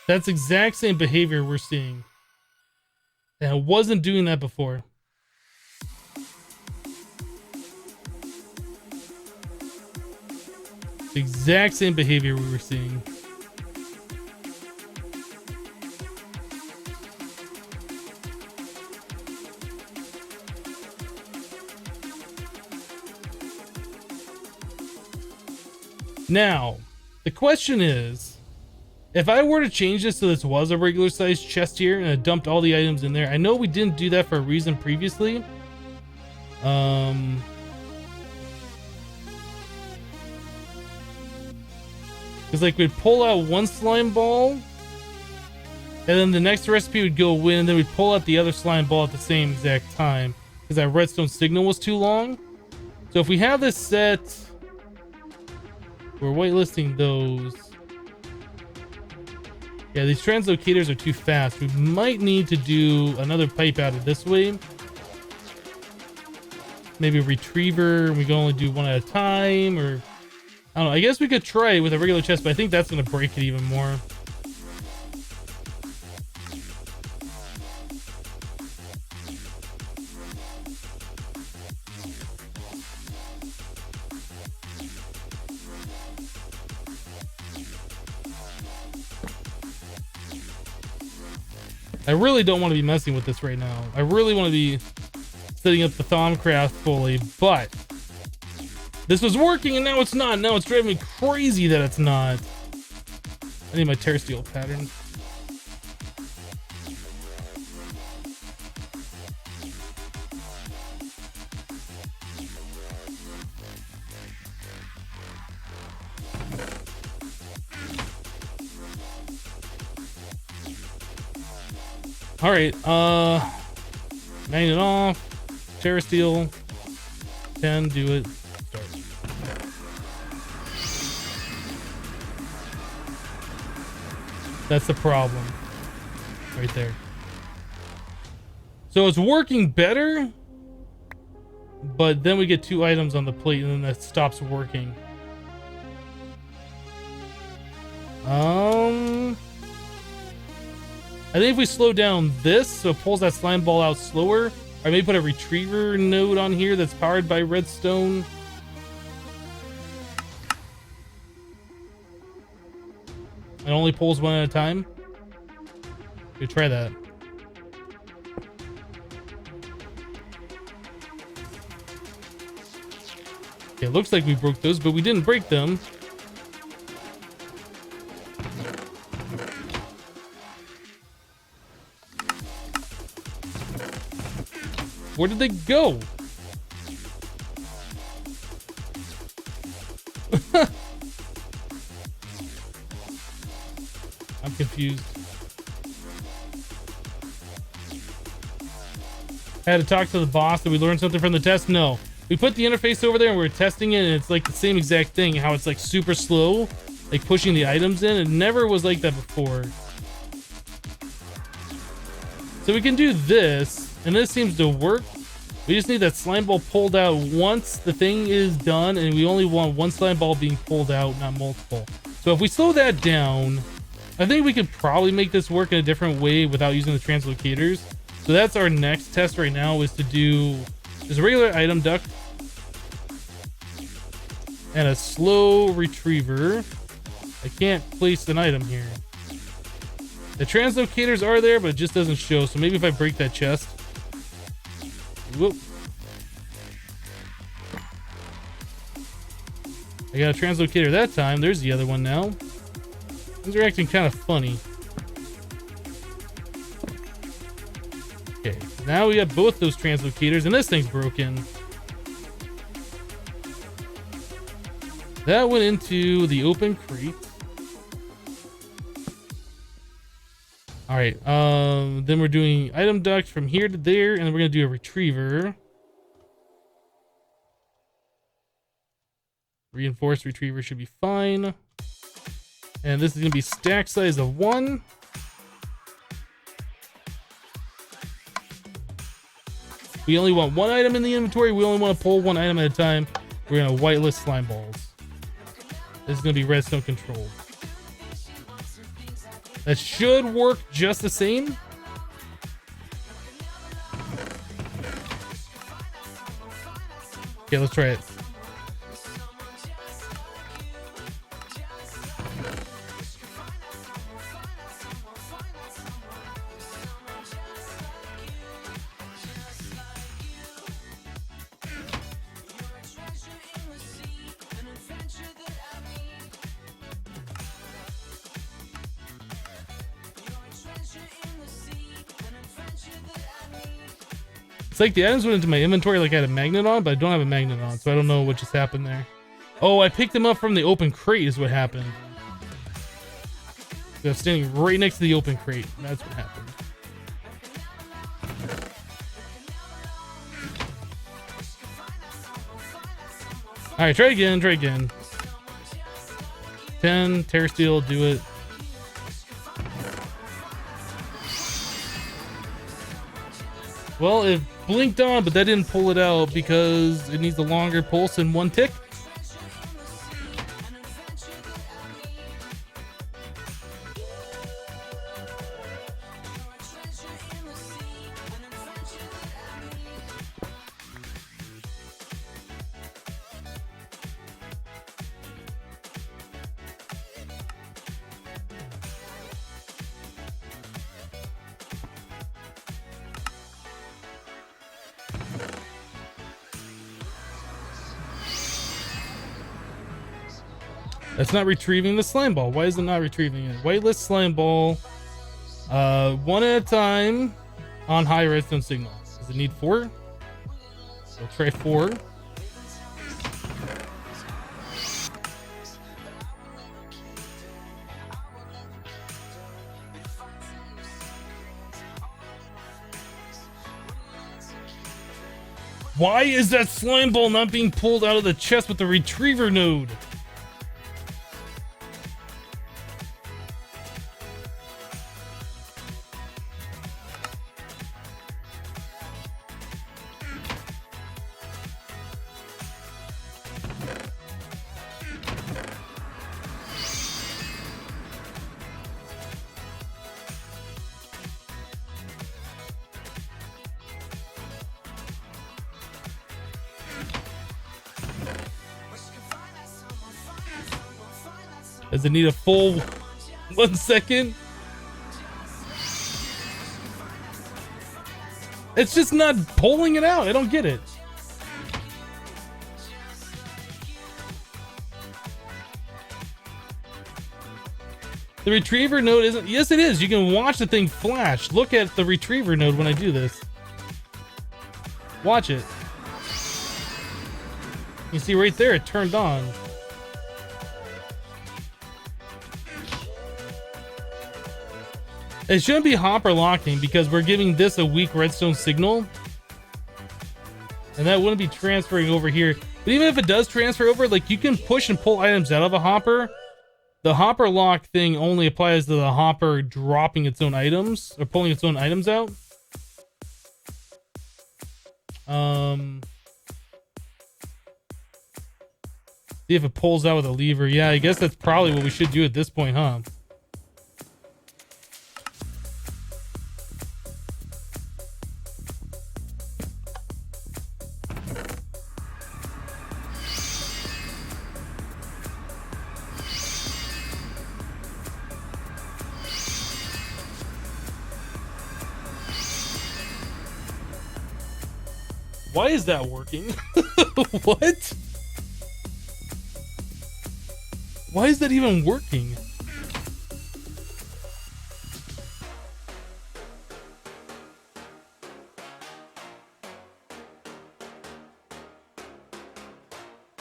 That's exact same behavior we're seeing. And I wasn't doing that before. The exact same behavior we were seeing. Now, the question is, if I were to change this so this was a regular sized chest here and I dumped all the items in there, I know we didn't do that for a reason previously. Because like we'd pull out one slime ball and then the next recipe would go in and then we'd pull out the other slime ball at the same exact time because that redstone signal was too long. So if we have this set, we're whitelisting those. Yeah, these translocators are too fast. We might need to do another pipe out of this way. Maybe a retriever. We can only do one at a time, or I don't know. I guess we could try it with a regular chest, but I think that's going to break it even more. I really don't want to be messing with this right now. I really want to be setting up the Thaumcraft fully, but this was working and now it's not. Now it's driving me crazy that it's not. I need my terrasteel pattern. All right, magnet off, terrasteel, 10, do it, start. That's the problem, right there. So it's working better, but then we get 2 items on the plate and then that stops working. I think if we slow down this so it pulls that slime ball out slower, I may put a retriever node on here that's powered by redstone. It only pulls one at a time. We try that. Okay, it looks like we broke those, but we didn't break them. Where did they go? I'm confused. I had to talk to the boss. Did we learn something from the test? No. We put the interface over there and we were testing it and it's like the same exact thing. How it's like super slow, like pushing the items in. It never was like that before. So we can do this. And this seems to work. We just need that slime ball pulled out once the thing is done, and we only want one slime ball being pulled out, not multiple. So if we slow that down, I think we could probably make this work in a different way without using the translocators. So that's our next test right now, is to do this regular item duct and a slow retriever. I can't place an item here. The translocators are there, but it just doesn't show. So maybe if I break that chest. Whoop. I got a translocator that time. There's the other one now. These are acting kind of funny. Okay, now we got both those translocators, and this thing's broken. That went into the open crate. All right, then we're doing item duct from here to there, and then we're gonna do a retriever. Reinforced retriever should be fine. And this is gonna be stack size of 1. We only want 1 item in the inventory. We only want to pull 1 item at a time. We're gonna whitelist slime balls. This is gonna be redstone controlled. That should work just the same. Okay, let's try it. It's like the items went into my inventory like I had a magnet on, but I don't have a magnet on, so I don't know what just happened there. Oh, I picked them up from the open crate is what happened. So I'm standing right next to the open crate. That's what happened. Alright, try again, try again. 10, tear steel, do it. Well, it blinked on, but that didn't pull it out because it needs a longer pulse than 1 tick. That's not retrieving the slime ball. Why is it not retrieving it? Whitelist slime ball. One at a time on high redstone signal. Does it need 4? We'll try 4. Why is that slime ball not being pulled out of the chest with the retriever node? Does it need a full 1 second? It's just not pulling it out. I don't get it. The retriever node isn't... Yes, it is. You can watch the thing flash. Look at the retriever node when I do this. Watch it. You see right there, it turned on. It shouldn't be hopper locking because we're giving this a weak redstone signal. And that wouldn't be transferring over here. But even if it does transfer over, like you can push and pull items out of a hopper. The hopper lock thing only applies to the hopper dropping its own items or pulling its own items out. See if it pulls out with a lever. Yeah, I guess that's probably what we should do at this point, huh? Why is that working? What? Why is that even working?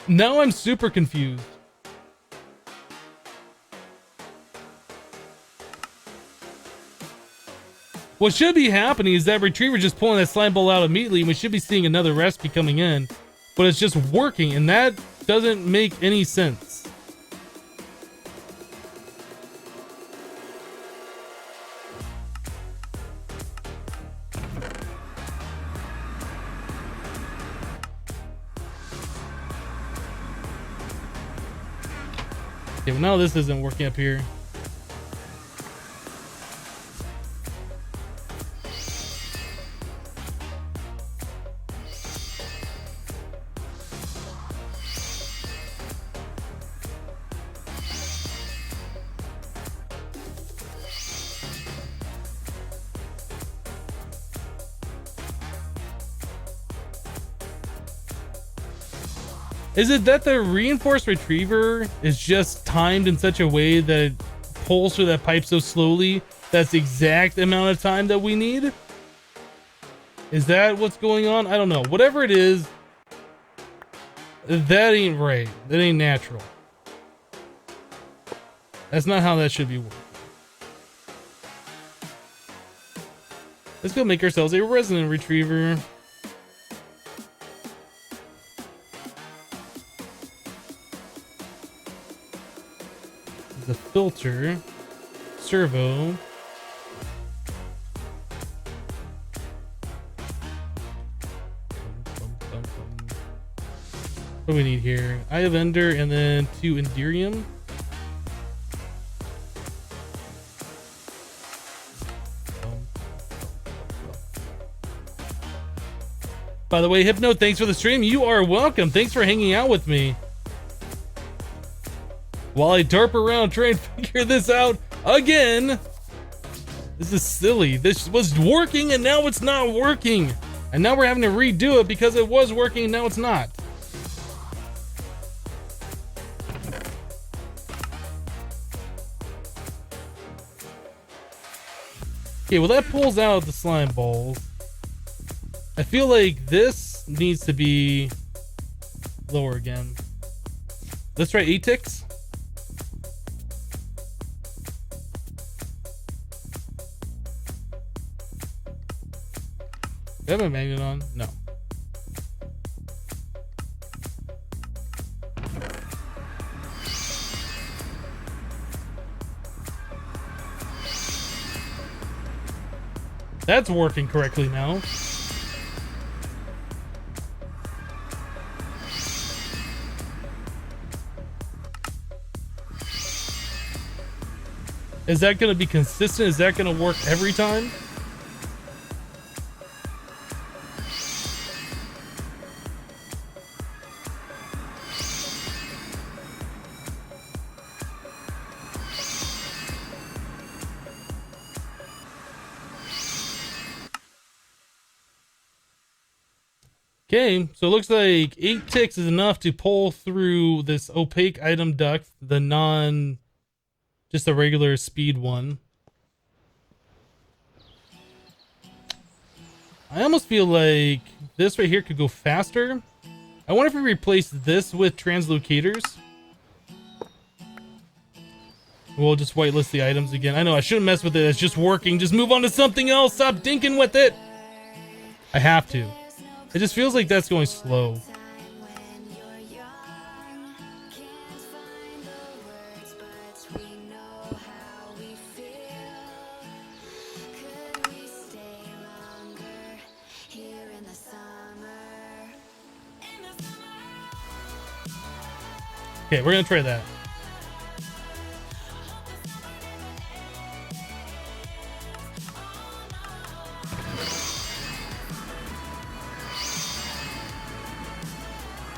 Now I'm super confused. What should be happening is that retriever just pulling that slime ball out immediately, and we should be seeing another recipe coming in, but it's just working, and that doesn't make any sense. Okay, well now this isn't working up here. Is it that the reinforced retriever is just timed in such a way that it pulls through that pipe so slowly that's the exact amount of time that we need? Is that what's going on? I don't know. Whatever it is, that ain't right. That ain't natural. That's not how that should be working. Let's go make ourselves a resonant retriever. The filter, servo. What do we need here? Eye of Ender and then 2 Enderium. By the way, Hypno, thanks for the stream. You are welcome. Thanks for hanging out with me while I derp around trying to figure this out again. This is silly. This was working and now it's not working. And now we're having to redo it because it was working and now it's not. Okay, well that pulls out the slime balls. I feel like this needs to be lower again. Let's try 8 ticks. Do I have a magnet on? No. That's working correctly now. Is that going to be consistent? Is that going to work every time? Okay, so it looks like 8 ticks is enough to pull through this opaque item duct, the just a regular speed one. I almost feel like this right here could go faster. I wonder if we replace this with translocators. We'll just whitelist the items again. I know I shouldn't mess with it. It's just working. Just move on to something else. Stop dinking with it. I have to. It just feels like that's going slow. Okay, we're gonna try that.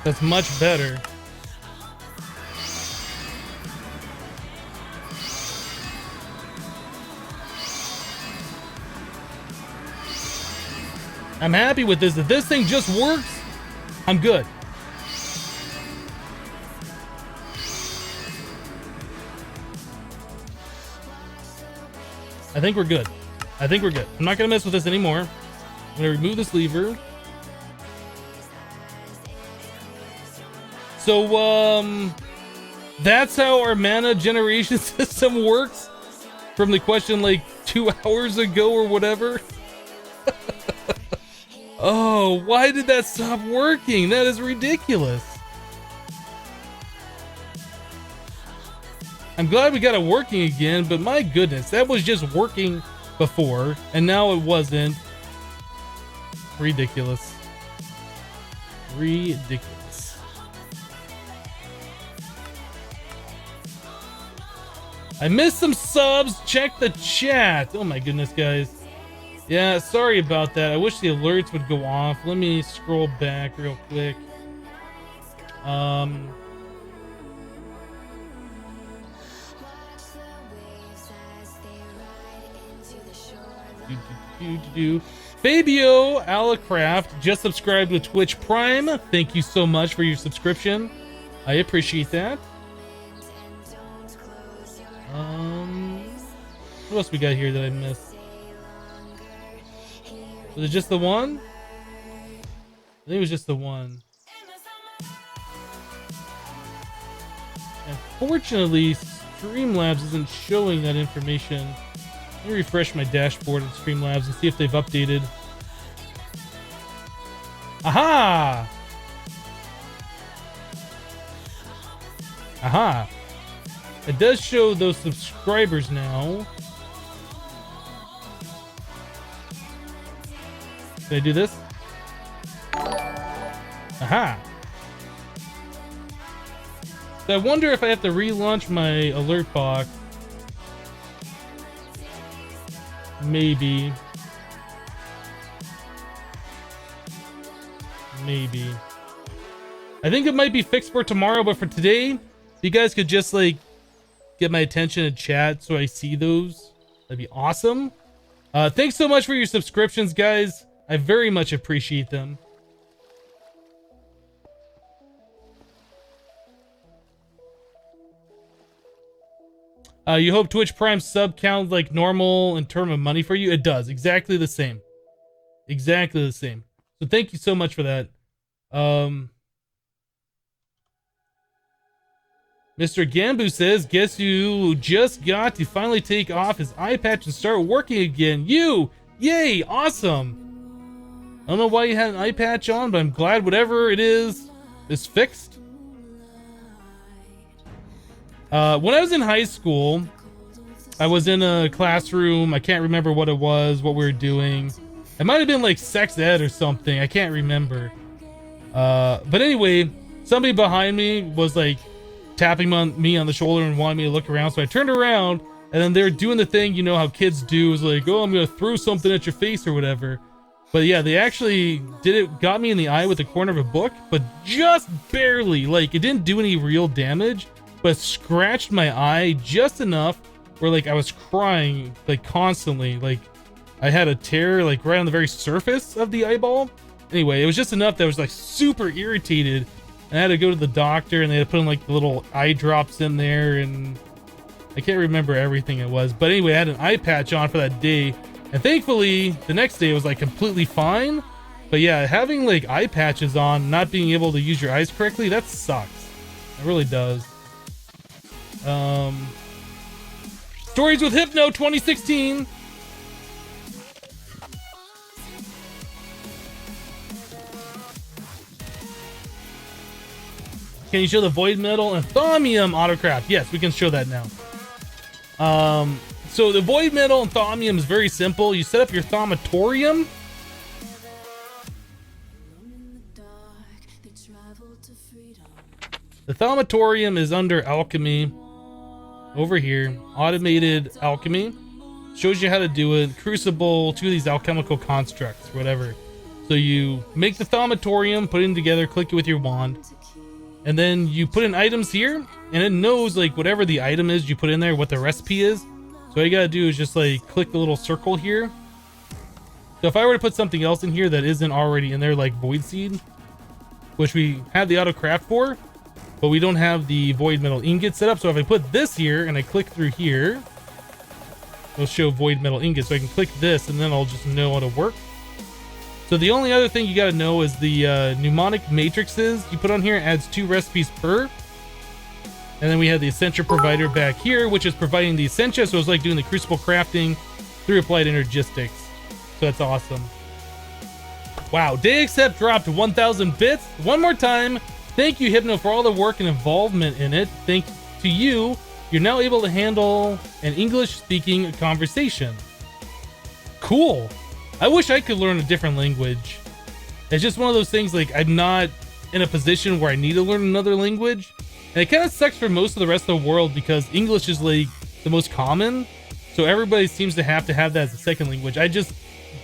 That's much better. I'm happy with this. If this thing just works, I'm good. I think we're good. I think we're good. I'm not gonna mess with this anymore. I'm gonna remove this lever. So, that's how our mana generation system works? From the question like 2 hours ago or whatever? Oh, why did that stop working? That is ridiculous. I'm glad we got it working again, but my goodness, that was just working before, and now it wasn't. Ridiculous. Ridiculous. I missed some subs. Check the chat. Oh my goodness, guys. Yeah, sorry about that. I wish the alerts would go off. Let me scroll back real quick. Fabio Alacraft just subscribed with Twitch Prime. Thank you so much for your subscription. I appreciate that. What else we got here that I missed? Was it just the one? I think it was just the one. Unfortunately, Streamlabs isn't showing that information. Let me refresh my dashboard at Streamlabs and see if they've updated. Aha! Aha! It does show those subscribers now. Can I do this? Aha! So I wonder if I have to relaunch my alert box. Maybe. Maybe. I think it might be fixed for tomorrow, but for today, if you guys could just like get my attention in chat so I see those, that'd be awesome. Thanks so much for your subscriptions, guys. I very much appreciate them. You hope Twitch Prime sub count like normal in terms of money for you? It does. Exactly the same. Exactly the same. So thank you so much for that. Mr. Gambu says, guess you just got to finally take off his eye patch and start working again. You! Yay! Awesome! I don't know why you had an eye patch on, but I'm glad whatever it is fixed. When I was in high school, I was in a classroom. I can't remember what it was, what we were doing. It might have been like sex ed or something. I can't remember. But anyway, somebody behind me was like tapping me on the shoulder and wanted me to look around. So I turned around and then they're doing the thing, you know, how kids do is like, oh, I'm going to throw something at your face or whatever. But yeah, they actually got me in the eye with the corner of a book, but just barely. Like, it didn't do any real damage, but scratched my eye just enough where like I was crying like constantly. Like I had a tear like right on the very surface of the eyeball. Anyway, it was just enough that I was like super irritated and I had to go to the doctor and they had to put in like the little eye drops in there and I can't remember everything it was. But anyway, I had an eye patch on for that day and thankfully the next day it was like completely fine. But yeah, having like eye patches on, not being able to use your eyes correctly, that sucks. It really does. Stories with Hypno 2016. Can you show the void metal and thaumium autocraft? Yes, we can show that now. So the void metal and thaumium is very simple. You set up your thaumatorium. The thaumatorium is under alchemy. Over here, automated alchemy. Shows you how to do it. Crucible, two of these alchemical constructs, whatever. So you make the thaumatorium, put it together, click it with your wand. And then you put in items here, and it knows like whatever the item is you put in there, what the recipe is. So all you gotta do is just like click the little circle here. So if I were to put something else in here that isn't already in there, like void seed, which we have the auto craft for, but we don't have the void metal ingot set up. So if I put this here and I click through here, it'll show void metal ingot. So I can click this and then I'll just know how to work. So the only other thing you got to know is the mnemonic matrices you put on here adds 2 recipes per. And then we have the Essentia provider back here, which is providing the Essentia. So it's like doing the crucible crafting through applied energistics. So that's awesome. Wow, Day Accept dropped 1,000 bits. One more time. Thank you, Hypno, for all the work and involvement in it. Thanks to you, you're now able to handle an English-speaking conversation. Cool. I wish I could learn a different language. It's just one of those things, like, I'm not in a position where I need to learn another language. And it kind of sucks for most of the rest of the world because English is, like, the most common. So everybody seems to have that as a second language.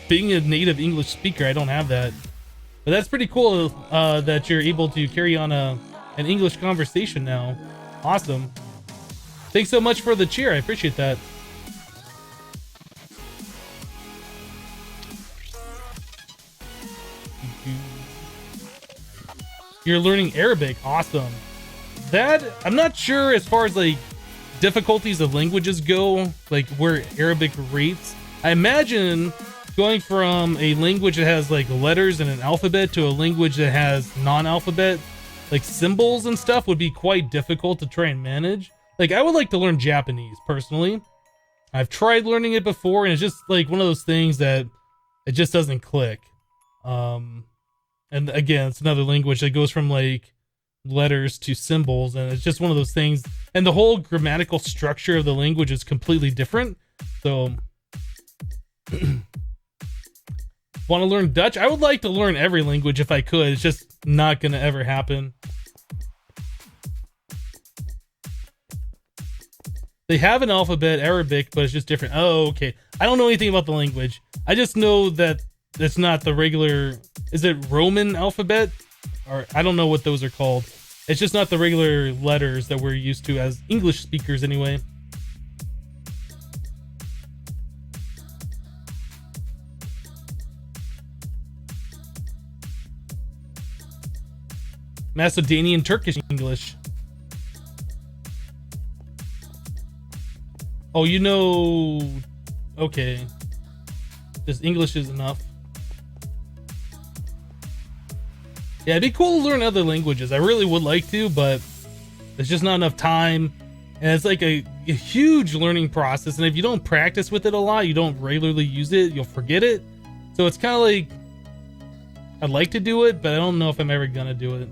Being a native English speaker, I don't have that. But that's pretty cool that you're able to carry on an English conversation now. Awesome. Thanks so much for the cheer. I appreciate that. You're learning Arabic. Awesome. That, I'm not sure as far as like difficulties of languages go, like where Arabic rates. I imagine going from a language that has like letters and an alphabet to a language that has non-alphabet, like symbols and stuff, would be quite difficult to try and manage. Like, I would like to learn Japanese personally. I've tried learning it before, and it's just like one of those things that it just doesn't click. And again, it's another language that goes from like letters to symbols, and it's just one of those things. And the whole grammatical structure of the language is completely different. So, want to learn Dutch? I would like to learn every language if I could. It's just not gonna ever happen. They have an alphabet, Arabic, but it's just different. Oh, okay. I don't know anything about the language. I just know that it's not the regular... Is it Roman alphabet? Or I don't know what those are called. It's just not the regular letters that we're used to as English speakers anyway. Macedonian Turkish English. Oh, you know... Okay. Just English is enough. Yeah, it'd be cool to learn other languages. I really would like to, but there's just not enough time. And it's like a huge learning process. And if you don't practice with it a lot, you don't regularly use it, you'll forget it. So it's kind of like... I'd like to do it, but I don't know if I'm ever gonna do it.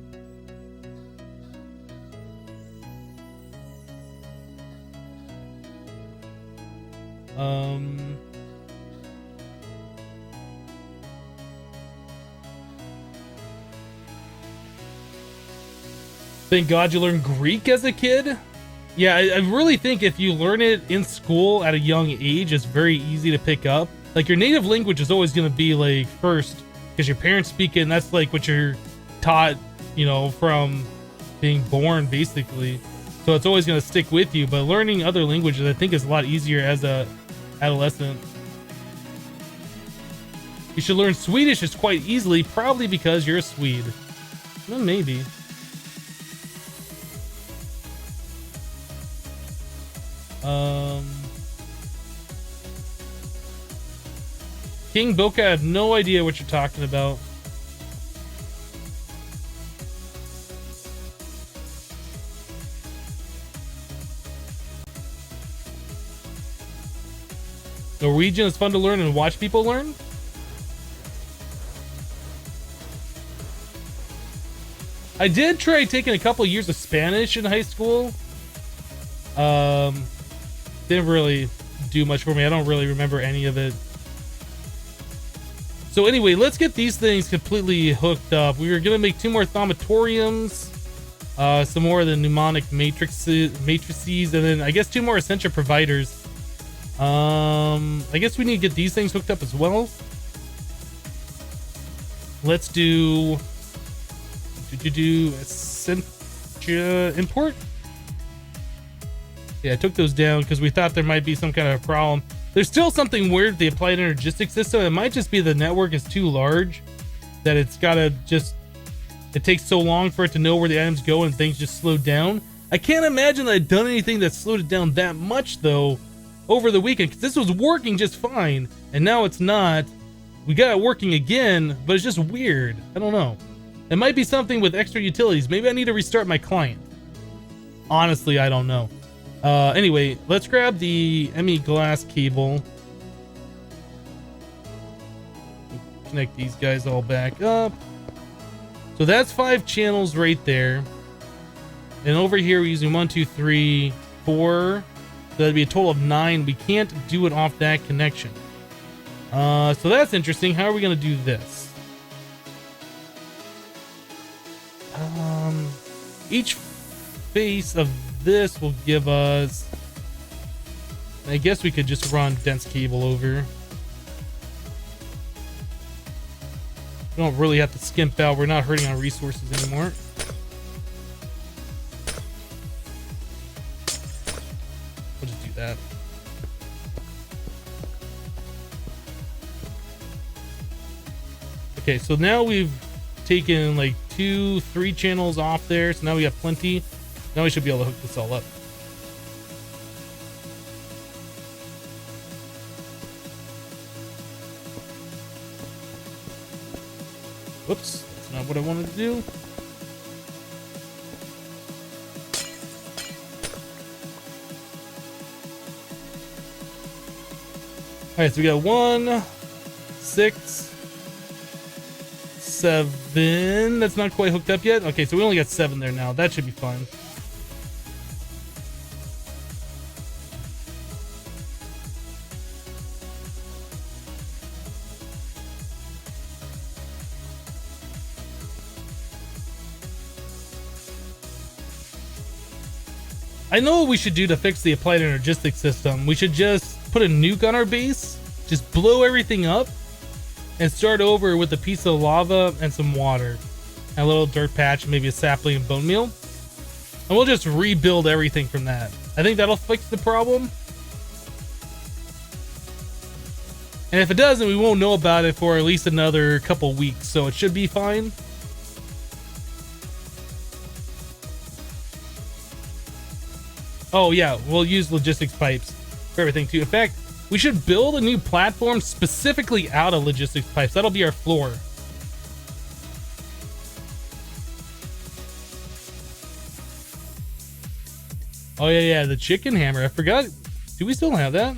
Thank God you learned Greek as a kid. Yeah, I really think if you learn it in school at a young age, it's very easy to pick up. Like, your native language is always going to be like first, because your parents speak it, and that's like what you're taught, you know, from being born, basically. So it's always going to stick with you. But learning other languages, I think, is a lot easier as a adolescent. You should learn Swedish is quite easily, probably because you're a Swede. Well, maybe. King Boca, I have no idea what you're talking about. Norwegian is fun to learn and watch people learn. I did try taking a couple years of Spanish in high school. Didn't really do much for me. I don't really remember any of it. So anyway, let's get these things completely hooked up. We were gonna make 2 more thaumatoriums, some more of the mnemonic matrices, and then I guess 2 more essential providers. I guess we need to get these things hooked up as well. Let's do Essentia import. Yeah, I took those down because we thought there might be some kind of problem. There's still something weird with the applied energistics system. It might just be the network is too large, that it's gotta just... It takes so long for it to know where the items go and things just slow down. I can't imagine that I've done anything that slowed it down that much, though, over the weekend, because this was working just fine, and now it's not. We got it working again, but it's just weird. I don't know. It might be something with extra utilities. Maybe I need to restart my client. Honestly, I don't know. Anyway, let's grab the ME glass cable. Connect these guys all back up. So that's 5 channels right there. And over here we're using 1, 2, 3, 4. So that'd be a total of 9. We can't do it off that connection. So that's interesting. How are we gonna do this? Each face of this will give us... I guess we could just run dense cable over. We don't really have to skimp out. We're not hurting our resources anymore. We'll just do that. Okay, so now we've taken like 2, 3 channels off there. So now we have plenty. Now we should be able to hook this all up. Whoops, that's not what I wanted to do. All right, so we got 1, 6, 7. That's not quite hooked up yet. Okay, so we only got 7 there now. That should be fine. I know what we should do to fix the applied energistics system. We should just put a nuke on our base, just blow everything up, and start over with a piece of lava and some water, and a little dirt patch, maybe a sapling and bone meal, and we'll just rebuild everything from that. I think that'll fix the problem. And if it doesn't, we won't know about it for at least another couple weeks, so it should be fine. Oh yeah, we'll use logistics pipes for everything too. In fact, we should build a new platform specifically out of logistics pipes. That'll be our floor. Oh yeah, the chicken hammer. I forgot. Do we still have that?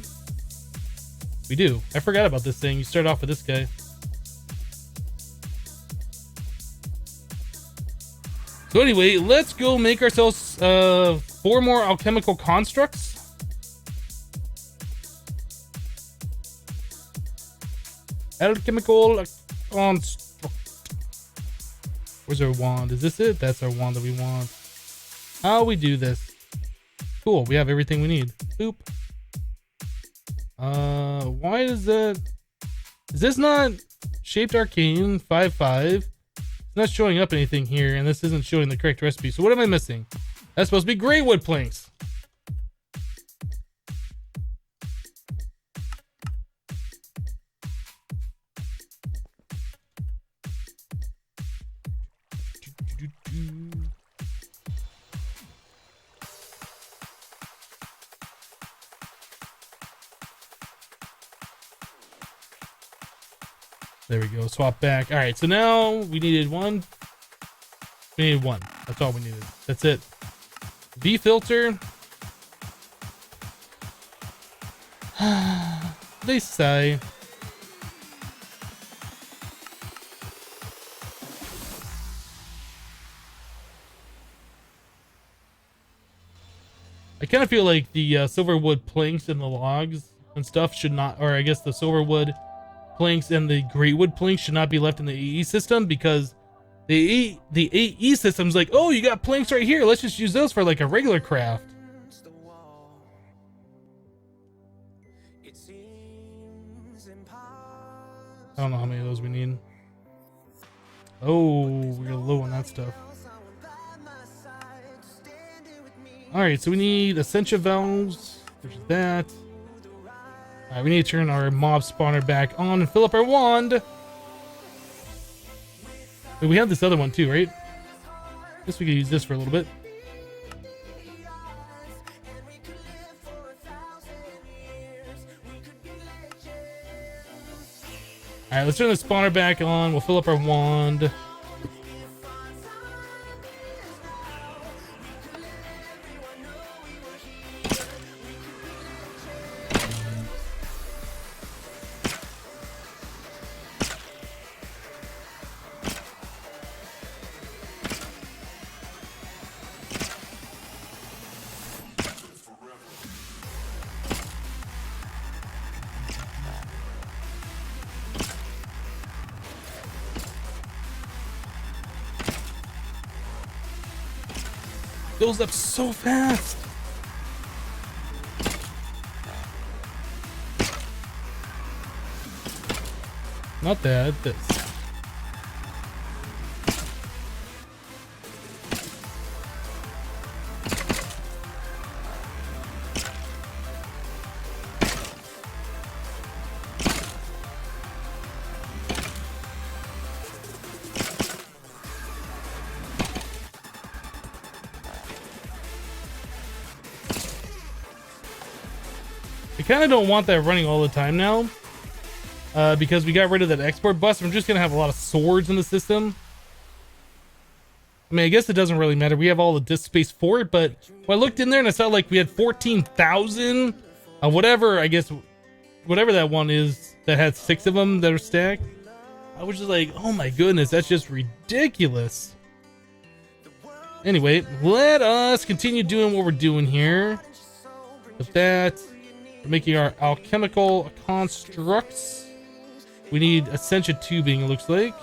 We do. I forgot about this thing. You start off with this guy. So anyway, let's go make ourselves 4 more alchemical constructs. Alchemical construct. Where's our wand? Is this it? That's our wand that we want. How we do this? Cool, we have everything we need. Boop. Why is that? Is this not shaped arcane 5.5? It's not showing up anything here, and this isn't showing the correct recipe. So what am I missing? That's supposed to be gray wood planks. There we go. Swap back. All right. So now we needed 1. We needed 1. That's all we needed. That's it. V filter. They say. I kind of feel like the silver wood planks and the logs and stuff should not, or I guess the silver wood planks and the great wood planks should not be left in the AE system, because the AE system's like, oh, you got planks right here, let's just use those for like a regular craft. I don't know how many of those we need. Oh, we're low on that stuff. Alright, so we need Essentia valves. There's that. Alright, we need to turn our mob spawner back on and fill up our wand. Wait, we have this other one too, right? Guess we could use this for a little bit. Alright, let's turn the spawner back on. We'll fill up our wand. Fills up so fast. Not that, this. I kind of don't want that running all the time now, because we got rid of that export bus. I'm just gonna have a lot of swords in the system. I mean, I guess it doesn't really matter. We have all the disk space for it, but when I looked in there and I saw like we had 14,000, whatever, I guess, whatever that one is that had 6 of them that are stacked. I was just like, oh my goodness, that's just ridiculous. Anyway, let us continue doing what we're doing here. With that, we're making our alchemical constructs. We need Ascension tubing, it looks like.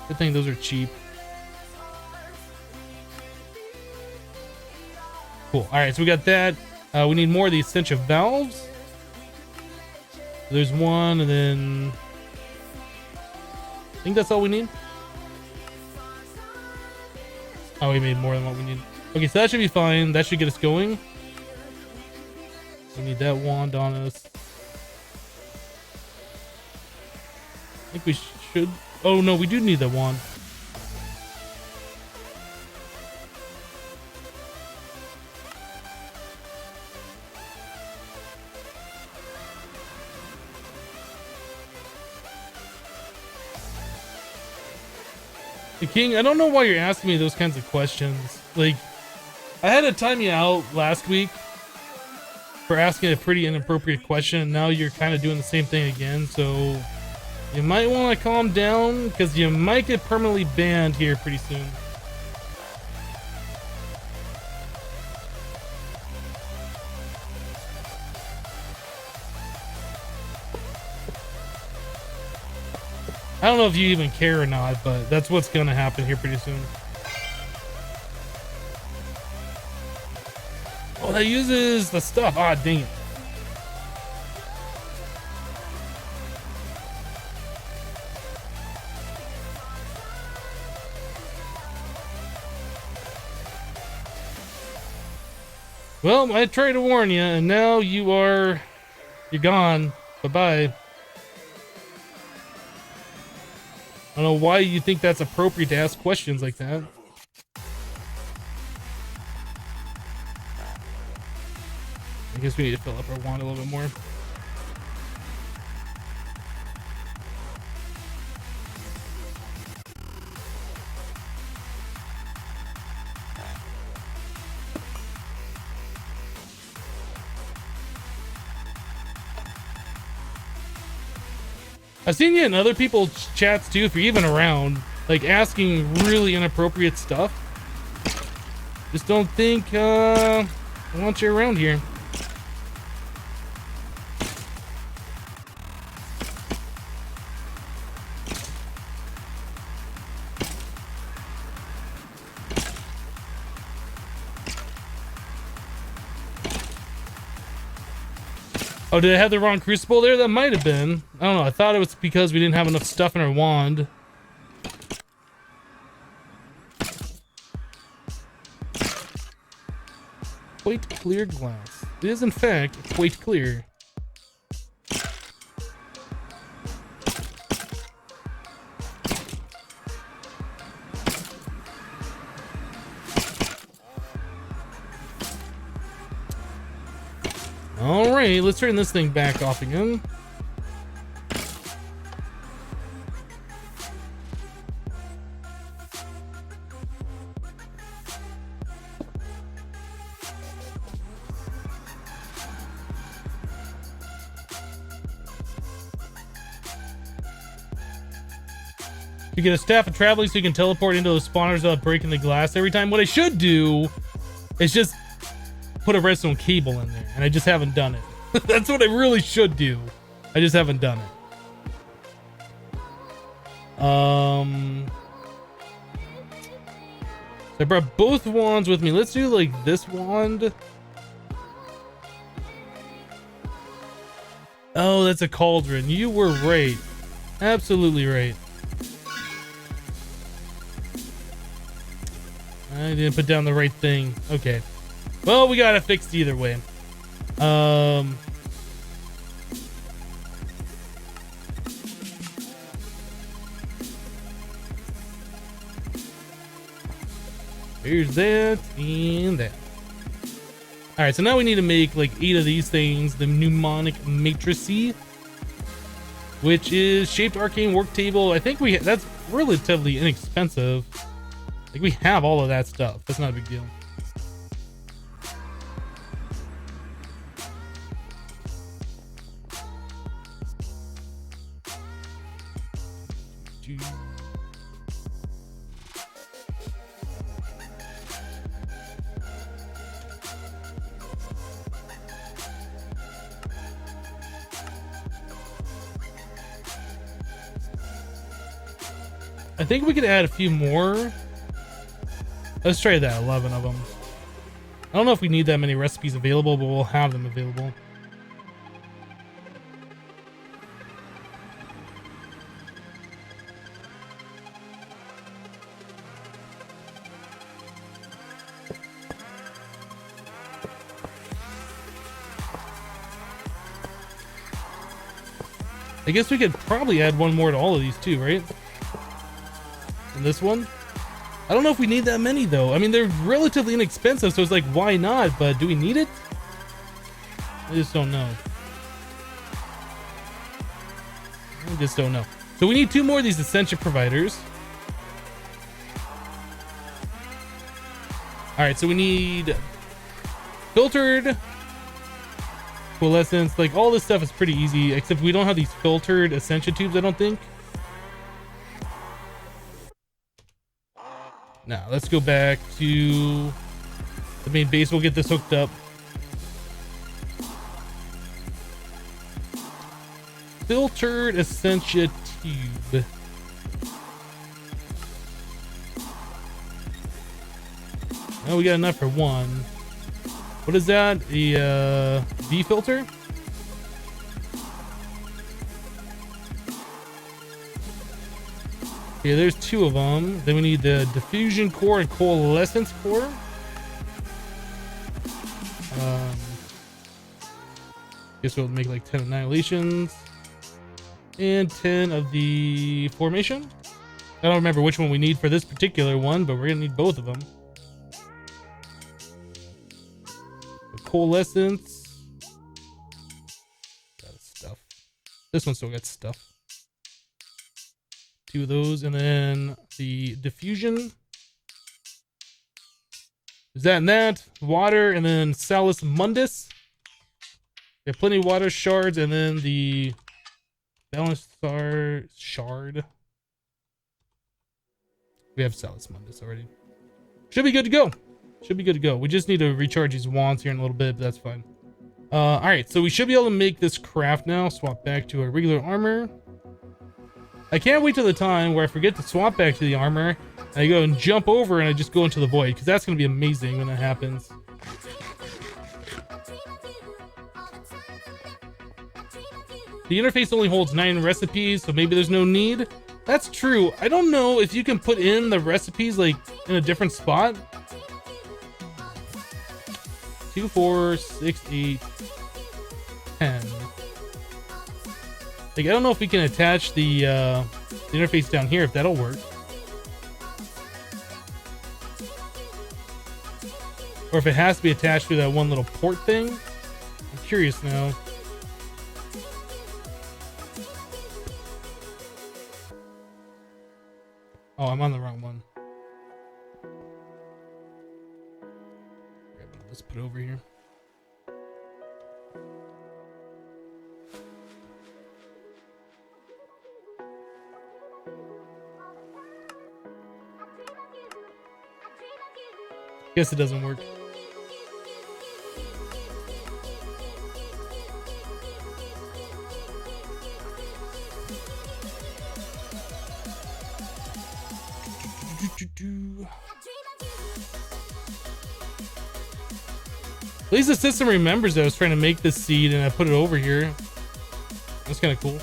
Good thing those are cheap. Cool. All right, so we got that. We need more of the Ascension valves. There's one, and then I think that's all we need. Oh, we made more than what we need. Okay, so that should be fine. That should get us going. We need that wand on us. I think we should. Oh no, we do need that wand. The King, I don't know why you're asking me those kinds of questions. Like, I had to time you out last week for asking a pretty inappropriate question, and now you're kind of doing the same thing again, so you might want to calm down, because you might get permanently banned here pretty soon. I don't know if you even care or not, but that's what's going to happen here pretty soon. Oh, that uses the stuff. Ah, dang it. Well, I tried to warn you, and now you're gone. Bye-bye. I don't know why you think that's appropriate to ask questions like that. I guess we need to fill up our wand a little bit more. I've seen you in other people's chats too, if you're even around, like asking really inappropriate stuff. Just don't think I want you around here. Oh, did I have the wrong crucible there? That might have been. I don't know. I thought it was because we didn't have enough stuff in our wand. Quite clear glass. It is, in fact, quite clear. Alright, let's turn this thing back off again. You get a staff of traveling so you can teleport into those spawners without breaking the glass every time. What I should do is just put a redstone cable in there, and I just haven't done it. That's what I really should do. I just haven't done it. So I brought both wands with me. Let's do like this wand. Oh, that's a cauldron. You were right. Absolutely right. I didn't put down the right thing. Okay. Well, we got it fixed either way. Here's that and that. All right, so now we need to make like 8 of these things. The mnemonic matrice, which is shaped arcane work table. I think that's relatively inexpensive. Like we have all of that stuff. That's not a big deal. I think we could add a few more. Let's try that, 11 of them. I don't know if we need that many recipes available, but we'll have them available. I guess we could probably add one more to all of these too, right? And this one? I don't know if we need that many though. I mean, they're relatively inexpensive, so it's like, why not? But do we need it? I just don't know. I just don't know. So we need 2 more of these Ascension providers. All right, so we need filtered coalescence. Like all this stuff is pretty easy, except we don't have these filtered Ascension tubes, I don't think. Now let's go back to the main base. We'll get this hooked up. Filtered Essentia tube. Oh, we got enough for one. What is that? The V filter? Okay, there's 2 of them. Then we need the diffusion core and coalescence core. Guess we'll make like 10 annihilations and 10 of the formation. I don't remember which one we need for this particular one, but we're gonna need both of them. The coalescence. Got stuff. This one still got stuff. 2 of those, and then the diffusion. Is that and that? Water, and then Salus Mundus. We have plenty of water shards, and then the balanced shard. We have Salus Mundus already. Should be good to go. Should be good to go. We just need to recharge these wands here in a little bit, but that's fine. All right, so we should be able to make this craft now. Swap back to our regular armor. I can't wait till the time where I forget to swap back to the armor and I go and jump over and I just go into the void, because that's going to be amazing when that happens. The interface only holds 9 recipes, so maybe there's no need. That's true. I don't know if you can put in the recipes like in a different spot. 2, 4, 6, 8, 10. Like, I don't know if we can attach the interface down here, if that'll work. Or if it has to be attached to that one little port thing. I'm curious now. Oh, I'm on the wrong one. Let's put it over here. Guess it doesn't work. At least the system remembers that I was trying to make this seed and I put it over here. That's kind of cool.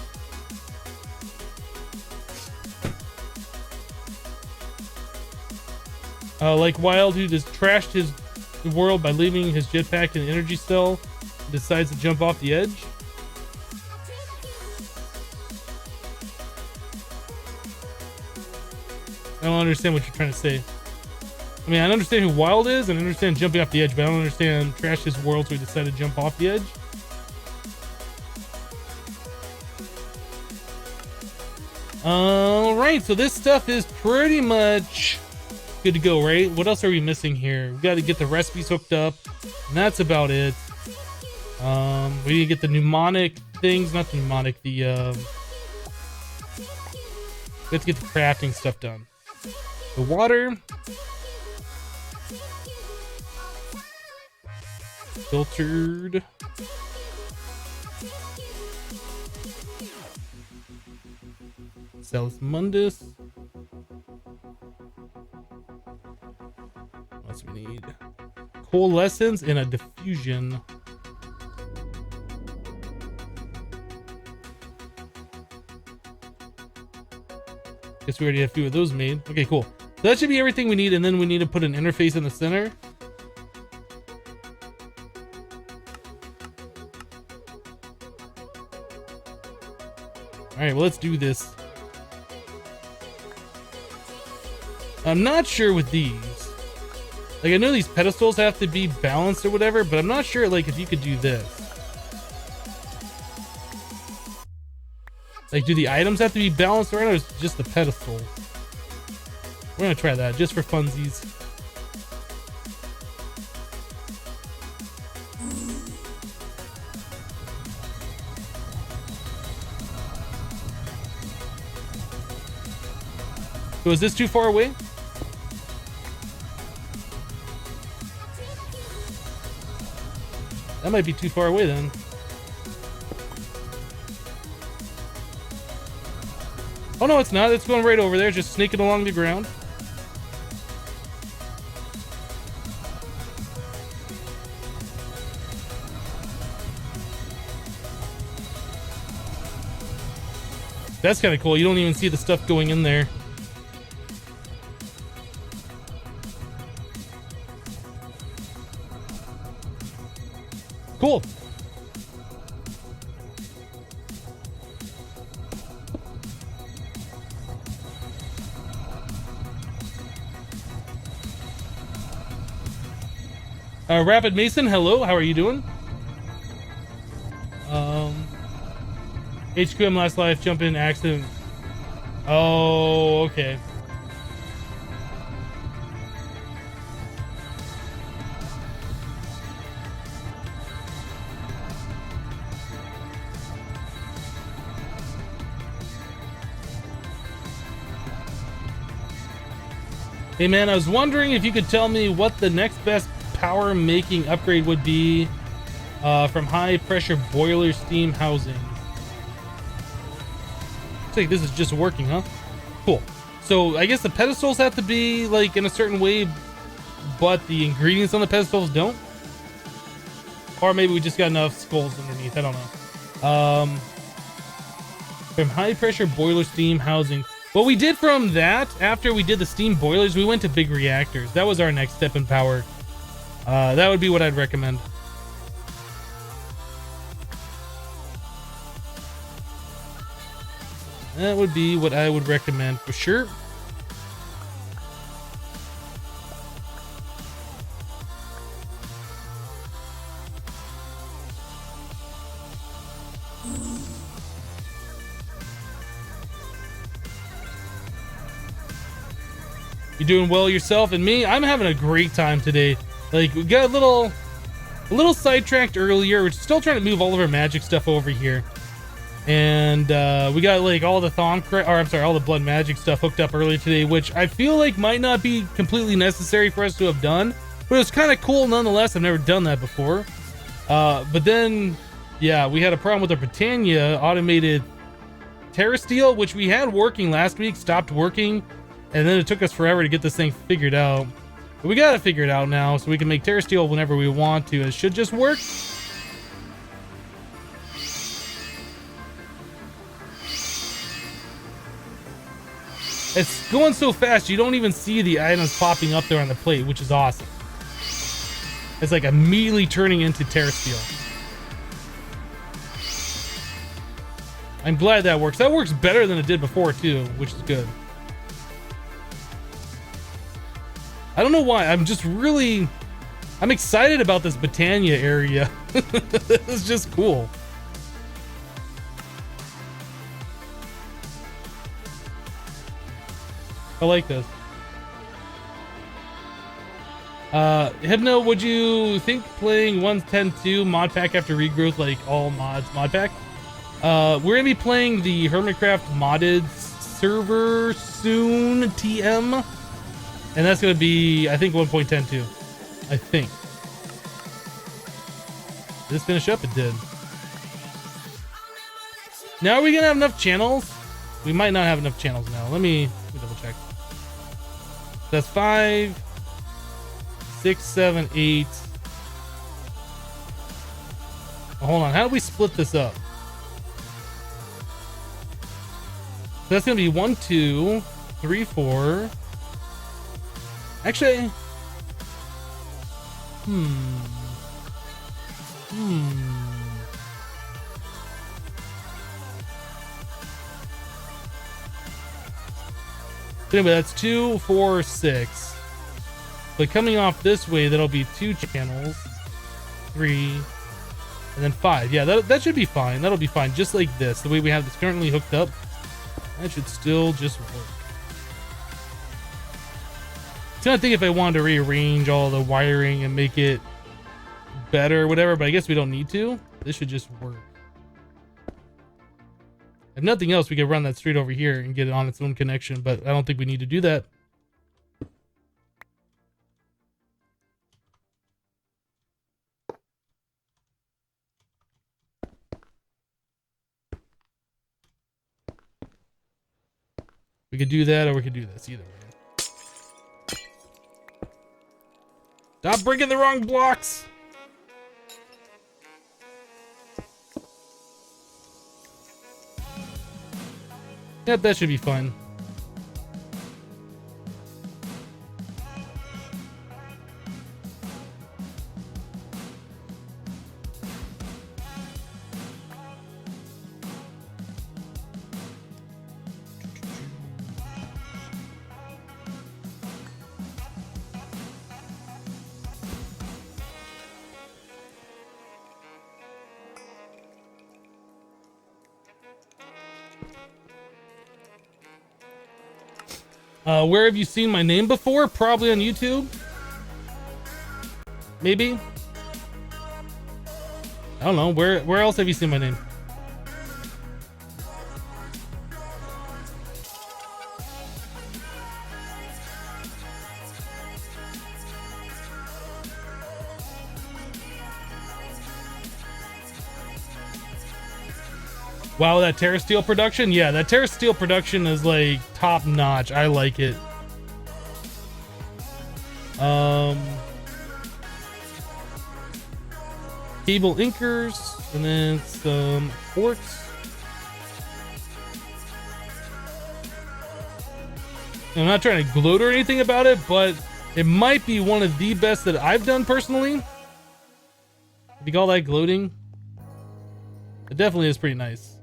Like Wild, who just trashed his world by leaving his jetpack in the energy cell, decides to jump off the edge. I don't understand what you're trying to say. I mean, I understand who Wild is, and I understand jumping off the edge, but I don't understand Trash's world, so we decided to jump off the edge. Alright, so this stuff is pretty much good to go, right? What else are we missing here? We got to get the recipes hooked up, and that's about it. We need to get the mnemonic things, not the mnemonic, we have to get the crafting stuff done. The water. Filtered. Salus Mundus. What else we need? Coalescence and a diffusion. Guess we already have a few of those made. Okay, cool. So that should be everything we need, and then we need to put an interface in the center. All right, well, let's do this. I'm not sure with these. Like, I know these pedestals have to be balanced or whatever, but I'm not sure, like, if you could do this. Like, do the items have to be balanced around, or is it just the pedestal? We're gonna try that, just for funsies. So is this too far away? That might be too far away then. Oh no, it's not. It's going right over there, just snaking along the ground. That's kind of cool. You don't even see the stuff going in there. Cool. Rapid Mason, hello. How are you doing? HQM last life, jump in, accident. Oh, okay. Hey man, I was wondering if you could tell me what the next best power making upgrade would be from high pressure boiler steam housing. Looks like this is just working, huh? Cool. So I guess the pedestals have to be like in a certain way, but the ingredients on the pedestals don't. Or maybe we just got enough skulls underneath. I don't know. From high pressure boiler steam housing. What we did from that, after we did the steam boilers, we went to big reactors. That was our next step in power. That would be what I'd recommend. That would be what I would recommend for sure. You doing well yourself? And me, I'm having a great time today. Like, we got a little sidetracked earlier. We're still trying to move all of our magic stuff over here. And we got like all the all the blood magic stuff hooked up earlier today, which I feel like might not be completely necessary for us to have done, but it was kind of cool nonetheless. I've never done that before. But then, yeah, we had a problem with the Britannia automated Terrasteel, which we had working last week, stopped working, and then it took us forever to get this thing figured out. But we got to figure it out now, so we can make Terrasteel whenever we want to. It should just work. It's going so fast, you don't even see the items popping up there on the plate, which is awesome. It's like immediately turning into Terrasteel. I'm glad that works. That works better than it did before, too, which is good. I don't know why. I'm excited about this Britannia area. It's just cool. I like this. Hypno, would you think playing 1.10.2 mod pack after regrowth like all mods mod pack? We're gonna be playing the Hermitcraft modded server soon, TM. And that's gonna be, I think, 1.10.2. I think. Did this finish up? It did. Now are we gonna have enough channels? We might not have enough channels now. Let me double check. That's 5, 6, 7, 8. Oh, hold on. How do we split this up? So that's gonna be 1, 2, 3, 4. Actually, Anyway, that's 2, 4, 6. But coming off this way, that'll be 2 channels, 3, and then 5. Yeah, that should be fine. That'll be fine, just like this. The way we have this currently hooked up, that should still just work. I was gonna think if I wanted to rearrange all the wiring and make it better or whatever, but I guess we don't need to. This should just work. If nothing else, we could run that straight over here and get it on its own connection, but I don't think we need to do that. We could do that, or we could do this, either way. Stop breaking the wrong blocks! Yep, that should be fun. Where have you seen my name before? Probably on YouTube. Maybe. I don't know. Where else have you seen my name? Wow, that Terra Steel production? Yeah, that Terra Steel production is like top notch. I like it. Cable inkers, and then some quartz. I'm not trying to gloat or anything about it, but it might be one of the best that I've done personally. If you call that gloating, it definitely is pretty nice.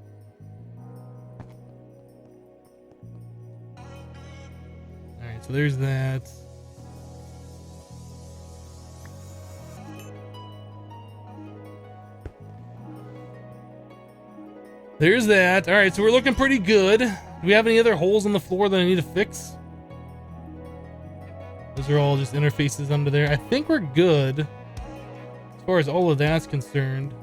So there's that. There's that. All right, so we're looking pretty good. Do we have any other holes in the floor that I need to fix? Those are all just interfaces under there. I think we're good as far as all of that's concerned.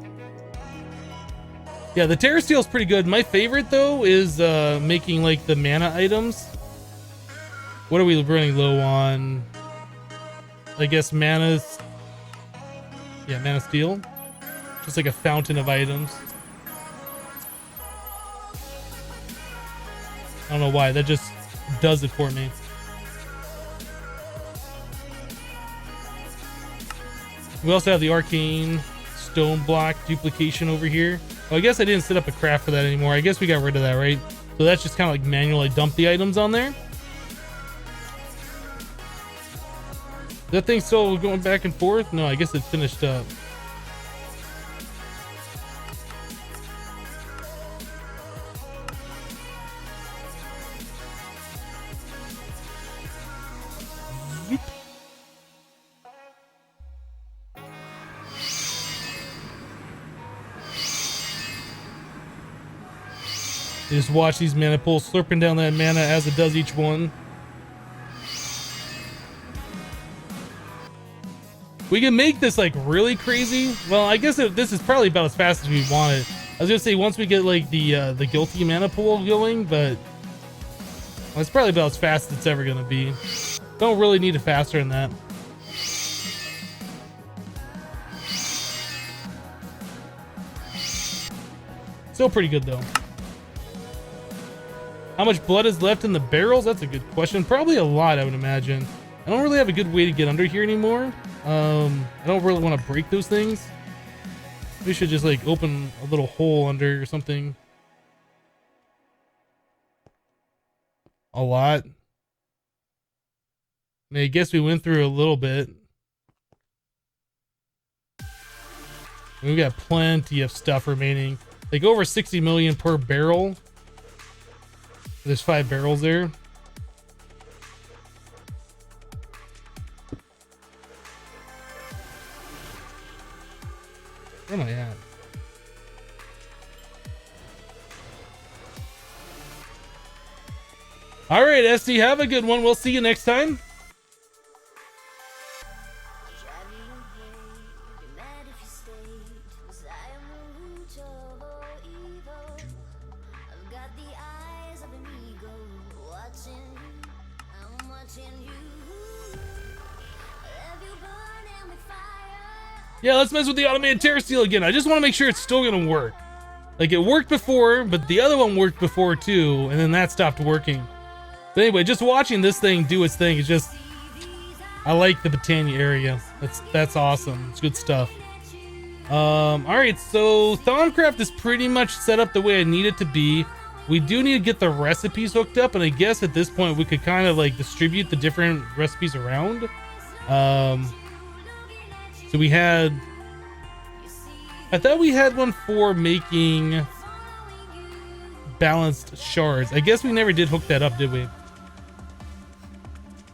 Yeah, the Terra Steel is pretty good. My favorite though is making like the mana items. What are we running low on? I guess mana's... Yeah, mana steel. Just like a fountain of items. I don't know why, that just does it for me. We also have the arcane stone block duplication over here. Oh, I guess I didn't set up a craft for that anymore. I guess we got rid of that, right? So that's just kind of like manually dump the items on there. That thing's still going back and forth? No, I guess it finished up. You just watch these mana pools slurping down that mana as it does each one. We can make this like really crazy. Well, I guess this is probably about as fast as we want it. I was gonna say once we get like the Guilty Manapool going, but well, it's probably about as fast as it's ever gonna be. Don't really need it faster than that. Still pretty good though. How much blood is left in the barrels? That's a good question. Probably a lot, I would imagine. I don't really have a good way to get under here anymore. I don't really want to break those things. We should just like open a little hole under or something. A lot. I guess we went through a little bit. We've got plenty of stuff remaining. Like over 60 million per barrel. There's 5 barrels there. Where am I at? All right, SD, have a good one. We'll see you next time. Yeah, let's mess with the automated terror steel again. I just want to make sure it's still gonna work. Like it worked before, but the other one worked before too, and then that stopped working. But anyway, just watching this thing do its thing is just, I like the Botania area. That's awesome. It's good stuff. All right, so Thaumcraft is pretty much set up the way I need it to be. We do need to get the recipes hooked up, and I guess at this point we could kind of like distribute the different recipes around. So we had, I thought we had one for making balanced shards. I guess we never did hook that up, did we?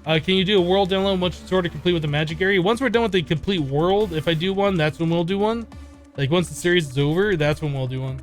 Can you do a world download once sort of complete with the magic area? Once we're done with the complete world, if I do one, that's when we'll do one. Like once the series is over, that's when we'll do one.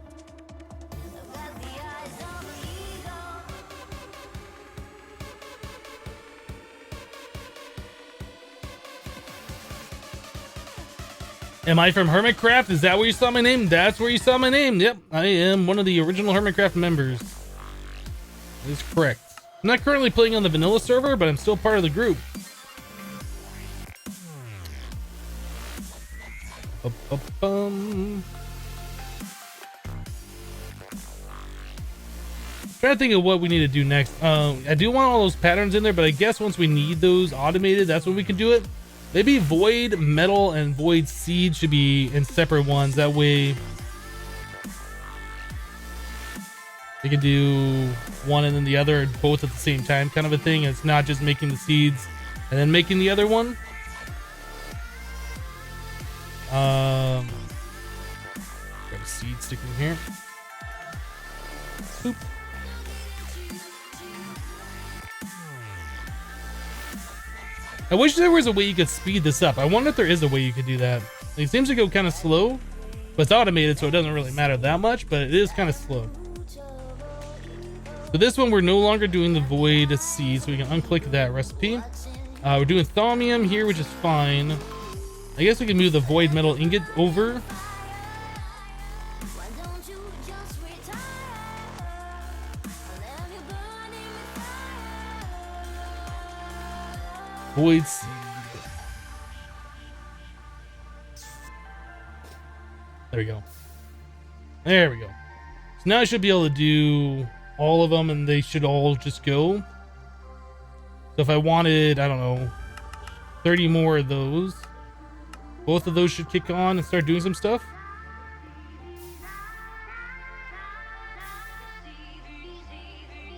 Am I from Hermitcraft? Is that where you saw my name? That's where you saw my name. Yep, I am one of the original Hermitcraft members. That is correct. I'm not currently playing on the vanilla server, but I'm still part of the group. Trying to think of what we need to do next. I do want all those patterns in there, but I guess once we need those automated, that's when we can do it. Maybe Void Metal and Void Seed should be in separate ones. That way we can do one and then the other both at the same time, kind of a thing. It's not just making the seeds and then making the other one. Got a seed sticking here. Boop. I wish there was a way you could speed this up. I wonder if there is a way you could do that. It seems to go kind of slow, but it's automated, so it doesn't really matter that much, but it is kind of slow. So this one, we're no longer doing the Void Seed, so we can unclick that recipe. We're doing Thaumium here, which is fine. I guess we can move the Void Metal Ingot over. Void Seed. There we go. There we go. So now I should be able to do all of them and they should all just go. So if I wanted, I don't know, 30 more of those, both of those should kick on and start doing some stuff.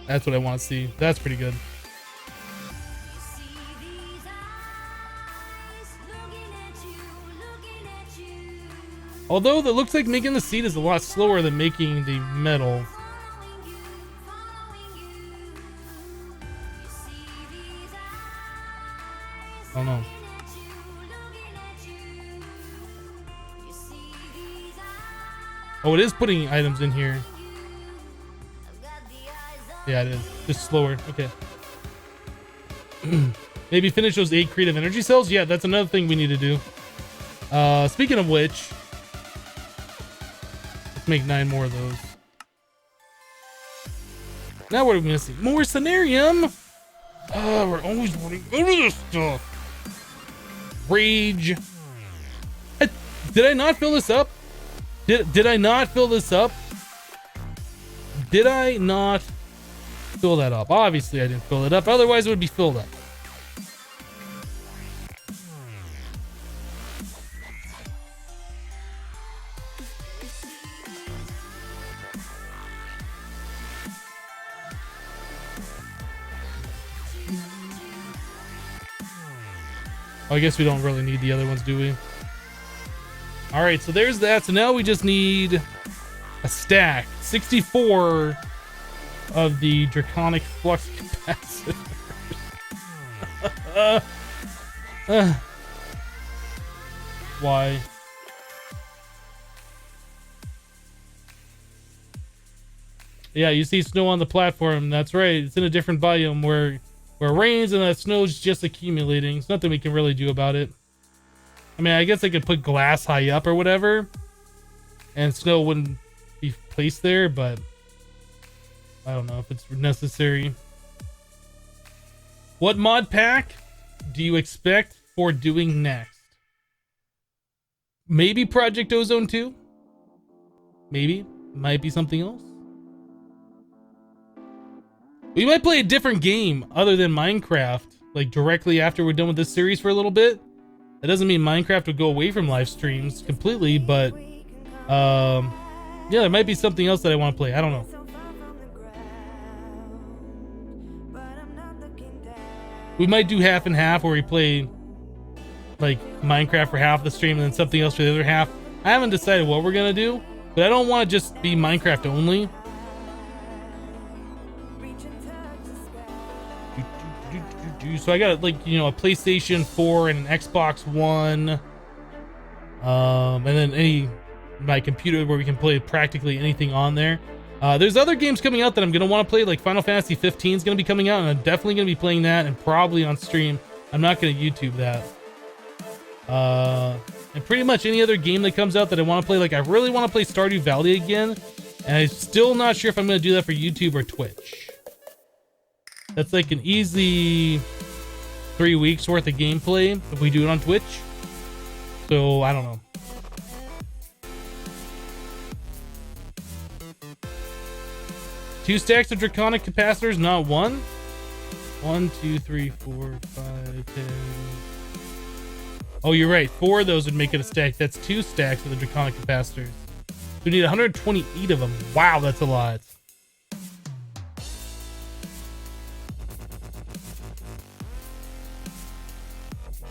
That's what I want to see. That's pretty good. Although that looks like making the seed is a lot slower than making the metal. Oh no. Oh, it is putting items in here. Yeah, it is. Just slower. Okay. Maybe finish those 8 creative energy cells. Yeah, that's another thing we need to do. Speaking of which, let's make 9 more of those. Now what are we missing? More Cenarium. We're always running out of this stuff. Rage. Did I not fill this up? Did I not fill this up? Did I not fill that up? Obviously I didn't fill it up, otherwise it would be filled up. Oh, I guess we don't really need the other ones, do we? All right, so there's that. So now we just need a stack. 64 of the draconic flux capacitors. Why? Yeah, you see snow on the platform. That's right. It's in a different biome where it rains and that snow's just accumulating. There's nothing we can really do about it. I mean, I guess I could put glass high up or whatever, and snow wouldn't be placed there, but I don't know if it's necessary. What mod pack do you expect for doing next? Maybe Project Ozone 2? Maybe. Might be something else. We might play a different game other than Minecraft, like directly after we're done with this series for a little bit. That doesn't mean Minecraft would go away from live streams completely, but yeah, there might be something else that I want to play. I don't know. We might do half and half, where we play like Minecraft for half the stream and then something else for the other half. I haven't decided what we're gonna do, but I don't want to just be Minecraft only. So I got, like, you know, a PlayStation 4 and an Xbox One, and then my computer where we can play practically anything on there. There's other games coming out that I'm gonna want to play, like Final Fantasy 15 is gonna be coming out, and I'm definitely gonna be playing that, and probably on stream. I'm not gonna YouTube that. And pretty much any other game that comes out that I want to play. Like, I really want to play Stardew Valley again, and I'm still not sure if I'm gonna do that for YouTube or Twitch. That's like an easy 3 weeks worth of gameplay if we do it on Twitch. So I don't know. Two stacks of draconic capacitors, not one. 1, 2, 3, 4, 5, 10. Oh, you're right. 4 of those would make it a stack. That's 2 stacks of the draconic capacitors. We need 128 of them. Wow, that's a lot.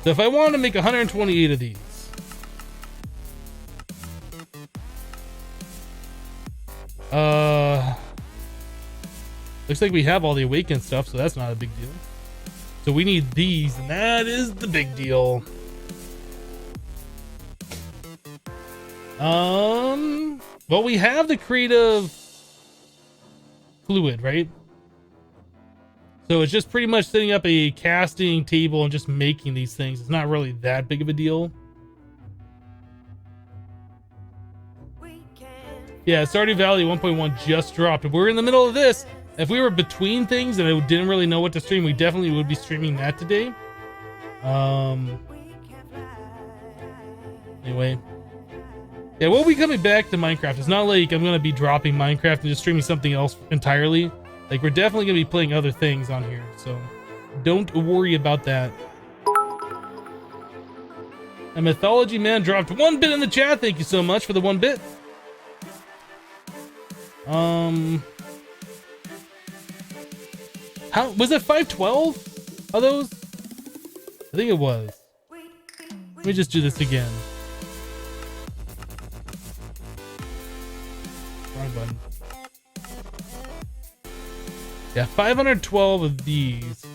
So if I wanted to make 128 of these, looks like we have all the awakened stuff, so that's not a big deal. So we need these, and that is the big deal. Well, we have the creative fluid, right? So it's just pretty much setting up a casting table and just making these things. It's not really that big of a deal. Yeah, Stardew Valley 1.1 just dropped. If we're in the middle of this, if we were between things and I didn't really know what to stream, we definitely would be streaming that today. Anyway. Yeah, we'll be coming back to Minecraft. It's not like I'm going to be dropping Minecraft and just streaming something else entirely. Like, we're definitely going to be playing other things on here, so don't worry about that. A Mythology Man dropped 1 bit in the chat. Thank you so much for the 1 bit. How was it? 512 of those? I think it was. Let me just do this again. Wrong button. Yeah, 512 of these.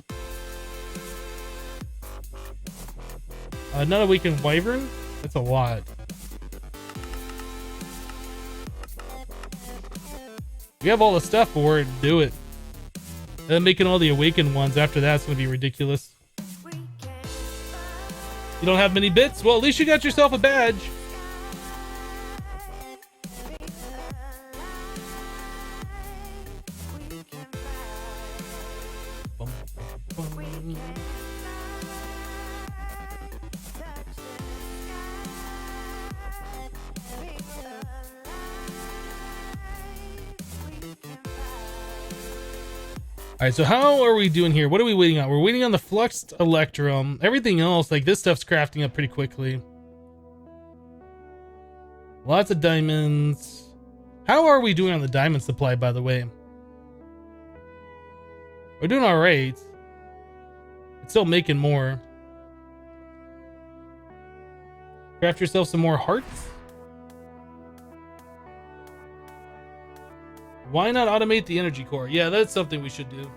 Not awakened wyvern? That's a lot. We have all the stuff for it. Do it. And then making all the awakened ones after that's going to be ridiculous. You don't have many bits? Well, at least you got yourself a badge. All right, so how are we doing here? What are we waiting on? We're waiting on the fluxed electrum. Everything else, like this stuff's crafting up pretty quickly. Lots of diamonds. How are we doing on the diamond supply, by the way? We're doing all right. It's still making more. Craft yourself some more hearts. Why not automate the energy core? Yeah, that's something we should do.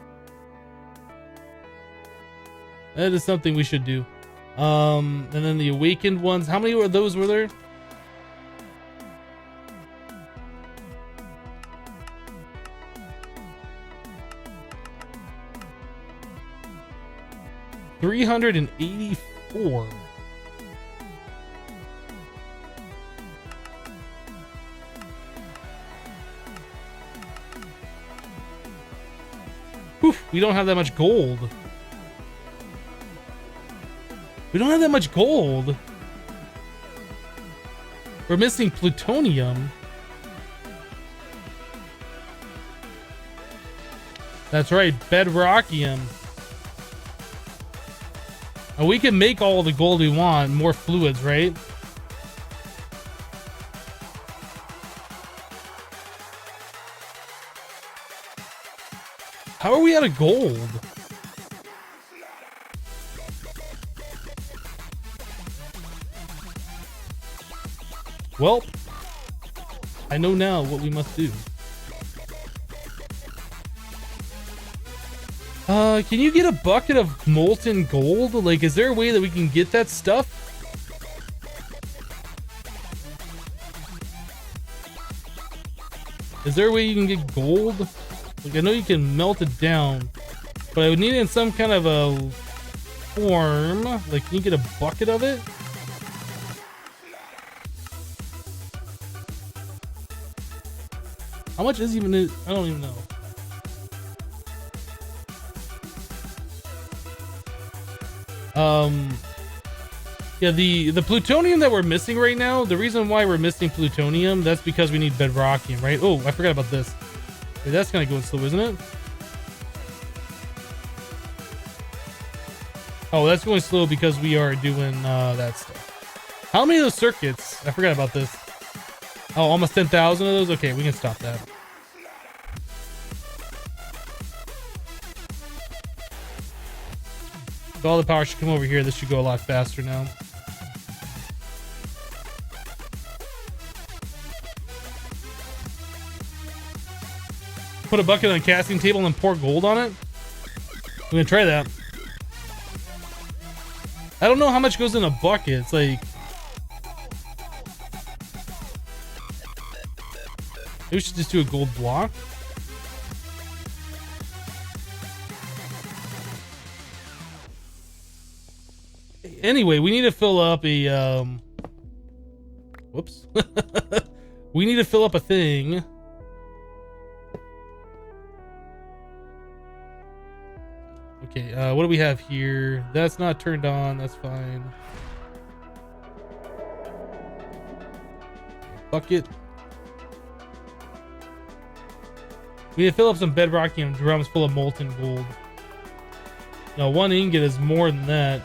That is something we should do. And then the awakened ones. How many of those were there? $384. We don't have that much gold. We don't have that much gold. We're missing plutonium. That's right, bedrockium. And we can make all the gold we want, more fluids, right? How are we out of gold? Well, I know now what we must do. Can you get a bucket of molten gold? Like, is there a way that we can get that stuff? Is there a way you can get gold? Like, I know you can melt it down, but I would need it in some kind of a form. Like, can you get a bucket of it? How much is even it? I don't even know. Yeah, the plutonium that we're missing right now, the reason why we're missing plutonium, that's because we need bedrockium, right? Oh, I forgot about this. Wait, that's kind of going slow, isn't it? Oh, that's going slow because we are doing that stuff. How many of those circuits? I forgot about this. Oh, almost 10,000 of those? Okay, we can stop that. So all the power should come over here. This should go a lot faster now. Put a bucket on a casting table and pour gold on it? I'm gonna try that. I don't know how much goes in a bucket. It's like... maybe we should just do a gold block. Anyway, we need to fill up a... whoops. We need to fill up a thing. Okay, what do we have here? That's not turned on. That's fine. Bucket. We need to fill up some bedrockium drums full of molten gold. No, 1 ingot is more than that.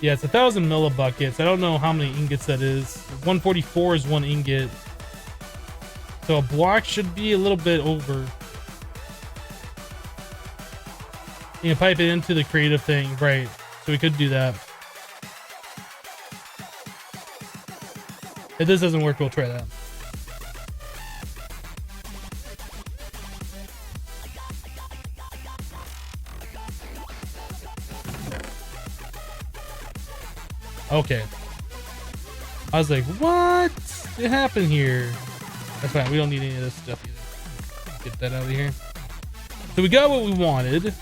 Yeah, it's 1,000 millibuckets. I don't know how many ingots that is. 144 is 1 ingot. So a block should be a little bit over. You can pipe it into the creative thing, right? So we could do that. If this doesn't work, we'll try that. Okay. I was like, what? What happened here? That's fine. We don't need any of this stuff either. Get that out of here. So we got what we wanted.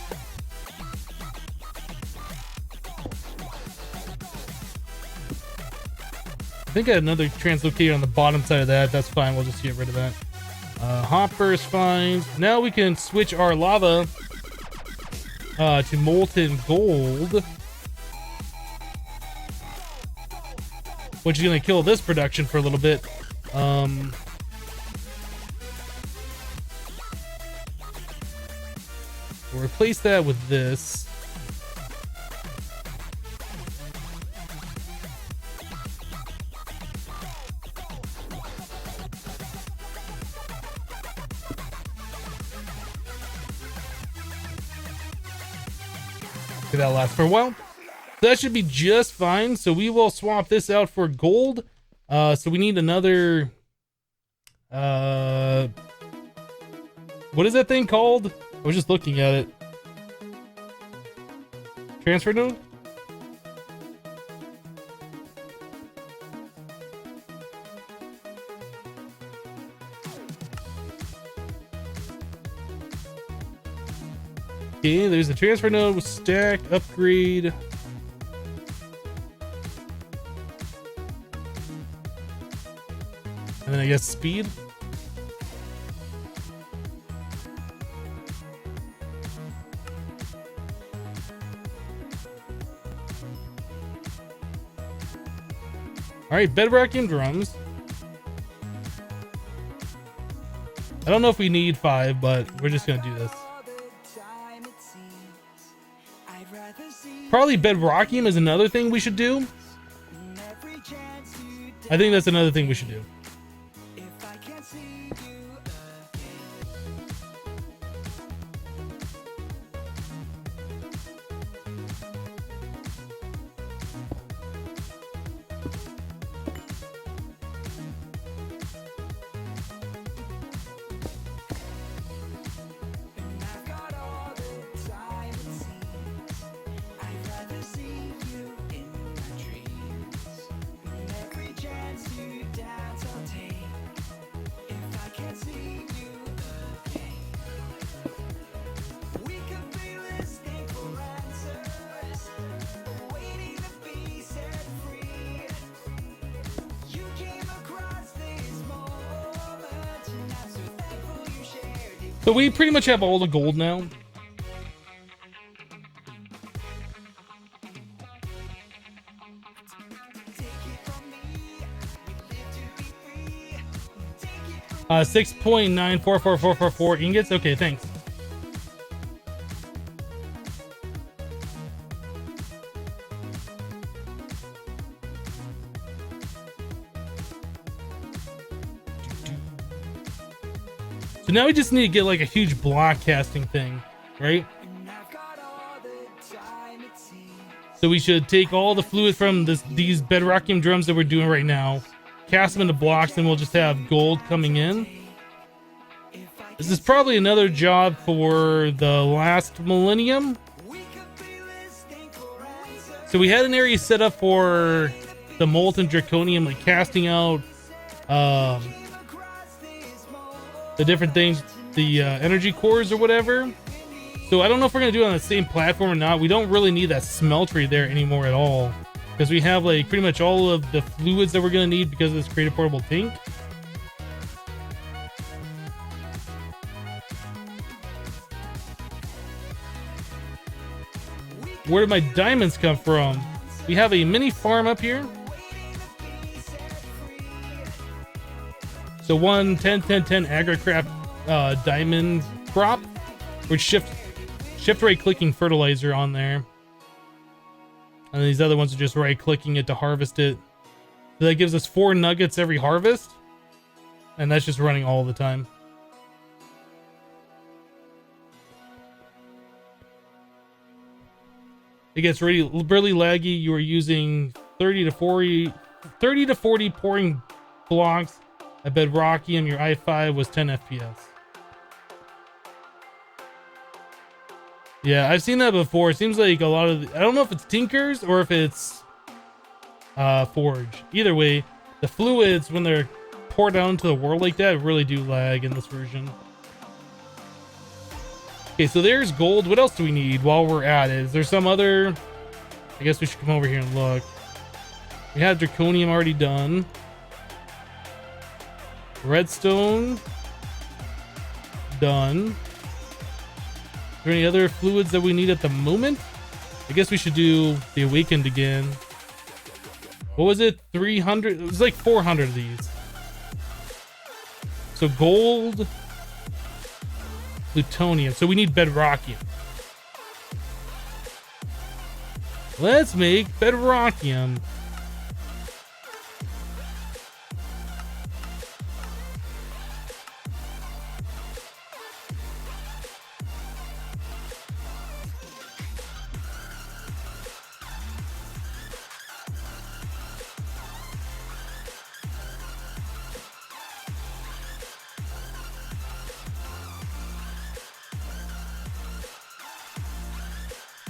I think I had another translocator on the bottom side of that. That's fine. We'll just get rid of that. Hopper is fine. Now we can switch our lava to molten gold, which is going to kill this production for a little bit. We'll replace that with this. That'll last for a while. So that should be just fine. So we will swap this out for gold. So we need another what is that thing called? I was just looking at it. Transfer node? Okay, there's the transfer node with stack, upgrade. And then I guess speed. Alright, bedrockium drums. I don't know if we need 5, but we're just gonna do this. Probably bedrockium is another thing we should do. I think that's another thing we should do. So we pretty much have all the gold now. Uh, 6.944444 ingots. Okay, thanks. So now we just need to get like a huge block casting thing, right? So we should take all the fluid from these bedrockium drums that we're doing right now, cast them into blocks, and we'll just have gold coming in. This is probably another job for the last millennium. So we had an area set up for the molten draconium, like casting out the different things, the energy cores or whatever. So I don't know if we're gonna do it on the same platform or not. We don't really need that smeltery there anymore at all, because we have like pretty much all of the fluids that we're gonna need because of this creative portable tank. Where did my diamonds come from? We have a mini farm up here. So 1 10 10 10 agricraft diamond crop, which shift right clicking fertilizer on there, and these other ones are just right clicking it to harvest it. So that gives us 4 nuggets every harvest, and that's just running all the time. It gets really laggy. You are using 30 to 40 pouring blocks at bedrockium. Your i5 was 10 FPS. Yeah, I've seen that before. It seems like a lot of I don't know if it's Tinkers or if it's Forge. Either way, the fluids, when they're poured down into the world like that, really do lag in this version. Okay, so there's gold. What else do we need while we're at it? Is there some other... I guess we should come over here and look. We have draconium already done. Redstone. Done. Is there any other fluids that we need at the moment? I guess we should do the awakened again. What was it? 300? It was like 400 of these. So gold, plutonium. So we need bedrockium. Let's make bedrockium.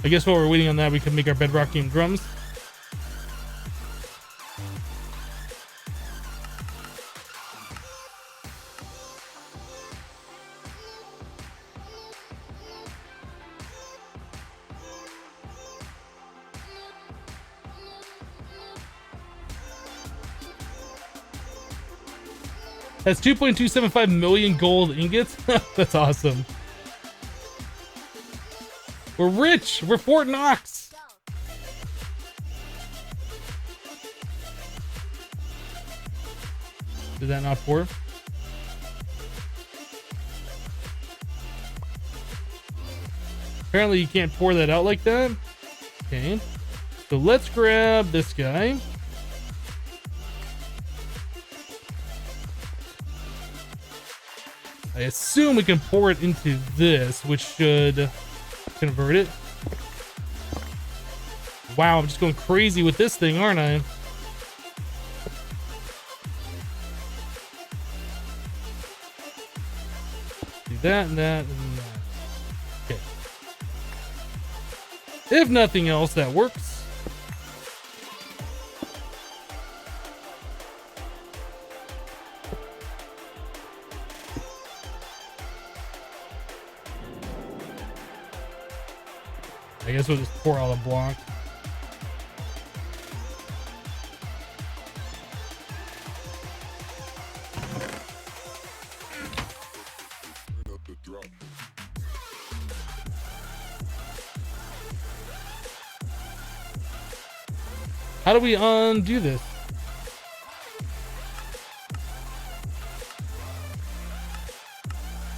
I guess while we're waiting on that, we can make our bedrockium drums. That's 2.275 million gold ingots. That's awesome. We're rich. We're Fort Knox. Did that not pour? Apparently you can't pour that out like that. Okay. So let's grab this guy. I assume we can pour it into this, which should convert it. Wow, I'm just going crazy with this thing, aren't I? Do that and that and that. Okay. If nothing else, that works. I guess we'll just pour all the block. How do we undo this?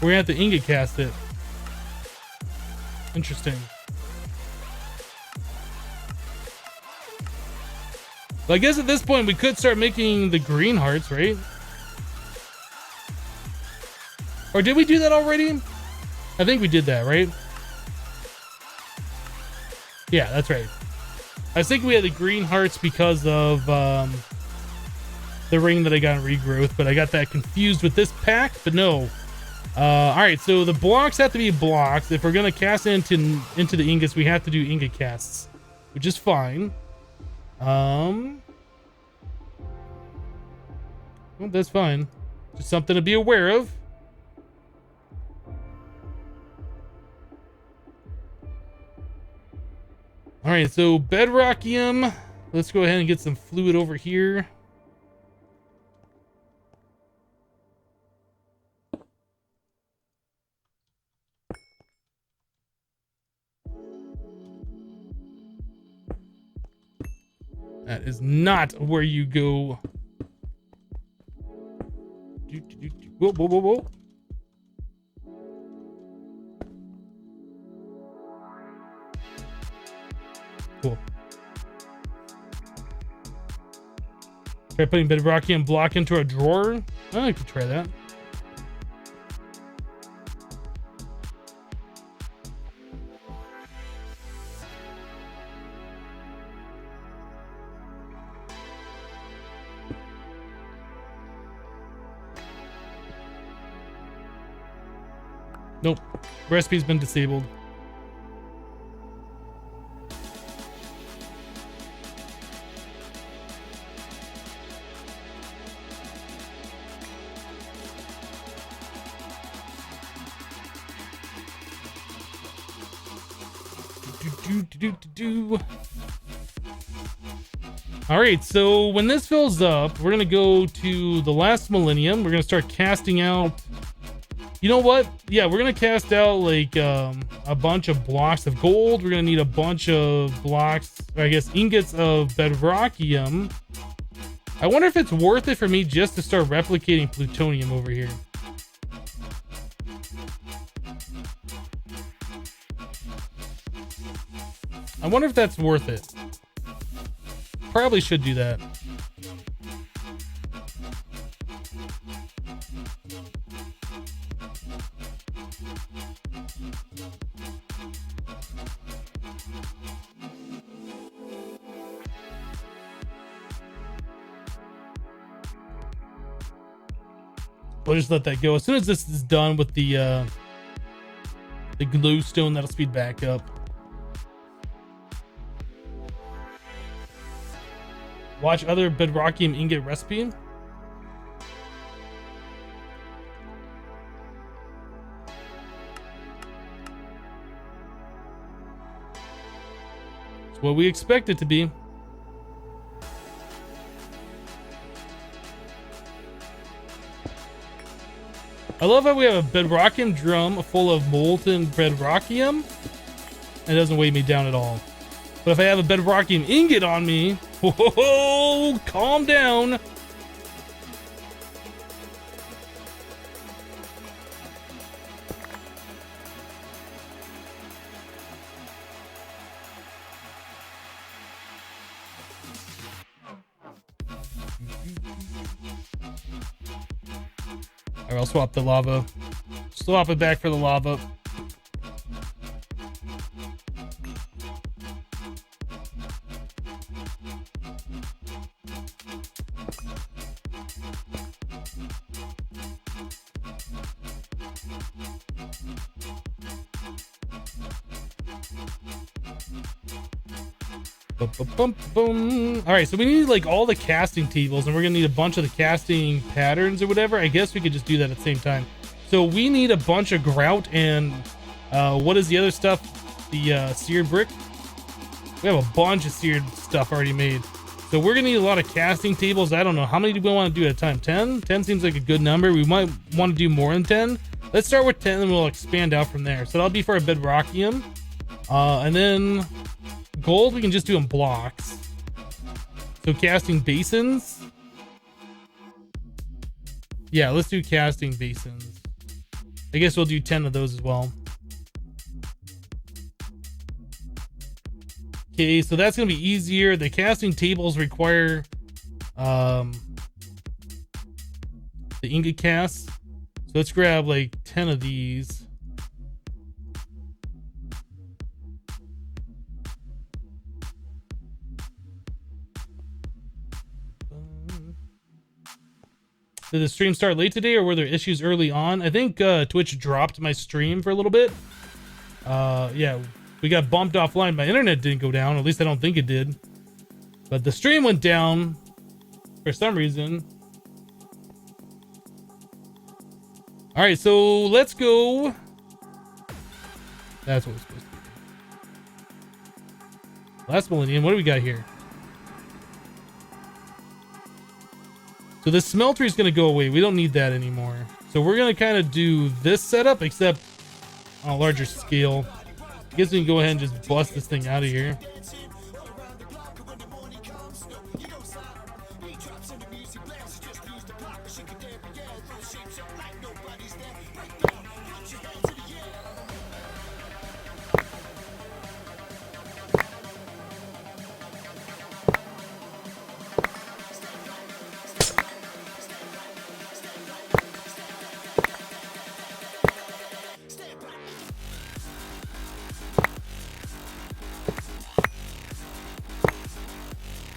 We're gonna have to ingot cast it. Interesting. Well, I guess at this point we could start making the green hearts, right? Or did we do that already? I think we did that, right? Yeah, that's right. I was thinking we had the green hearts because of the ring that I got in regrowth, but I got that confused with this pack, but no. All right, so the blocks have to be blocks. If we're gonna cast into the ingots, we have to do ingot casts, which is fine. Well, that's fine. Just something to be aware of. All right, so bedrockium. Let's go ahead and get some fluid over here. That is not where you go. Whoa, whoa, whoa, whoa. Cool. Try putting bedrockium block into a drawer. Oh, I could try that. Nope. Recipe's been disabled. All right, so when this fills up, we're gonna go to the last millennium. We're gonna start casting out. You know what? Yeah, we're gonna cast out like a bunch of blocks of gold. We're gonna need a bunch of blocks, or I guess ingots of bedrockium. I wonder if it's worth it for me just to start replicating plutonium over here. I wonder if that's worth it. Probably should do that. We'll just let that go. As soon as this is done with the glowstone, that'll speed back up. Watch other bedrockium ingot recipe. It's what we expect it to be. I love how we have a bedrockium drum full of molten bedrockium. It doesn't weigh me down at all. But if I have a bedrockium ingot on me, whoa, calm down. Alright, I'll swap the lava. Swap it back for the lava. Boom. All right, so we need like all the casting tables, and we're gonna need a bunch of the casting patterns or whatever. I guess we could just do that at the same time. So we need a bunch of grout and what is the other stuff? The seared brick. We have a bunch of seared stuff already made. So we're gonna need a lot of casting tables. I don't know how many do we want to do at a time. 10 seems like a good number. We might want to do more than 10. Let's start with 10 and we'll expand out from there. So that'll be for a bedrockium, and then gold we can just do in blocks. So casting basins. Yeah, let's do casting basins. I guess we'll do 10 of those as well. Okay, so that's gonna be easier. The casting tables require the ingot casts. So let's grab like 10 of these. Did the stream start late today, or were there issues early on? I think Twitch dropped my stream for a little bit. Yeah, we got bumped offline. My internet didn't go down. At least I don't think it did. But the stream went down for some reason. All right, so let's go. That's what it's supposed to be. Last millennium. What do we got here? So the smelter is going to go away. We don't need that anymore. So we're going to kind of do this setup, except on a larger scale. I guess we can go ahead and just bust this thing out of here.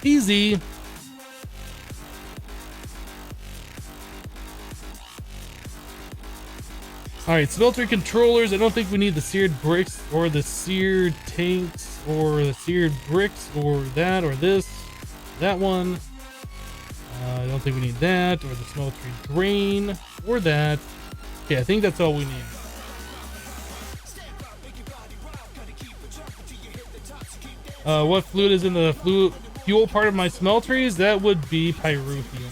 Easy. All right, smelter controllers. I don't think we need the seared bricks or the seared tanks or the seared bricks or that or this, that one. I don't think we need that or the smeltery drain or that. Okay, I think that's all we need. What fluid is in the fuel part of my smelteries? That would be pyrotheum.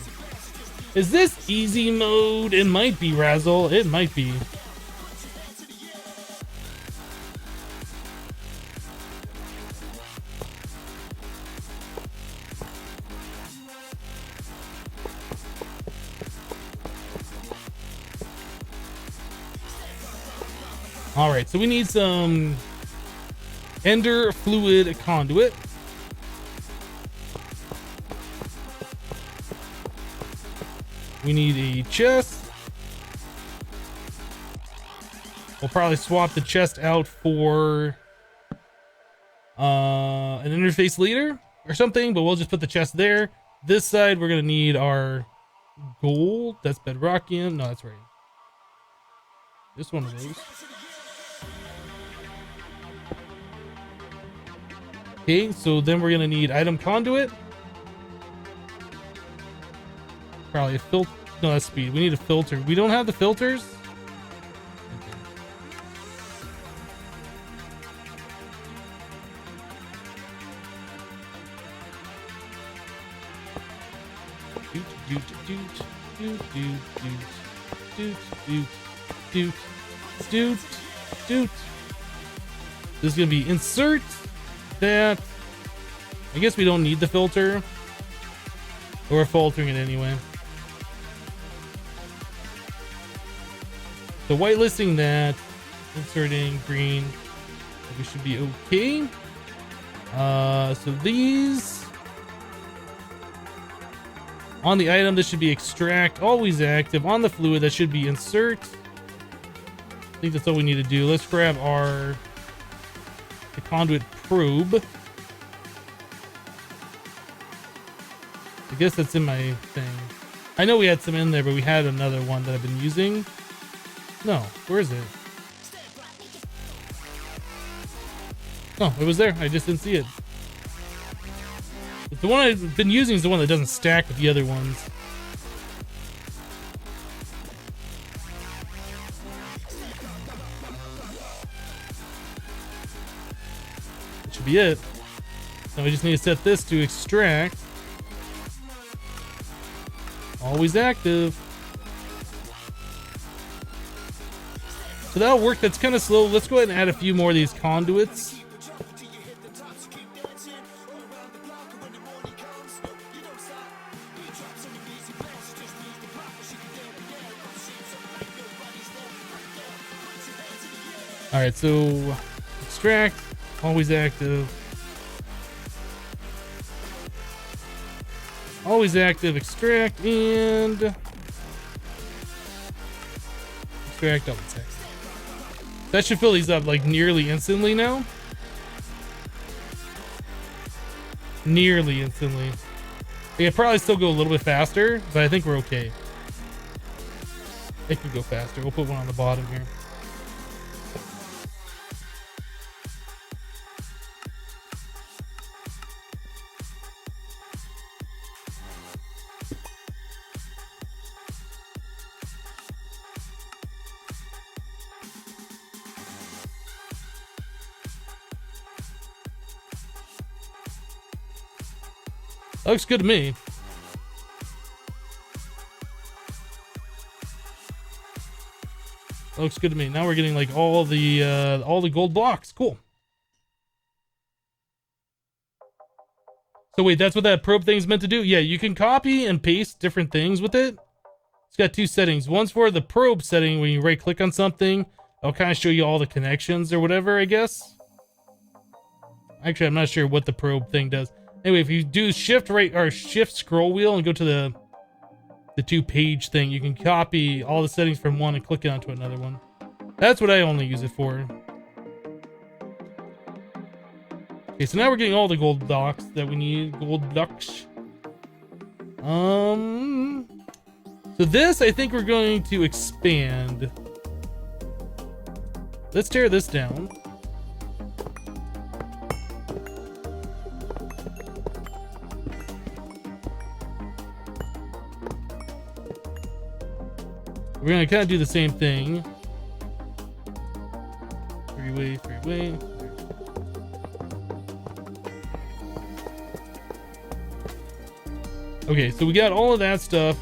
Is this easy mode? It might be, Razzle. It might be. All right, so we need some ender fluid conduit. We need a chest. We'll probably swap the chest out for an interface leader or something, but we'll just put the chest there. This side, we're gonna need our gold. That's bedrockian. No, that's right. This one of those. Okay, so then we're gonna need item conduit. Probably a filter. No, that's speed. We need a filter. We don't have the filters. This is gonna be insert that. I guess we don't need the filter. We're filtering it anyway. So whitelisting that, inserting green, we should be okay. So these on the item, this should be extract, always active. On the fluid, that should be insert. I think that's all we need to do. Let's grab the conduit probe. I guess that's in my thing. I know we had some in there, but we had another one that I've been using. No, where is it? Oh, it was there. I just didn't see it. The one I've been using is the one that doesn't stack with the other ones. That should be it. Now we just need to set this to extract. Always active. So that'll work. That's kind of slow. Let's go ahead and add a few more of these conduits. All right, so extract, always active. Always active, extract, and extract, double text. That should fill these up like nearly instantly now. Nearly instantly. It could probably still go a little bit faster, but I think we're okay. It could go faster. We'll put one on the bottom here. Looks good to me. Looks good to me. Now we're getting like all the gold blocks. Cool. So wait, that's what that probe thing's meant to do? Yeah, you can copy and paste different things with it. It's got two settings. One's for the probe setting when you right click on something. It'll kind of show you all the connections or whatever, I guess. Actually, I'm not sure what the probe thing does. Anyway, if you do shift right or shift scroll wheel and go to the 2-page thing, you can copy all the settings from one and click it onto another one. That's what I only use it for. Okay, so now we're getting all the gold blocks that we need. Gold blocks. So this, I think we're going to expand. Let's tear this down. We're gonna kind of do the same thing. Three-way. Okay, so we got all of that stuff.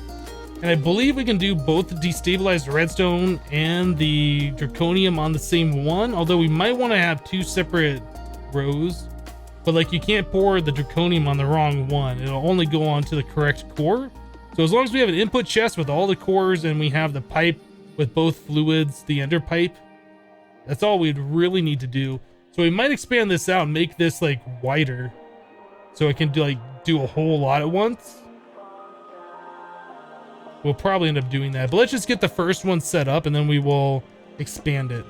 And I believe we can do both the destabilized redstone and the draconium on the same one. Although we might want to have two separate rows. But like you can't pour the draconium on the wrong one. It'll only go on to the correct core. So as long as we have an input chest with all the cores and we have the pipe with both fluids, the ender pipe, that's all we'd really need to do. So we might expand this out and make this like wider. So it can do a whole lot at once. We'll probably end up doing that, but let's just get the first one set up and then we will expand it.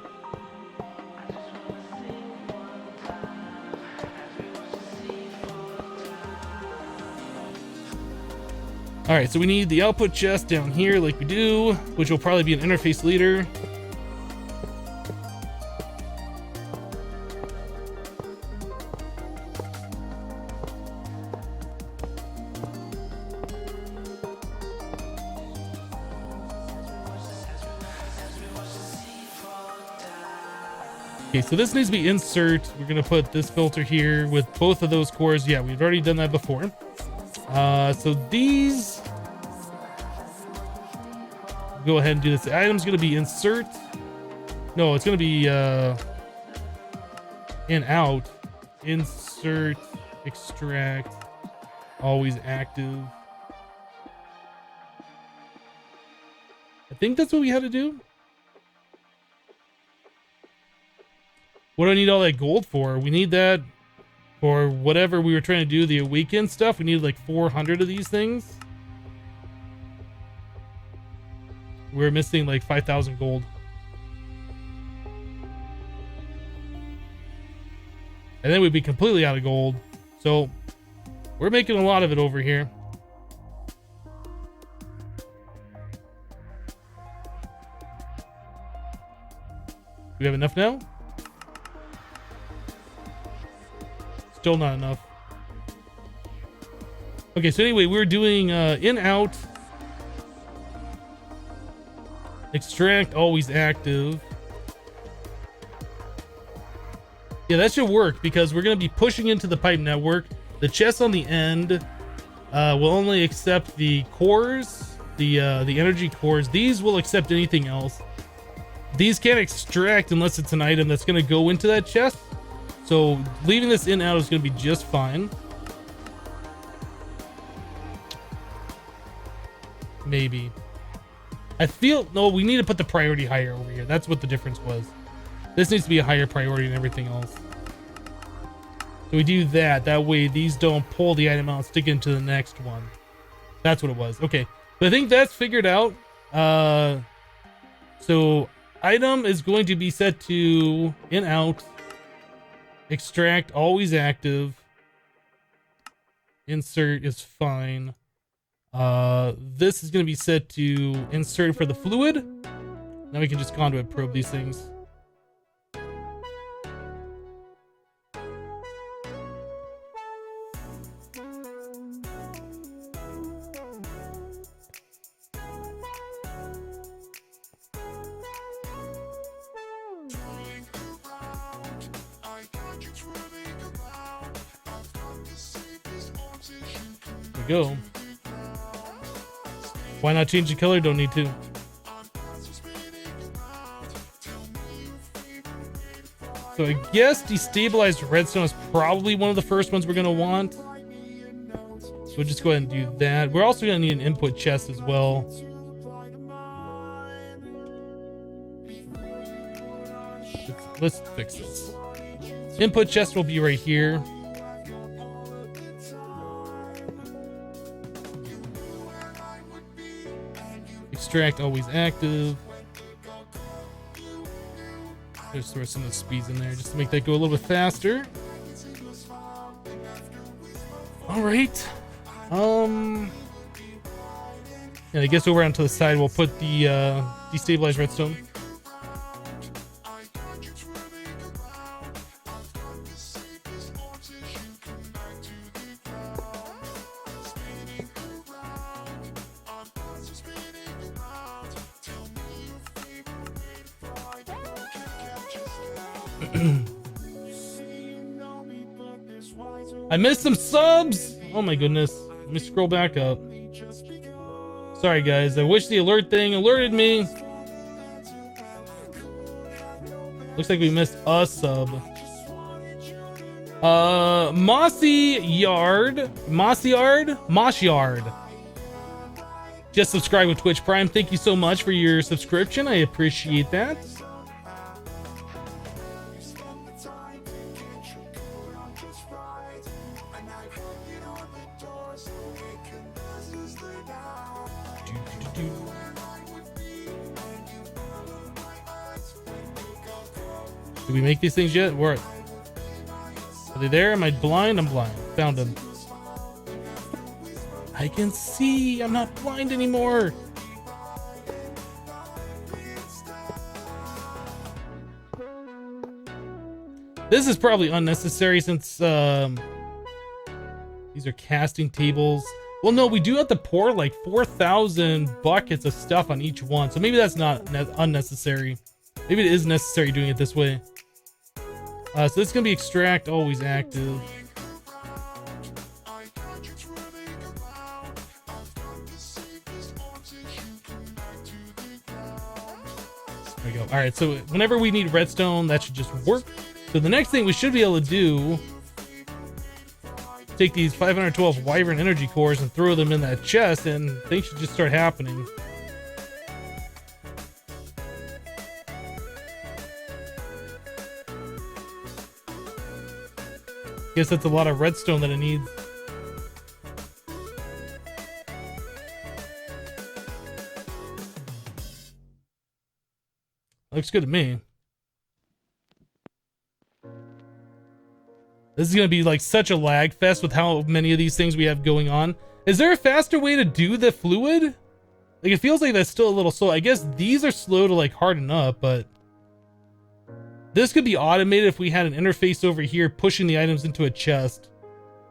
All right, so we need the output chest down here like we do, which will probably be an interface leader. Okay, so this needs to be insert. We're gonna put this filter here with both of those cores. Yeah, we've already done that before. So these, go ahead and do this. The item's gonna be insert. No, it's gonna be in out, insert, extract, always active. I think that's what we had to do. What do I need all that gold for? We need that for whatever we were trying to do, the awaken stuff. We need like 400 of these things. We're missing like 5,000 gold. And then we'd be completely out of gold. So we're making a lot of it over here. Do we have enough now? Still not enough. Okay, so anyway, we're doing in out, extract, always active. Yeah, that should work because we're going to be pushing into the pipe network. The chest on the end will only accept the cores, the energy cores. These will accept anything else. These can't extract unless it's an item that's going to go into that chest. So leaving this in out is going to be just fine. Maybe. I feel, no, we need to put the priority higher over here. That's what the difference was. This needs to be a higher priority than everything else. So we do that. That way these don't pull the item out and stick into the next one. That's what it was. Okay. But I think that's figured out. So item is going to be set to in out. Extract, always active. Insert is fine. This is going to be set to insert for the fluid. Now we can just conduit probe these things. Go. Why not change the color? Don't need to. So I guess destabilized redstone is probably one of the first ones we're going to want. So we'll just go ahead and do that. We're also going to need an input chest as well. Let's fix this. Input chest will be right here. Extract, always active. Just throw some of the speeds in there just to make that go a little bit faster. All right. And I guess over onto the side we'll put the destabilized redstone. I missed some subs. Oh my goodness. Let me scroll back up. Sorry guys, I wish the alert thing alerted me. Looks like we missed a sub. Mossy Yard. Just subscribe with Twitch Prime. Thank you so much for your subscription. I appreciate that. Did we make these things yet? Where are they there? Am I blind? I'm blind. Found them. I can see. I'm not blind anymore. This is probably unnecessary since these are casting tables. Well, no, we do have to pour like 4,000 buckets of stuff on each one. So maybe that's not unnecessary. Maybe it is necessary doing it this way. So this is going to be extract always active. There we go. All right, so whenever we need redstone, that should just work. So the next thing we should be able to do, take these 512 Wyvern energy cores and throw them in that chest, and things should just start happening. Guess that's a lot of redstone that it needs. Looks good to me. This is going to be like such a lag fest with how many of these things we have going on. Is there a faster way to do the fluid? Like, it feels like that's still a little slow. I guess these are slow to like harden up, but this could be automated if we had an interface over here pushing the items into a chest.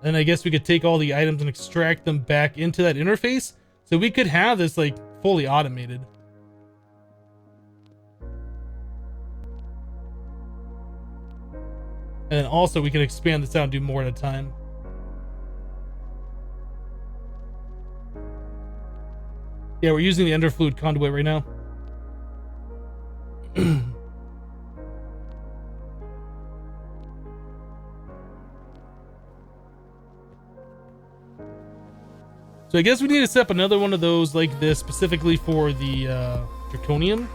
And I guess we could take all the items and extract them back into that interface. So we could have this like fully automated. And then also we can expand this out and do more at a time. Yeah, we're using the ender fluid conduit right now. So I guess we need to set up another one of those like this specifically for the draconium.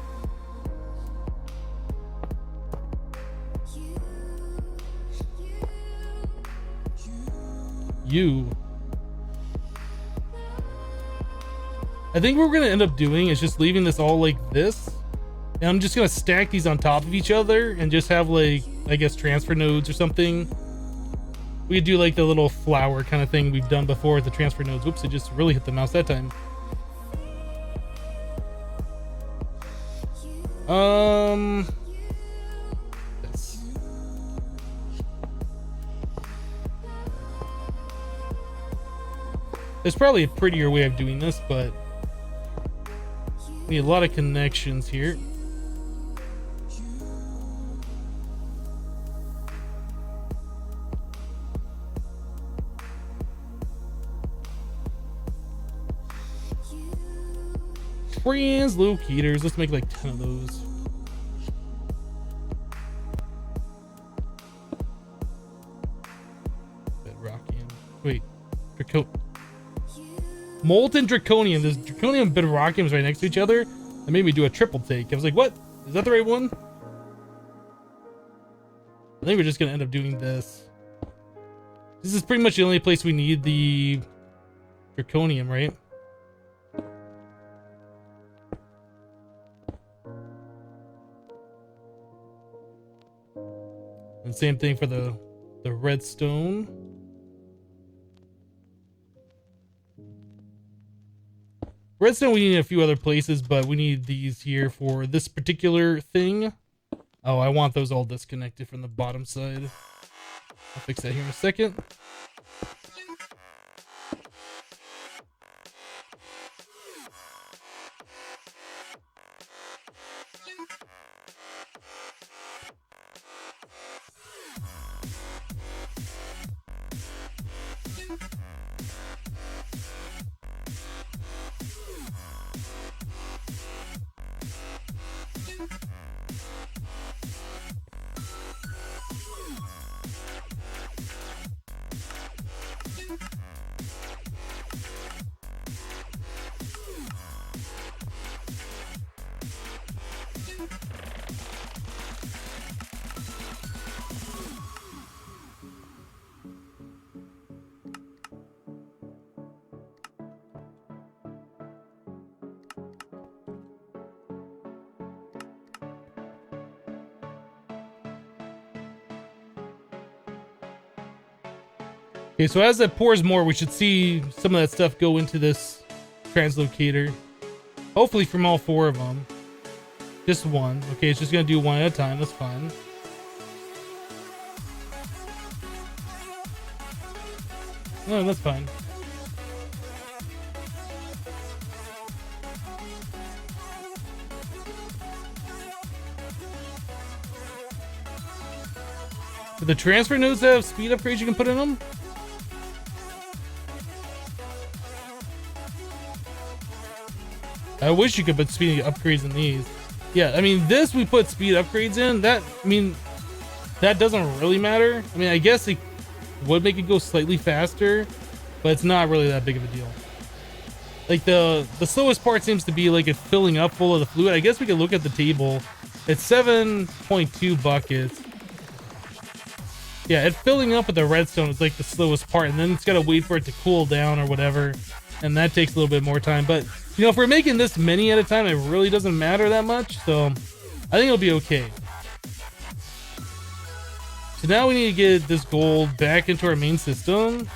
I think what we're gonna end up doing is just leaving this all like this, and I'm just gonna stack these on top of each other and just have like, I guess, transfer nodes or something. We could do like the little flower kind of thing we've done before with the transfer nodes. Whoops, it just really hit the mouse that time. This. There's probably a prettier way of doing this, but we need a lot of connections here. Translocators. Let's make like 10 of those. Bedrockium. Wait. Molten draconium. There's draconium and bedrockium right next to each other. That made me do a triple take. I was like, what? Is that the right one? I think we're just going to end up doing this. This is pretty much the only place we need the draconium, right? And same thing for the redstone. Redstone we need in a few other places, but we need these here for this particular thing. Oh, I want those all disconnected from the bottom side. I'll fix that here in a second. Okay, so as it pours more, we should see some of that stuff go into this translocator. Hopefully from all 4 of them. Just one. Okay, it's just gonna do one at a time. That's fine. No, that's fine. Do the transfer nodes have speed upgrades you can put in them? I wish you could put speed upgrades in these. Yeah, I mean, this we put speed upgrades in. That, I mean, that doesn't really matter. I mean, I guess it would make it go slightly faster, but it's not really that big of a deal. Like the slowest part seems to be like it filling up full of the fluid. I guess we could look at the table. It's 7.2 buckets. Yeah, it filling up with the redstone is like the slowest part, and then it's gotta wait for it to cool down or whatever, and that takes a little bit more time. But you know, if we're making this many at a time, it really doesn't matter that much, so I think it'll be okay. So now we need to get this gold back into our main system.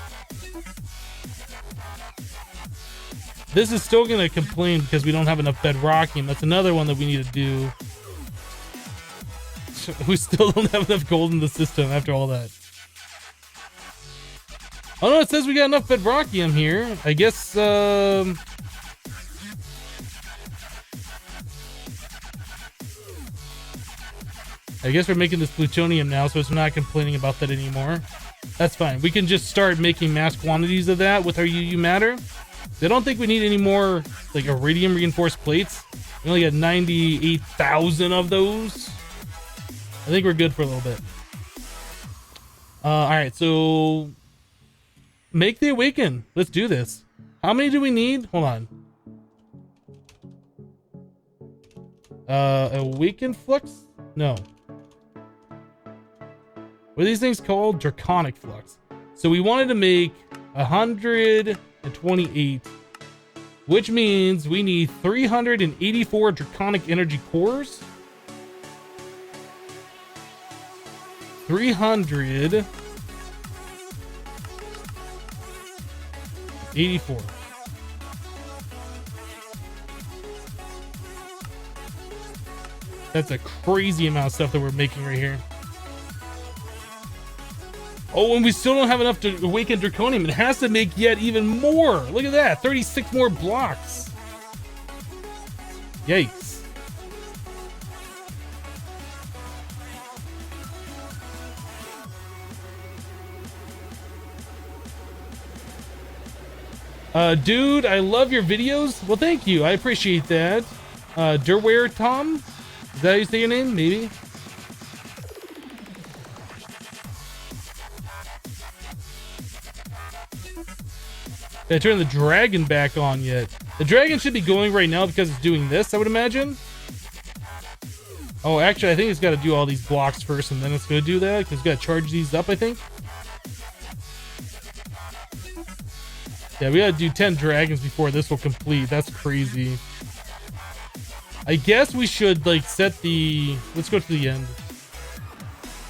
This is still gonna complain because we don't have enough bedrockium. That's another one that we need to do. We still don't have enough gold in the system after all that. Oh no, it says we got enough bedrockium here. I guess, we're making this plutonium now, so it's not complaining about that anymore. That's fine. We can just start making mass quantities of that with our UU matter. I don't think we need any more, like, iridium reinforced plates. We only got 98,000 of those. I think we're good for a little bit. Alright, so make the awaken. Let's do this. How many do we need? Hold on. Awaken flux? No. What are these things called? Draconic flux. So we wanted to make 128, which means we need 384 draconic energy cores. 384. That's a crazy amount of stuff that we're making right here. Oh, and we still don't have enough to awaken draconium. It has to make yet even more. Look at that, 36 more blocks. Yikes. Dude, I love your videos. Well, thank you. I appreciate that. Durware Tom? Is that how you say your name? Maybe. Did I turn the dragon back on yet? The dragon should be going right now because it's doing this, I would imagine. Oh, actually, I think it's got to do all these blocks first, and then it's going to do that, because it's got to charge these up, I think. Yeah, we got to do 10 dragons before this will complete. That's crazy. I guess we should, like, set the... Let's go to the end.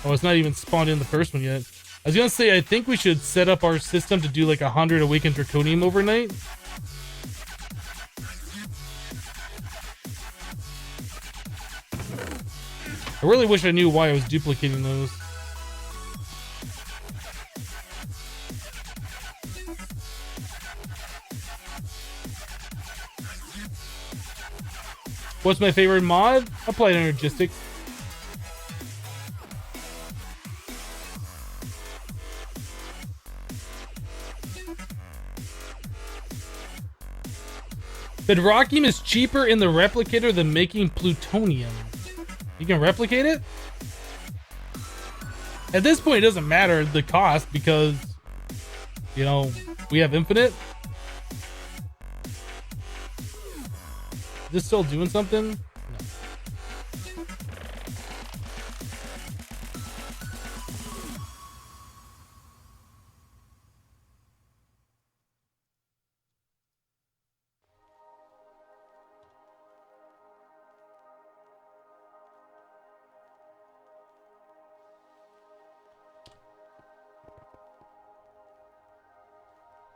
Oh, it's not even spawned in the first one yet. I was gonna say, I think we should set up our system to do like 100 awakened draconium overnight. I really wish I knew why I was duplicating those. What's my favorite mod? I played energistics. Bedrockium is cheaper in the replicator than making plutonium. You can replicate it? At this point, it doesn't matter the cost because, you know, we have infinite. Is this still doing something? No.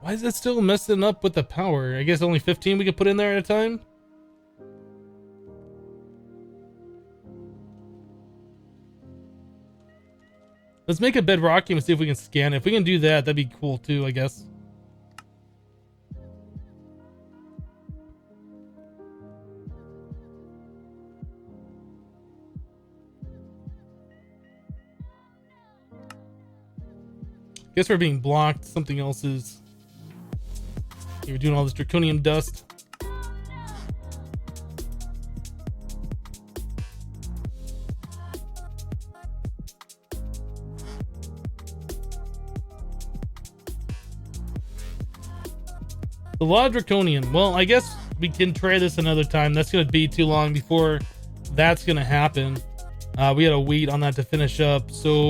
Why is it still messing up with the power? I guess only 15 we could put in there at a time? Let's make a bedrockium and see if we can scan it. If we can do that, that'd be cool too, I guess. Guess we're being blocked. Something else is. You're doing all this draconium dust. A lot of draconium. Well, I guess we can try this another time. That's going to be too long before that's going to happen. We gotta wait on that to finish up. So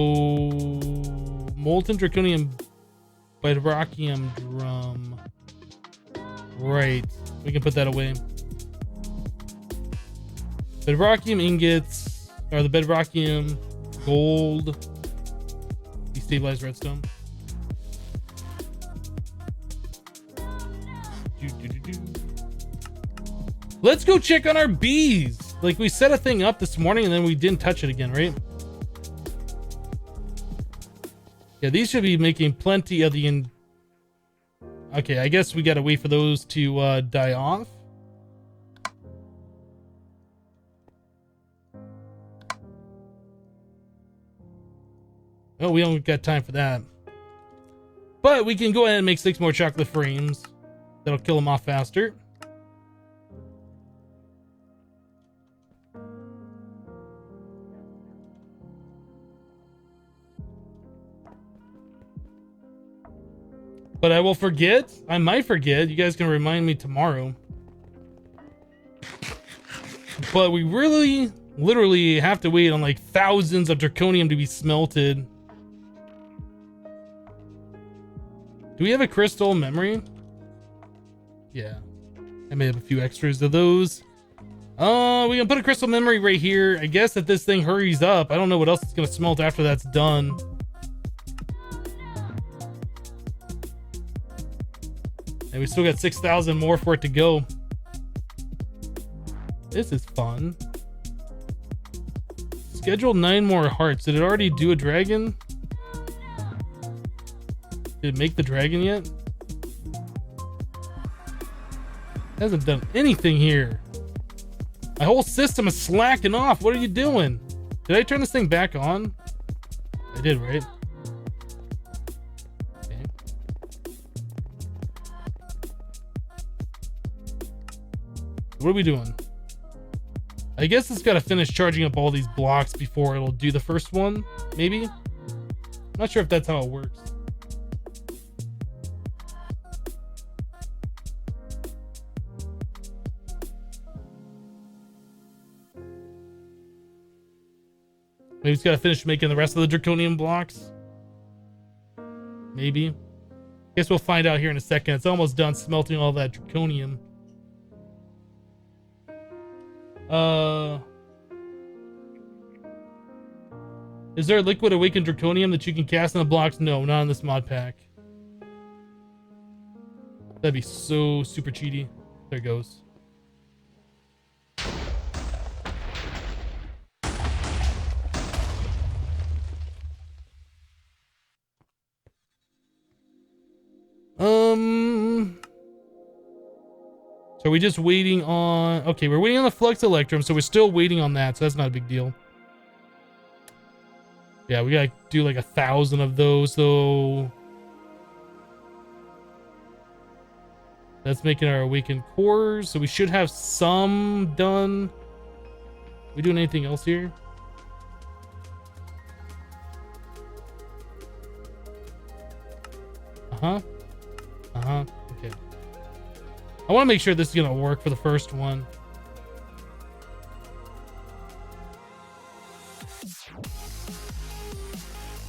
molten draconium bedrockium drum. Right, we can put that away. Bedrockium ingots, or the bedrockium gold, destabilized redstone. Let's go check on our bees. Like, we set a thing up this morning and then we didn't touch it again, right? Yeah, these should be making plenty of the okay, I guess we gotta wait for those to die off. Oh, we don't got time for that. But we can go ahead and make 6 more chocolate frames. That'll kill them off faster. But I will forget. I might forget. You guys can remind me tomorrow. But we really, literally have to wait on like thousands of draconium to be smelted. Do we have a crystal memory? Yeah. I may have a few extras of those. We can put a crystal memory right here. I guess if this thing hurries up, I don't know what else is going to smelt after that's done. And we still got 6,000 more for it to go. This is fun. Schedule 9 more hearts. Did it already do a dragon? Did it make the dragon yet? Hasn't done anything here. My whole system is slacking off. What are you doing? Did I turn this thing back on? I did, right? Okay. What are we doing? I guess it's got to finish charging up all these blocks before it'll do the first one, maybe? I'm not sure if that's how it works. Maybe it's got to finish making the rest of the draconium blocks. Maybe. Guess we'll find out here in a second. It's almost done smelting all that draconium. Is there a liquid awakened draconium that you can cast in the blocks? No, not in this mod pack. That'd be so super cheaty. There it goes. So we're just waiting on... Okay, we're waiting on the flux electrum, so we're still waiting on that, so that's not a big deal. Yeah, we gotta do like 1,000 of those, so... That's making our awakened cores, so we should have some done. We doing anything else here? Uh-huh. Uh-huh. Okay. I want to make sure this is going to work for the first one.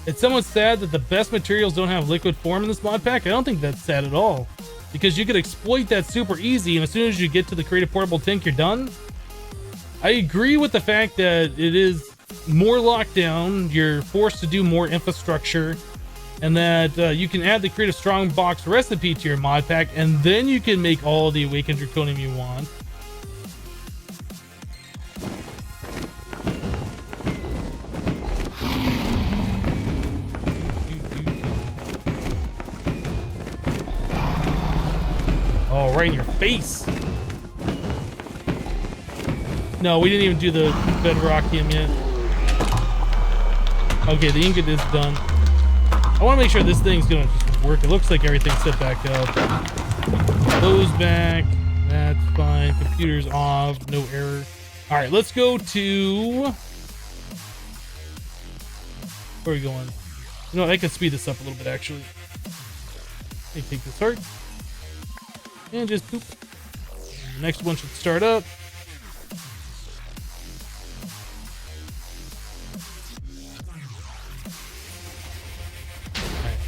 It's somewhat sad that the best materials don't have liquid form in this mod pack. I don't think that's sad at all, because you could exploit that super easy, and as soon as you get to the creative portable tank, you're done. I agree with the fact that it is more locked down. You're forced to do more infrastructure. and that you can add the Creative Strongbox recipe to your mod pack, and then you can make all the Awakened Draconium you want. Oh, right in your face. No, we didn't even do the bedrockium yet. Okay, the ingot is done. I want to make sure this thing's gonna just work. It looks like everything's set back up. Close back. That's fine. Computer's off. No error. All right, let's go to... Where are we going? You know, I can speed this up a little bit, actually. Let me take this heart. And just poop. The next one should start up. Right.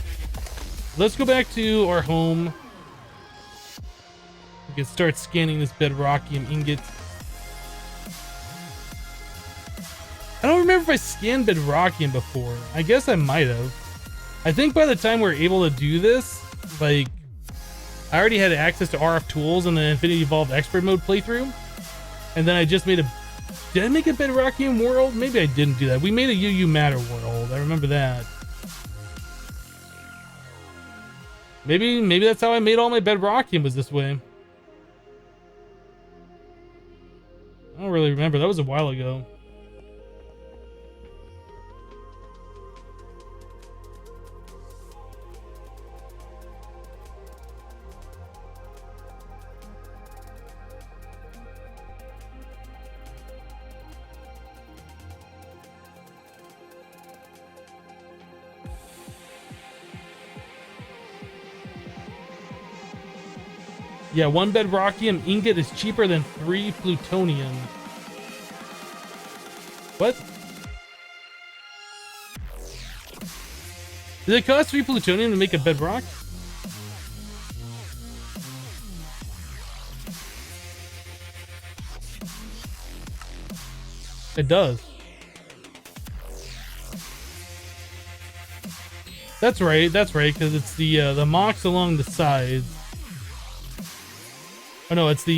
Let's go back to our home. We can start scanning this bedrockium ingot. I don't remember if I scanned bedrockium before. I guess I might have. I think by the time we're able to do this, like, I already had access to RF tools in the Infinity Evolved Expert Mode playthrough. And then I just made a... Did I make a bedrockium world? Maybe I didn't do that. We made a UU Matter world. I remember that. Maybe that's how I made all my bedrockium, was this way. I don't really remember. That was a while ago. Yeah, 1 bedrockium ingot is cheaper than 3 plutonium. What? Does it cost 3 plutonium to make a bedrock? It does. That's right, because it's the mocks along the sides. Oh no, it's the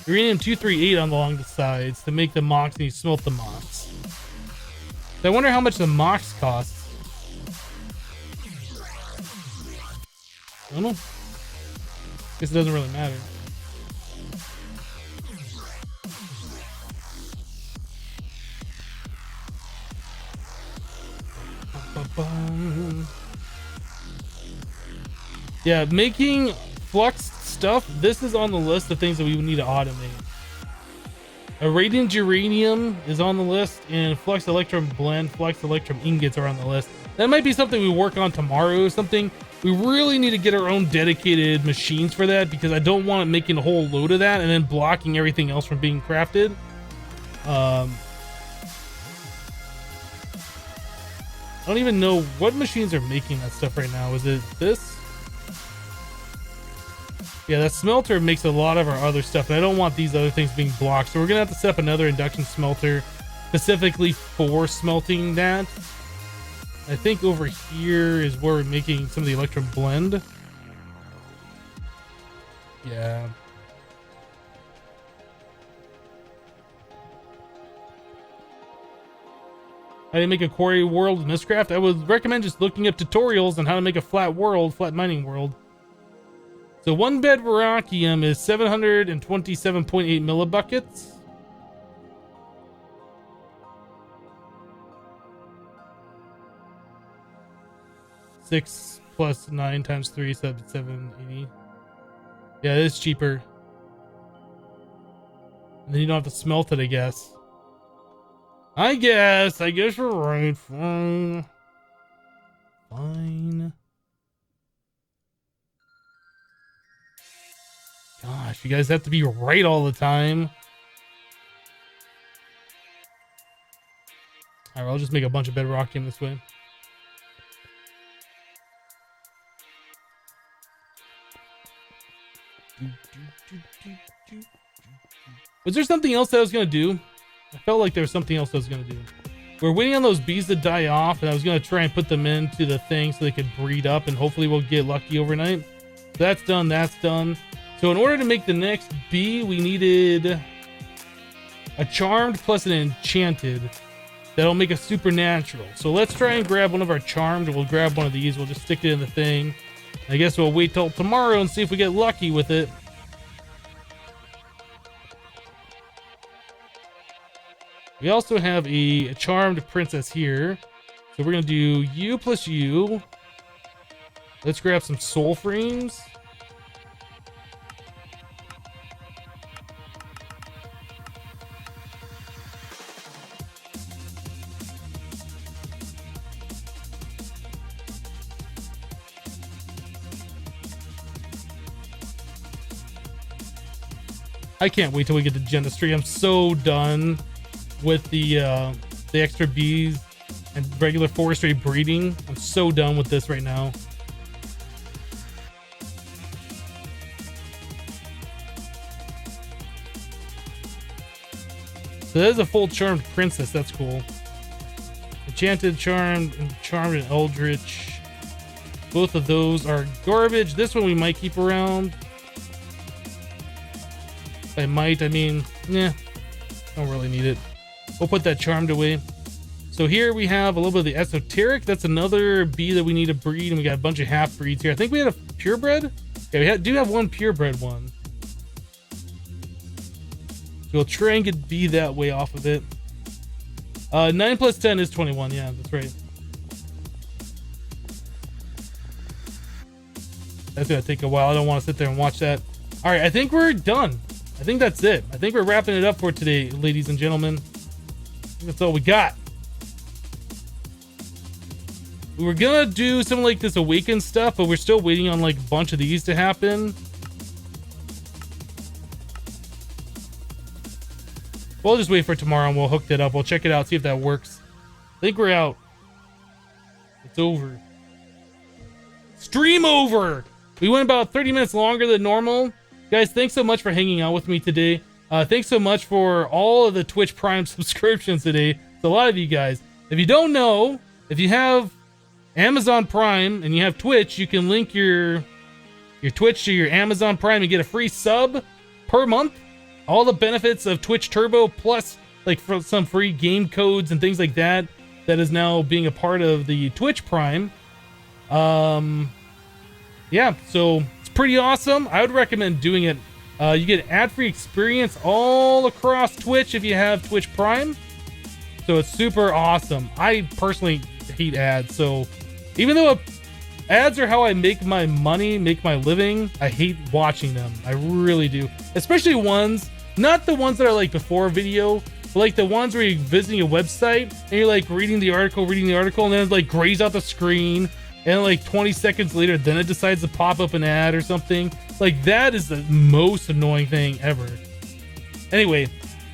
uranium 238 along the sides to make the mocks, and you smelt the mocks. So I wonder how much the mocks cost. I don't know. Guess it doesn't really matter. Yeah, making flux stuff, this is on the list of things that we would need to automate. Irradiant uranium is on the list, and flux electrum blend, flux electrum ingots are on the list. That might be something we work on tomorrow. Something we really need to get our own dedicated machines for that, because I don't want it making a whole load of that and then blocking everything else from being crafted. I don't even know what machines are making that stuff right now. Is it this? Yeah, that smelter makes a lot of our other stuff, and I don't want these other things being blocked. So we're gonna have to set up another induction smelter specifically for smelting that. I think over here is where we're making some of the electrum blend. Yeah. How do you make a quarry world in this craft? I would recommend just looking up tutorials on how to make a flat mining world. So 1 bedrockium is 727.8 millibuckets. Six plus 9 times 3 is 780. Yeah, it is cheaper. And then you don't have to smelt it, I guess. I guess you're right. Fine. Gosh, you guys have to be right all the time. Alright, I'll just make a bunch of bedrockium this way. Was there something else that I was gonna do? I felt like there was something else I was gonna do. we're waiting on those bees to die off, and I was gonna try and put them into the thing so they could breed up, and hopefully we'll get lucky overnight. So that's done. That's done. So in order to make the next bee, we needed a charmed plus an enchanted. That'll make a supernatural. So let's try and grab one of our charmed. We'll grab one of these. We'll just stick it in the thing. I guess we'll wait till tomorrow and see if we get lucky with it. We also have a charmed princess here. So we're going to do you plus you. Let's grab some soul frames. I can't wait till we get to Dentistry. I'm so done with the extra bees and regular forestry breeding. I'm so done with this right now. So that is a full charmed princess. That's cool. Enchanted, charmed, and eldritch. Both of those are garbage. This one we might keep around. I mean, nah, don't really need it. We'll put that charmed away. So here we have a little bit of the esoteric. That's another bee that we need to breed, and we got a bunch of half breeds here. I think we had a purebred. Yeah, we do have one purebred one. So we'll try and get bee that way off of it. 9 plus 10 is 21. Yeah, that's right. That's gonna take a while. I don't want to sit there and watch that. All right, I think we're done. I think that's it. I think we're wrapping it up for today, ladies and gentlemen. I think that's all we got. We were gonna do something like this awaken stuff, but we're still waiting on like a bunch of these to happen. We'll just wait for tomorrow and we'll hook that up. We'll check it out, see if that works. I think we're out. It's over. Stream over! We went about 30 minutes longer than normal. Guys, thanks so much for hanging out with me today. Thanks so much for all of the Twitch Prime subscriptions today. It's a lot of you guys. If you don't know, if you have Amazon Prime and you have Twitch, you can link your Twitch to your Amazon Prime and get a free sub per month. All the benefits of Twitch Turbo, plus like for some free game codes and things like that, that is now being a part of the Twitch Prime. Yeah, so it's pretty awesome. I would recommend doing it. You get ad-free experience all across Twitch if you have Twitch Prime. So it's super awesome. I personally hate ads. So even though ads are how I make my money, make my living, I hate watching them. I really do. Especially ones, not the ones that are like before video, but like the ones where you're visiting a website and you're like reading the article, and then it like grays out the screen. And like 20 seconds later, then it decides to pop up an ad or something. Like that is the most annoying thing ever. Anyway,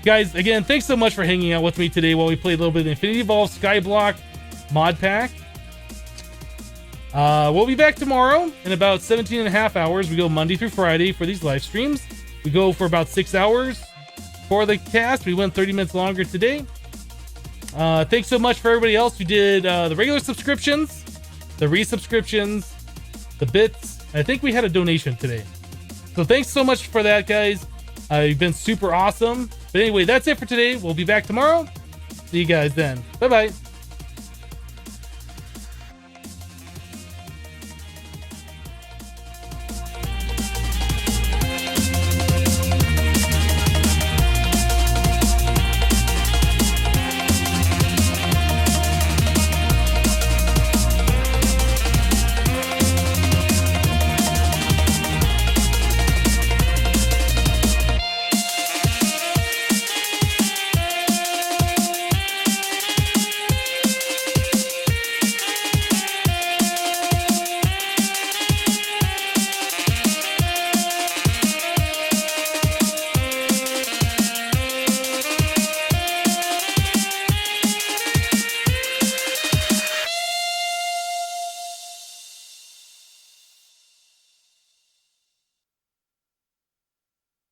guys, again, thanks so much for hanging out with me today while we played a little bit of the Infinity Evolved Skyblock mod pack. We'll be back tomorrow in about 17 and a half hours. We go Monday through Friday for these live streams. We go for about 6 hours for the cast. We went 30 minutes longer today. Thanks so much for everybody else who did the regular subscriptions, the resubscriptions, the bits. I think we had a donation today. So thanks so much for that, guys. You've been super awesome. But anyway, that's it for today. We'll be back tomorrow. See you guys then. Bye-bye.